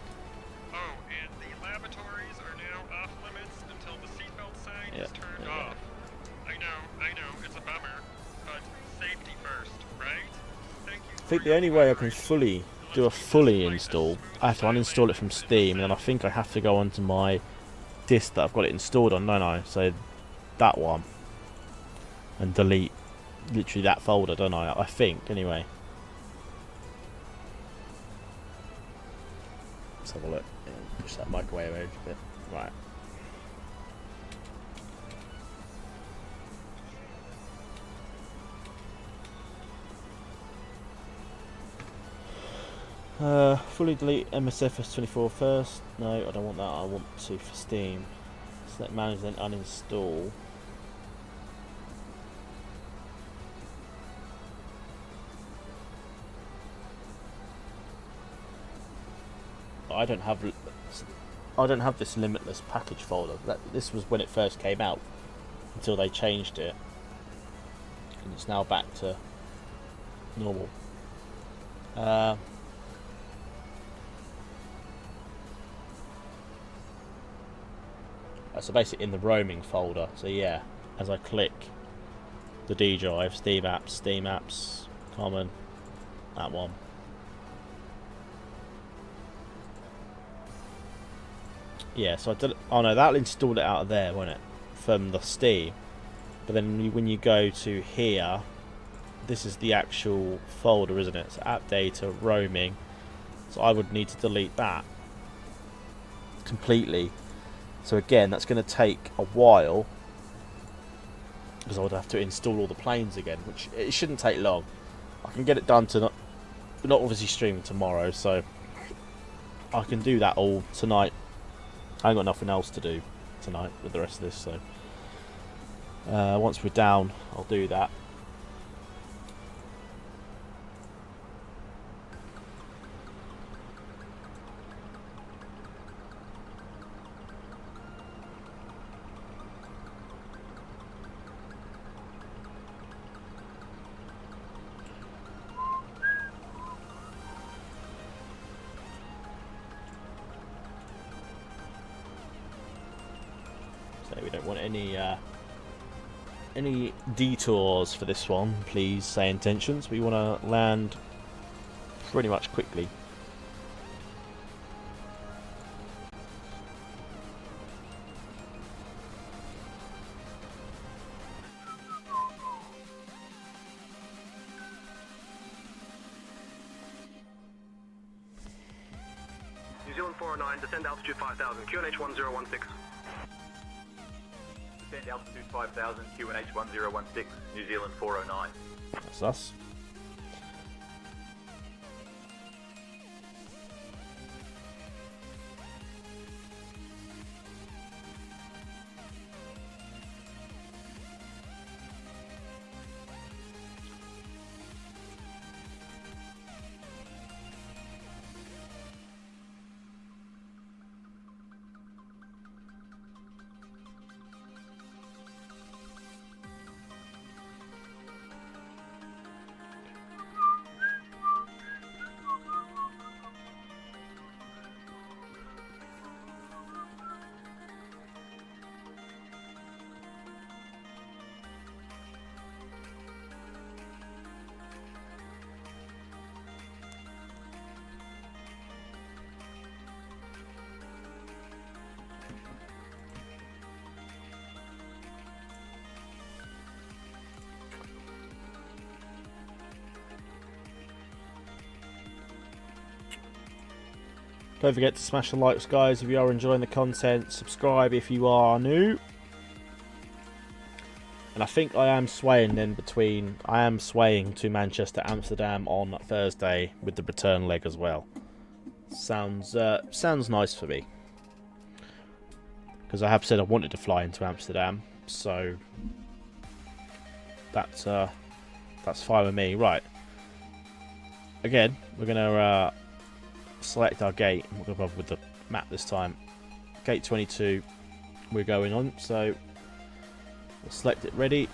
I think the only way I can do a fully install, I have to uninstall it from Steam, and then I think I have to go onto my disk that I've got it installed on, don't I? So that one, and delete literally that folder, don't I? I think, anyway. Let's have a look. Push that microwave over a bit. Right. Fully delete MSFS 24 first. No, I don't want that. I want to for Steam. Select manage, then uninstall. I don't have this limitless package folder. This was when it first came out, until they changed it, and it's now back to normal. So basically in the roaming folder. So yeah, as I click the D drive, Steam apps, common, that one. Yeah, so I did. Oh no, that'll install it out of there, won't it? From the Steam. But then when you go to here, this is the actual folder, isn't it? So app data, roaming. So I would need to delete that completely. So again, that's going to take a while, because I would have to install all the planes again, which it shouldn't take long. I can get it done to not obviously streaming tomorrow, so I can do that all tonight. I ain't got nothing else to do tonight with the rest of this, so once we're down, I'll do that. We don't want any detours for this one, please say intentions. We want to land pretty much quickly. New Zealand 409, descend altitude 5000, QNH 1016. Descend altitude 5000, QNH 1016, New Zealand 409. That's us. Don't forget to smash the likes, guys, if you are enjoying the content. Subscribe if you are new. And I think I am swaying then between... I am swaying to Manchester, Amsterdam on Thursday with the return leg as well. Sounds nice for me. Because I have said I wanted to fly into Amsterdam. So that's fine with me. Right. Again, we're going to... select our gate. We'll go above with the map this time. Gate 22 we're going on, so we'll select it, ready.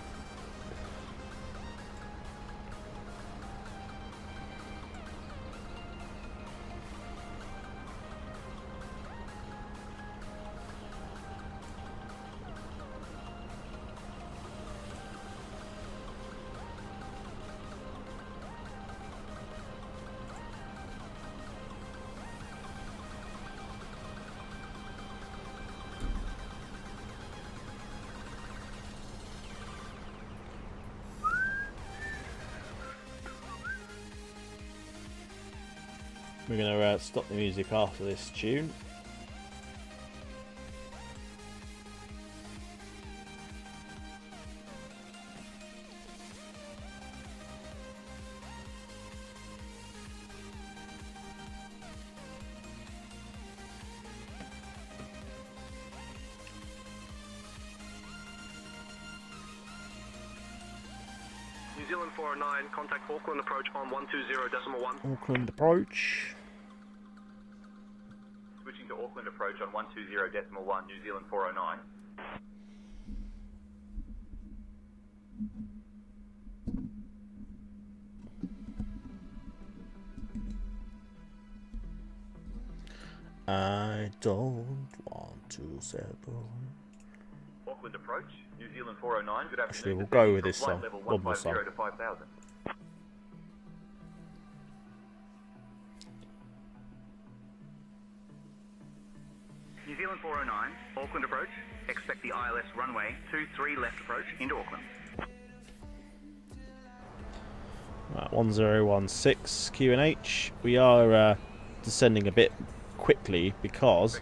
We're going to stop the music after this tune. New Zealand 409, contact Auckland approach on 120.1. Auckland approach. Switching to Auckland approach on 120.1, New Zealand 409. I don't want to settle. Auckland approach, New Zealand 409. Good afternoon. Actually, we'll go with this song. level One more song. to 5,000. New Zealand 409, Auckland approach. Expect the ILS runway 23 left approach into Auckland. Right, 1016 QNH. We are descending a bit quickly because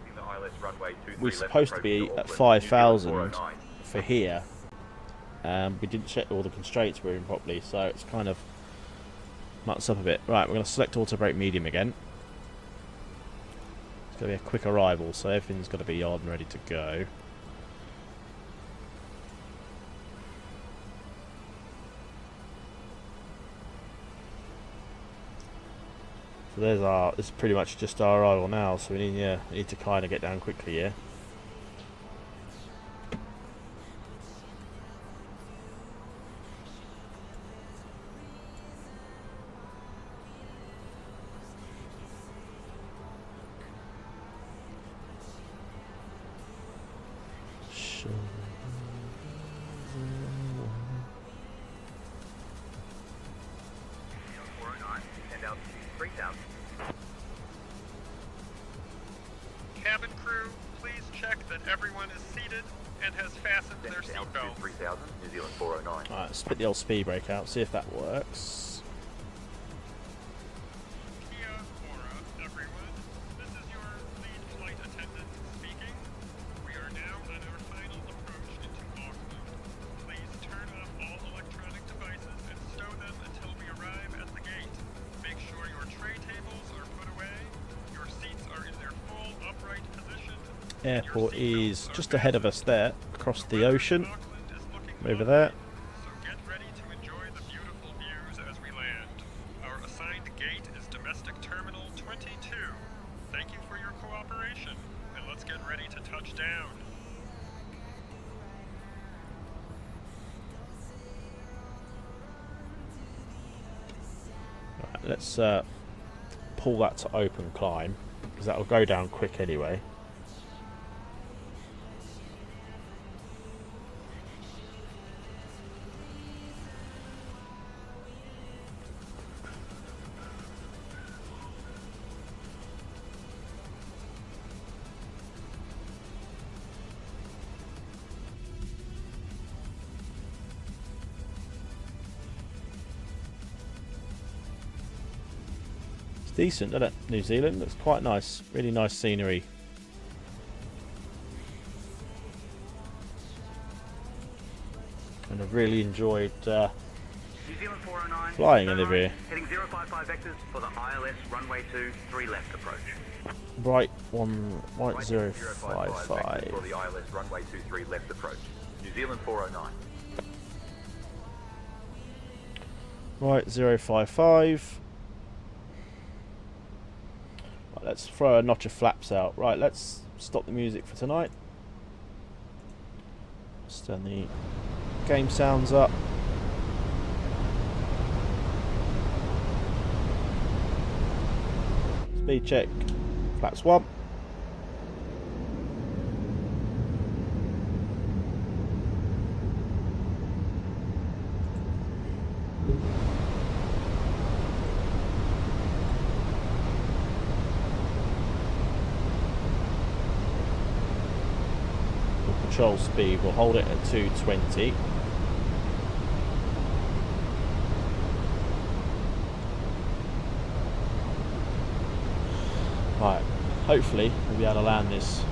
we're supposed to be at 5,000 for here. We didn't check all the constraints we're in properly, so it's kind of mucks up a bit. Right, we're going to select auto brake medium again. It's going to be a quick arrival, so everything's got to be on and ready to go. So there's our, this is pretty much just our arrival now, so we need to kind of get down quickly here. Cabin crew, please check that everyone is seated and has fastened their seatbelt. 3,000, New Zealand 409. Alright, let's put the old speed brake out, see if that works. Kia ora, everyone. This is your lead flight attendant speaking. We are now on our final approach into Auckland. Please turn off all electronic devices and stow them until we arrive at the gate. Make sure your tray tables are put away. Your seats are in their full upright position. Airport is just ahead of us there, across the ocean, over there. So get ready to enjoy the beautiful views as we land. Our assigned gate is Domestic Terminal 22. Thank you for your cooperation, and let's get ready to touch down. Right, let's pull that to open climb, because that will go down quick anyway. Decent, doesn't it? New Zealand looks quite nice, really nice scenery. And I've really enjoyed New Zealand 409, flying in here. heading 055 vectors for the ILS runway 23 left approach. Right 055. For the ILS runway 23 left approach. New Zealand 409. Right 055. Right, let's throw a notch of flaps out. Right, let's stop the music for tonight. Let's turn the game sounds up. Speed check. Flaps 1. Control speed, we'll hold it at 220. Right, hopefully we'll be able to land this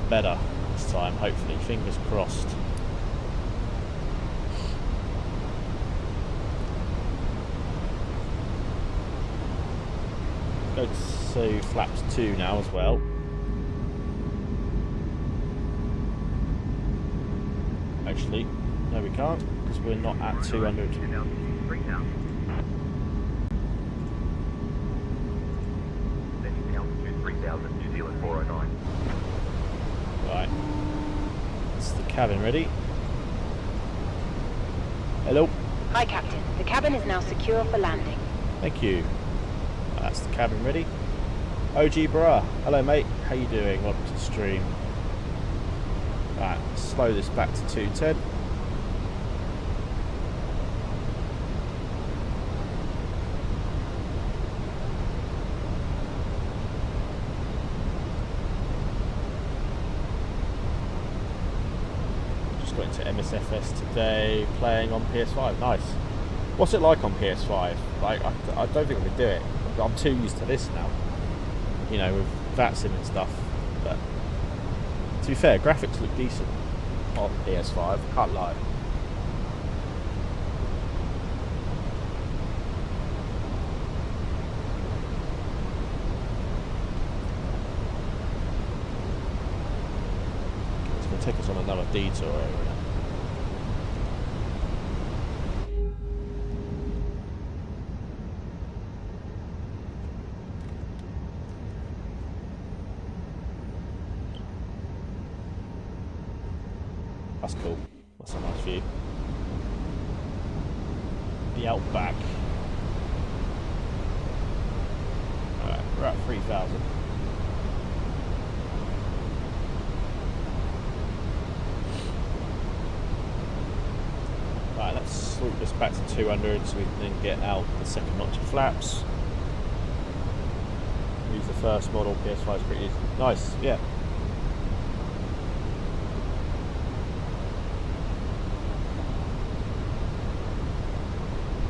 better this time, hopefully, fingers crossed. Go to flaps 2 now as well. Actually, No, we can't, because we're not at 200. Descending to altitude 3000, New Zealand 409. Right. Is the cabin ready? Hello. Hi, Captain. The cabin is now secure for landing. Thank you. That's the cabin ready. OG Bra. Hello, mate. How you doing? Welcome to the stream. Right, slow this back to 210. Just went to MSFS today, playing on PS5. Nice. What's it like on PS5? Like, I don't think I could do it. I'm too used to this now. You know, with VATSIM and stuff. But to be fair, graphics look decent on PS5, can't lie. It's going to take us on another detour area now. That's cool. That's a nice view. The outback. Alright, we're at 3,000. Right, let's swoop this back to 200 so we can then get out the second notch of flaps. Use the first model, PS5 is pretty easy. Nice, yeah.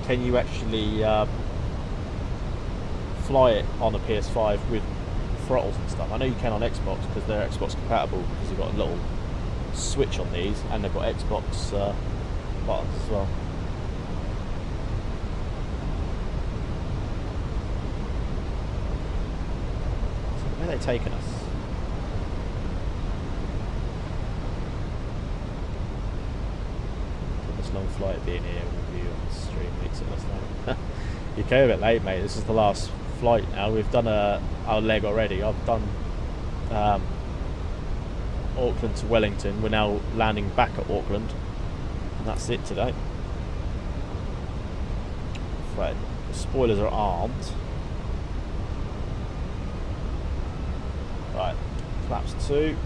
Can you actually fly it on a PS5 with throttles and stuff? I know you can on Xbox because they're Xbox compatible, because you've got a little switch on these and they've got Xbox buttons as well. So where are they taking us? This long flight being here with you on the stream makes it less long. You came a bit late, mate. This is the last flight now. We've done our leg already. I've done Auckland to Wellington. We're now landing back at Auckland, and that's it today. Right, the spoilers are armed. Right, flaps 2.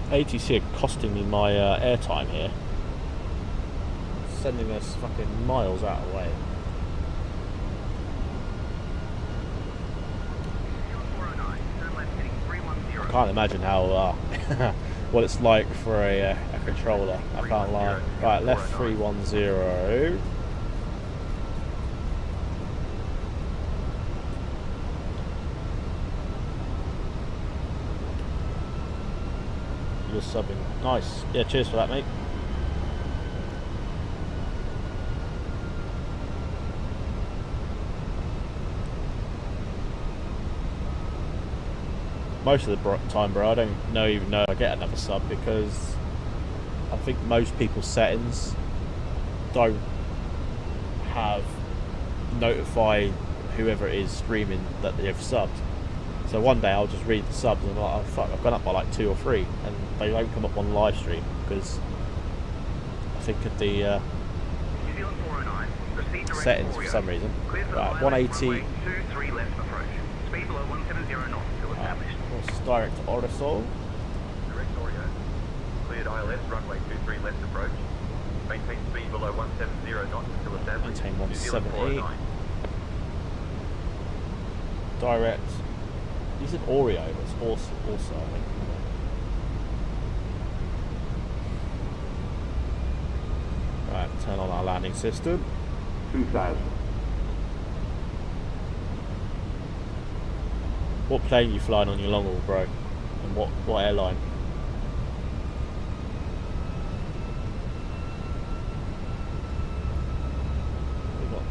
ATC are costing me my airtime here, sending us fucking miles out of the way. I can't imagine how what it's like for a controller. I can't lie. Right, left 310. You're subbing. Nice. Yeah, cheers for that, mate. Most of the time, bro, I don't even know I get another sub, because I think most people's settings don't have notify whoever it is streaming that they've subbed. So one day I'll just read the subs and I'm like, oh fuck, I've gone up by like 2 or 3, and they don't come up on live stream because I think of the settings for some reason. Right, 180. What's direct to Orisol? Direct Oreo. Cleared ILS, runway 23 left approach. Maintain speed below 170 knots until established. Maintain 178. Direct. You said Oreo, but it's also I think. Right, Turn on our landing system. 2000. What plane are you flying on your long haul, bro? And what airline? We've got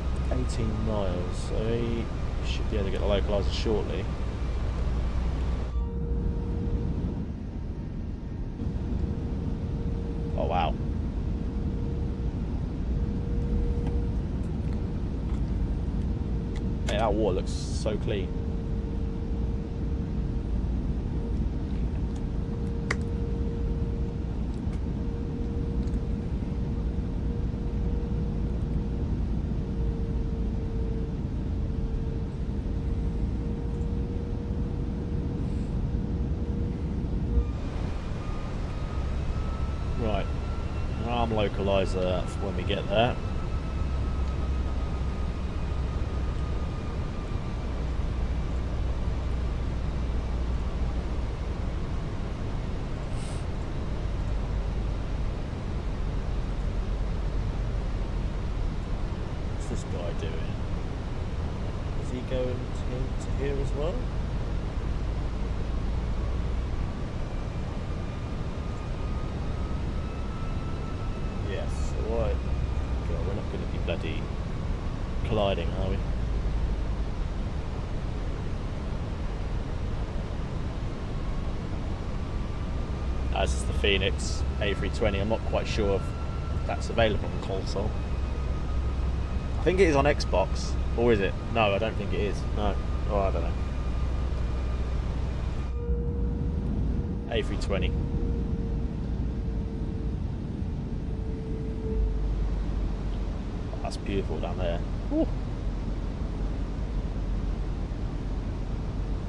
18 miles, so we should be able to get the localizer shortly. Oh wow. Hey, that water looks so clean. Right, arm localizer for when we get there. What's this guy doing? Is he going to here as well? Yes, alright. God, we're not going to be bloody colliding, are we? This is the Phoenix A320. I'm not quite sure if that's available on console. I think it is on Xbox, or is it? No, I don't think it is. No, oh, I don't know. A320. Oh, that's beautiful down there. Ooh.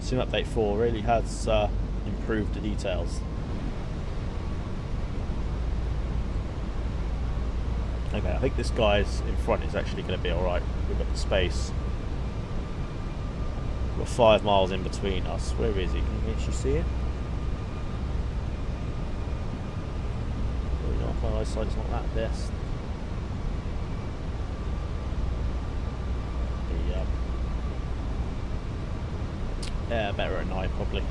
Sim Update 4 really has improved the details. Okay, I think this guy's in front is actually going to be alright. We've got the space. We've got 5 miles in between us. Where is he? Can you actually see him? Probably not. My eyesight's not that best. Yeah, better at night probably.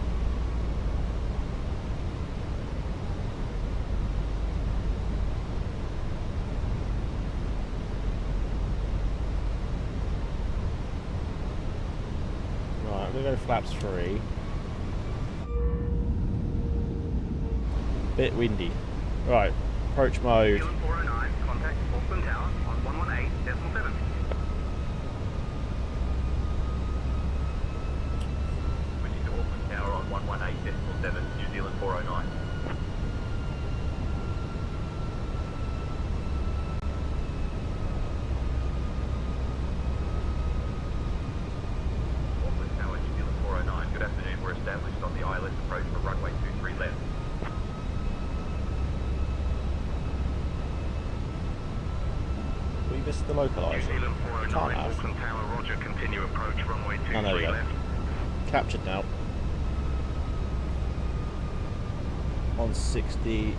Right, I'm gonna go flaps 3. Bit windy. Right, approach mode. 409, contact Auckland Tower on 118.7. On 118.7, New Zealand 409. Auckland Tower, New Zealand 409. Good afternoon. We're established on the ILS approach for runway 23 left. We missed the localizer. New Zealand 409, Can't have. Auckland Tower, roger. Continue approach runway 23 Oh, there we go. left. Captured now. On 60.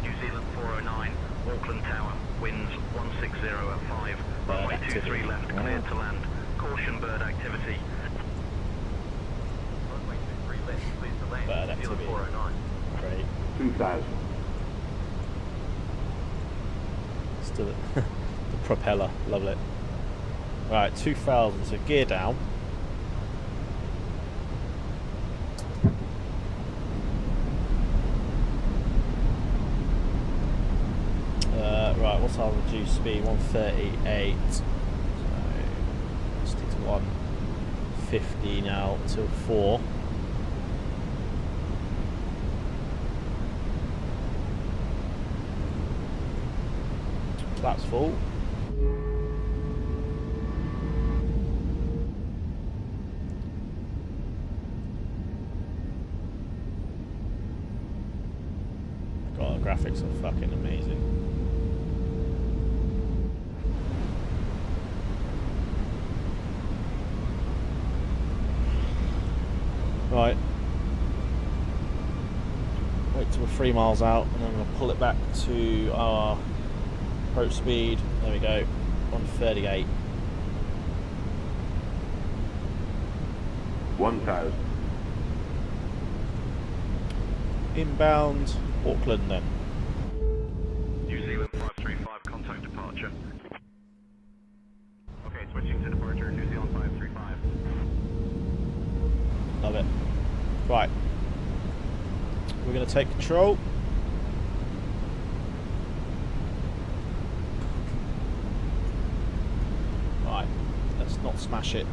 New Zealand 409, Auckland Tower, winds 160 at 5, runway 23 left, cleared to land. Caution bird activity. Runway 23 left, cleared to land. Bird New Zealand activity. 409. Great. 2000. Still the propeller, love it. Right, 2000, so gear down. Right, what's our reduced speed? 138. So let's stick to 150 now till 4. That's full. God, the graphics are fucking amazing. Right. Wait till we're 3 miles out, and then we'll pull it back to our approach speed. There we go, 138. 1,000. Inbound Auckland then. New Zealand 535, contact departure. Okay, switching to departure, New Zealand 535. Love it. Right. We're going to take control. Right. Let's not smash it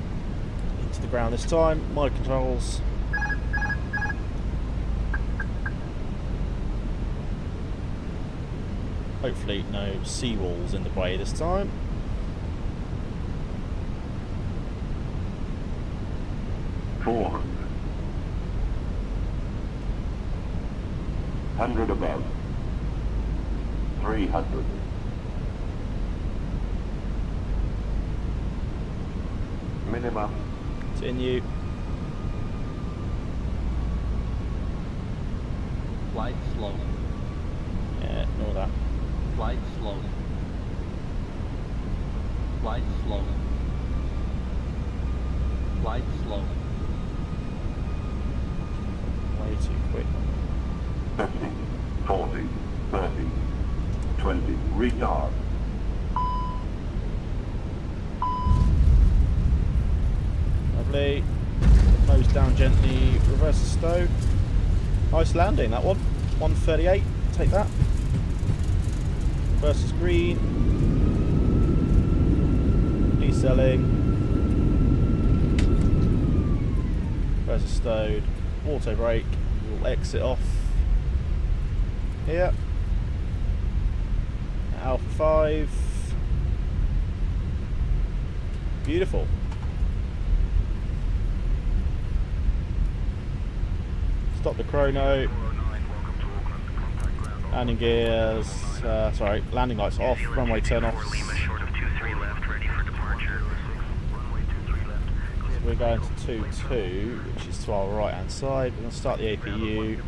into the ground this time. My controls. Hopefully no seawalls in the way this time. $400. 100 above. 300. Minimum. Continue. Flight slowly. Yeah, ignore that. Flight slowly. Flight slowly. Flight slowly. Way too quick. 50, 40, 30, 20. Retard. Lovely. Nose down gently. Reverse the stow. Nice landing, that one. 138. Take that. Versus green. Deselling. Versus stowed. Auto brake. We'll exit off here. Alpha 5. Beautiful. Stop the chrono. Landing gears. Sorry, landing lights off. Runway turn off. So we're going to 22, which is to our right hand side. We're going to start the APU.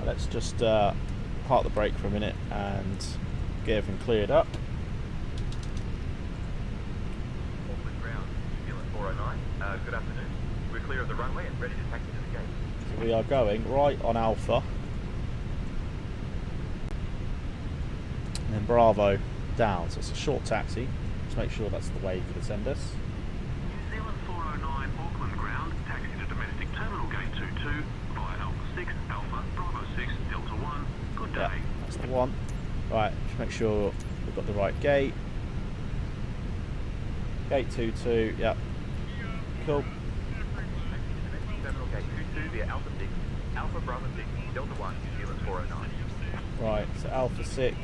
Let's just park the brake for a minute and get everything cleared up. Auckland ground, New Zealand 409. Good afternoon. We're clear of the runway and ready to taxi to the gate. So we are going right on Alpha. And then Bravo down. So it's a short taxi. Let's make sure that's the way for the send us. New Zealand 409, Auckland ground, taxi to domestic terminal gate 22 via Alpha 6, Alpha, Bravo 6, Delta 1. Good day. Yeah, that's the one. Right, just make sure we've got the right gate. Gate 22, yep. Cool. Terminal gate 22 via Alpha 6, Alpha Bravo 6, Delta 1, New Zealand 409. Right, so Alpha 6.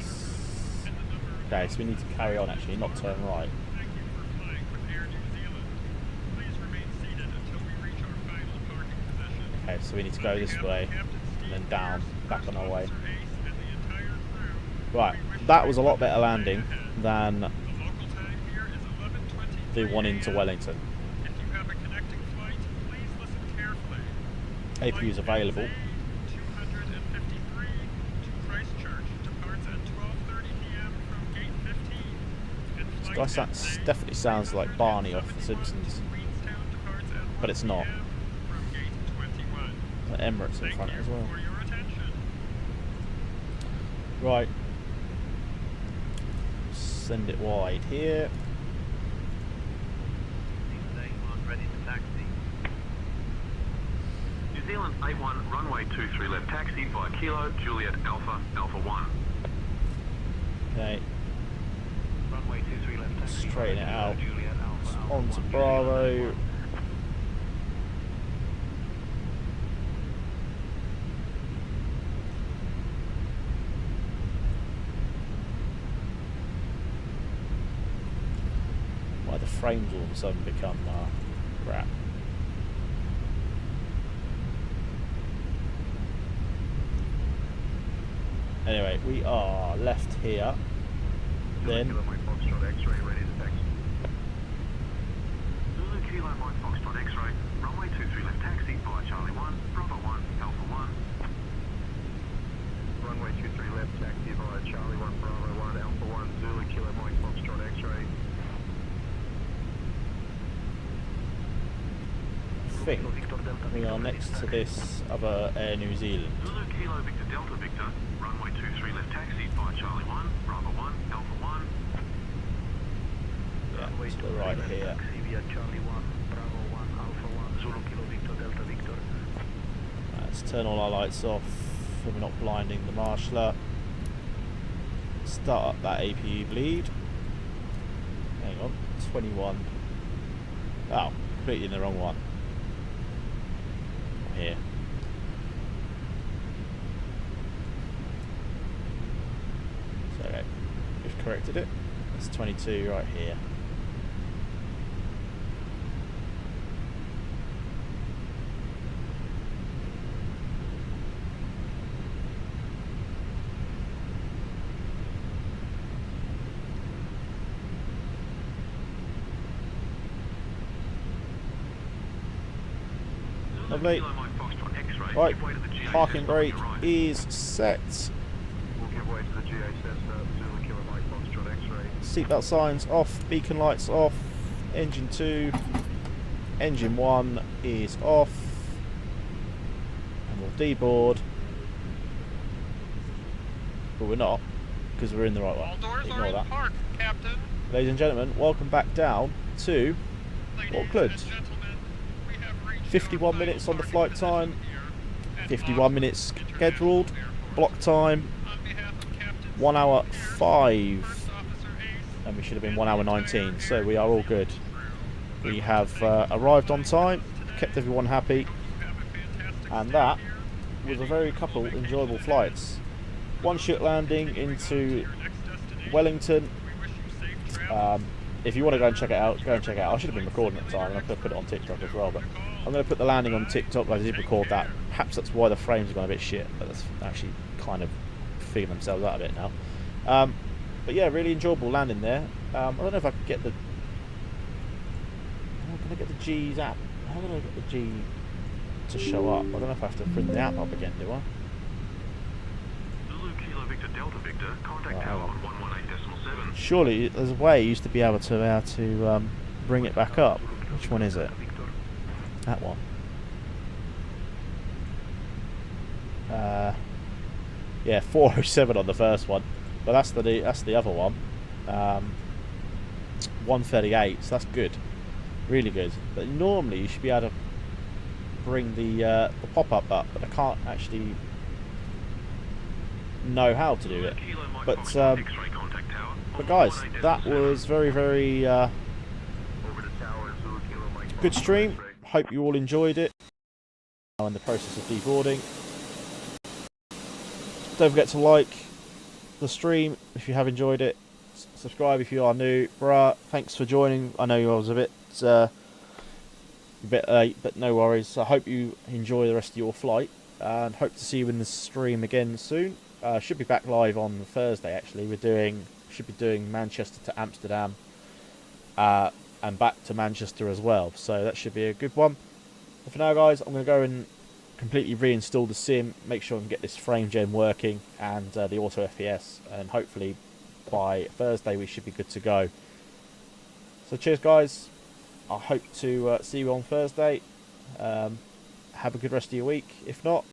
Okay, so we need to carry on actually, not turn right. Okay, so we need to go this way and then down, back on our way. Right, that was a lot better landing than the one into Wellington. APU is available. This guy definitely sounds like Barney off The Simpsons, but it's not. There's Emirates in front as well. Right. Send it wide here. Ready to taxi. New Zealand 81, runway 23 left taxi via Kilo, Juliet Alpha, Alpha 1. Okay. Runway 23 left taxi. Straighten it out. Juliet Alpha. On to Bravo. Why the frames all of a sudden become crap? Anyway, we are left here. Then Kilo Mike Foxtrot X-ray ready to taxi. Zulu Kilo Mike Foxtrot X-ray, think we are next to this other Air New Zealand. Zulu Kilo Victor Delta Victor, runway 23 left taxis by Charlie 1, Bravo 1, Alpha 1. Yeah, to the right here. Let's turn all our lights off so we're not blinding the marshaller. Start up that APU bleed. Hang on, 21. Oh, completely in the wrong one. Here. So, okay, we've corrected it. It's 22 right here. Lovely. Right, parking brake is set. Seatbelt signs off, beacon lights off, engine 2, engine 1 is off, and we'll deboard. But we're not, because we're in the right one. Ignore that. Park, Captain. Ladies and gentlemen, welcome back down to Auckland. 51 minutes on the flight time, 51 minutes scheduled, block time, 1 hour 5, and we should have been 1 hour 19, so we are all good. We have arrived on time, kept everyone happy, and that was a very couple enjoyable flights. One short landing into Wellington. If you want to go and check it out, go and check it out. I should have been recording at the time, and I could have put it on TikTok as well, but I'm going to put the landing on TikTok. I did record that. Perhaps that's why the frames have gone a bit shit, but that's actually kind of figuring themselves out a bit now. But yeah, really enjoyable landing there. I don't know if I can get the... How can I get the G's app? How can I get the G to show up? I don't know if I have to print the app up again, do I? Zulu Kilo Victor Delta Victor, contact tower on 118.7. Surely there's a way you used to be able to bring it back up. Which one is it? That one. Yeah, 407 on the first one, but that's the other one. 138, so that's good, really good. But normally you should be able to bring the pop-up up, but I can't actually know how to do it. But guys, that was very good stream. Hope you all enjoyed it. Now in the process of deboarding. Don't forget to like the stream if you have enjoyed it. Subscribe if you are new. Bruh, thanks for joining. I know I was a bit late, but no worries. I hope you enjoy the rest of your flight, and hope to see you in the stream again soon. Should be back live on Thursday. Actually, should be doing Manchester to Amsterdam, and back to Manchester as well. So that should be a good one. But for now, guys, I'm going to go and completely reinstall the sim, make sure I can get this frame gen working, and the auto FPS, and hopefully by Thursday we should be good to go. So cheers, guys. I hope to see you on Thursday. Have a good rest of your week. If not,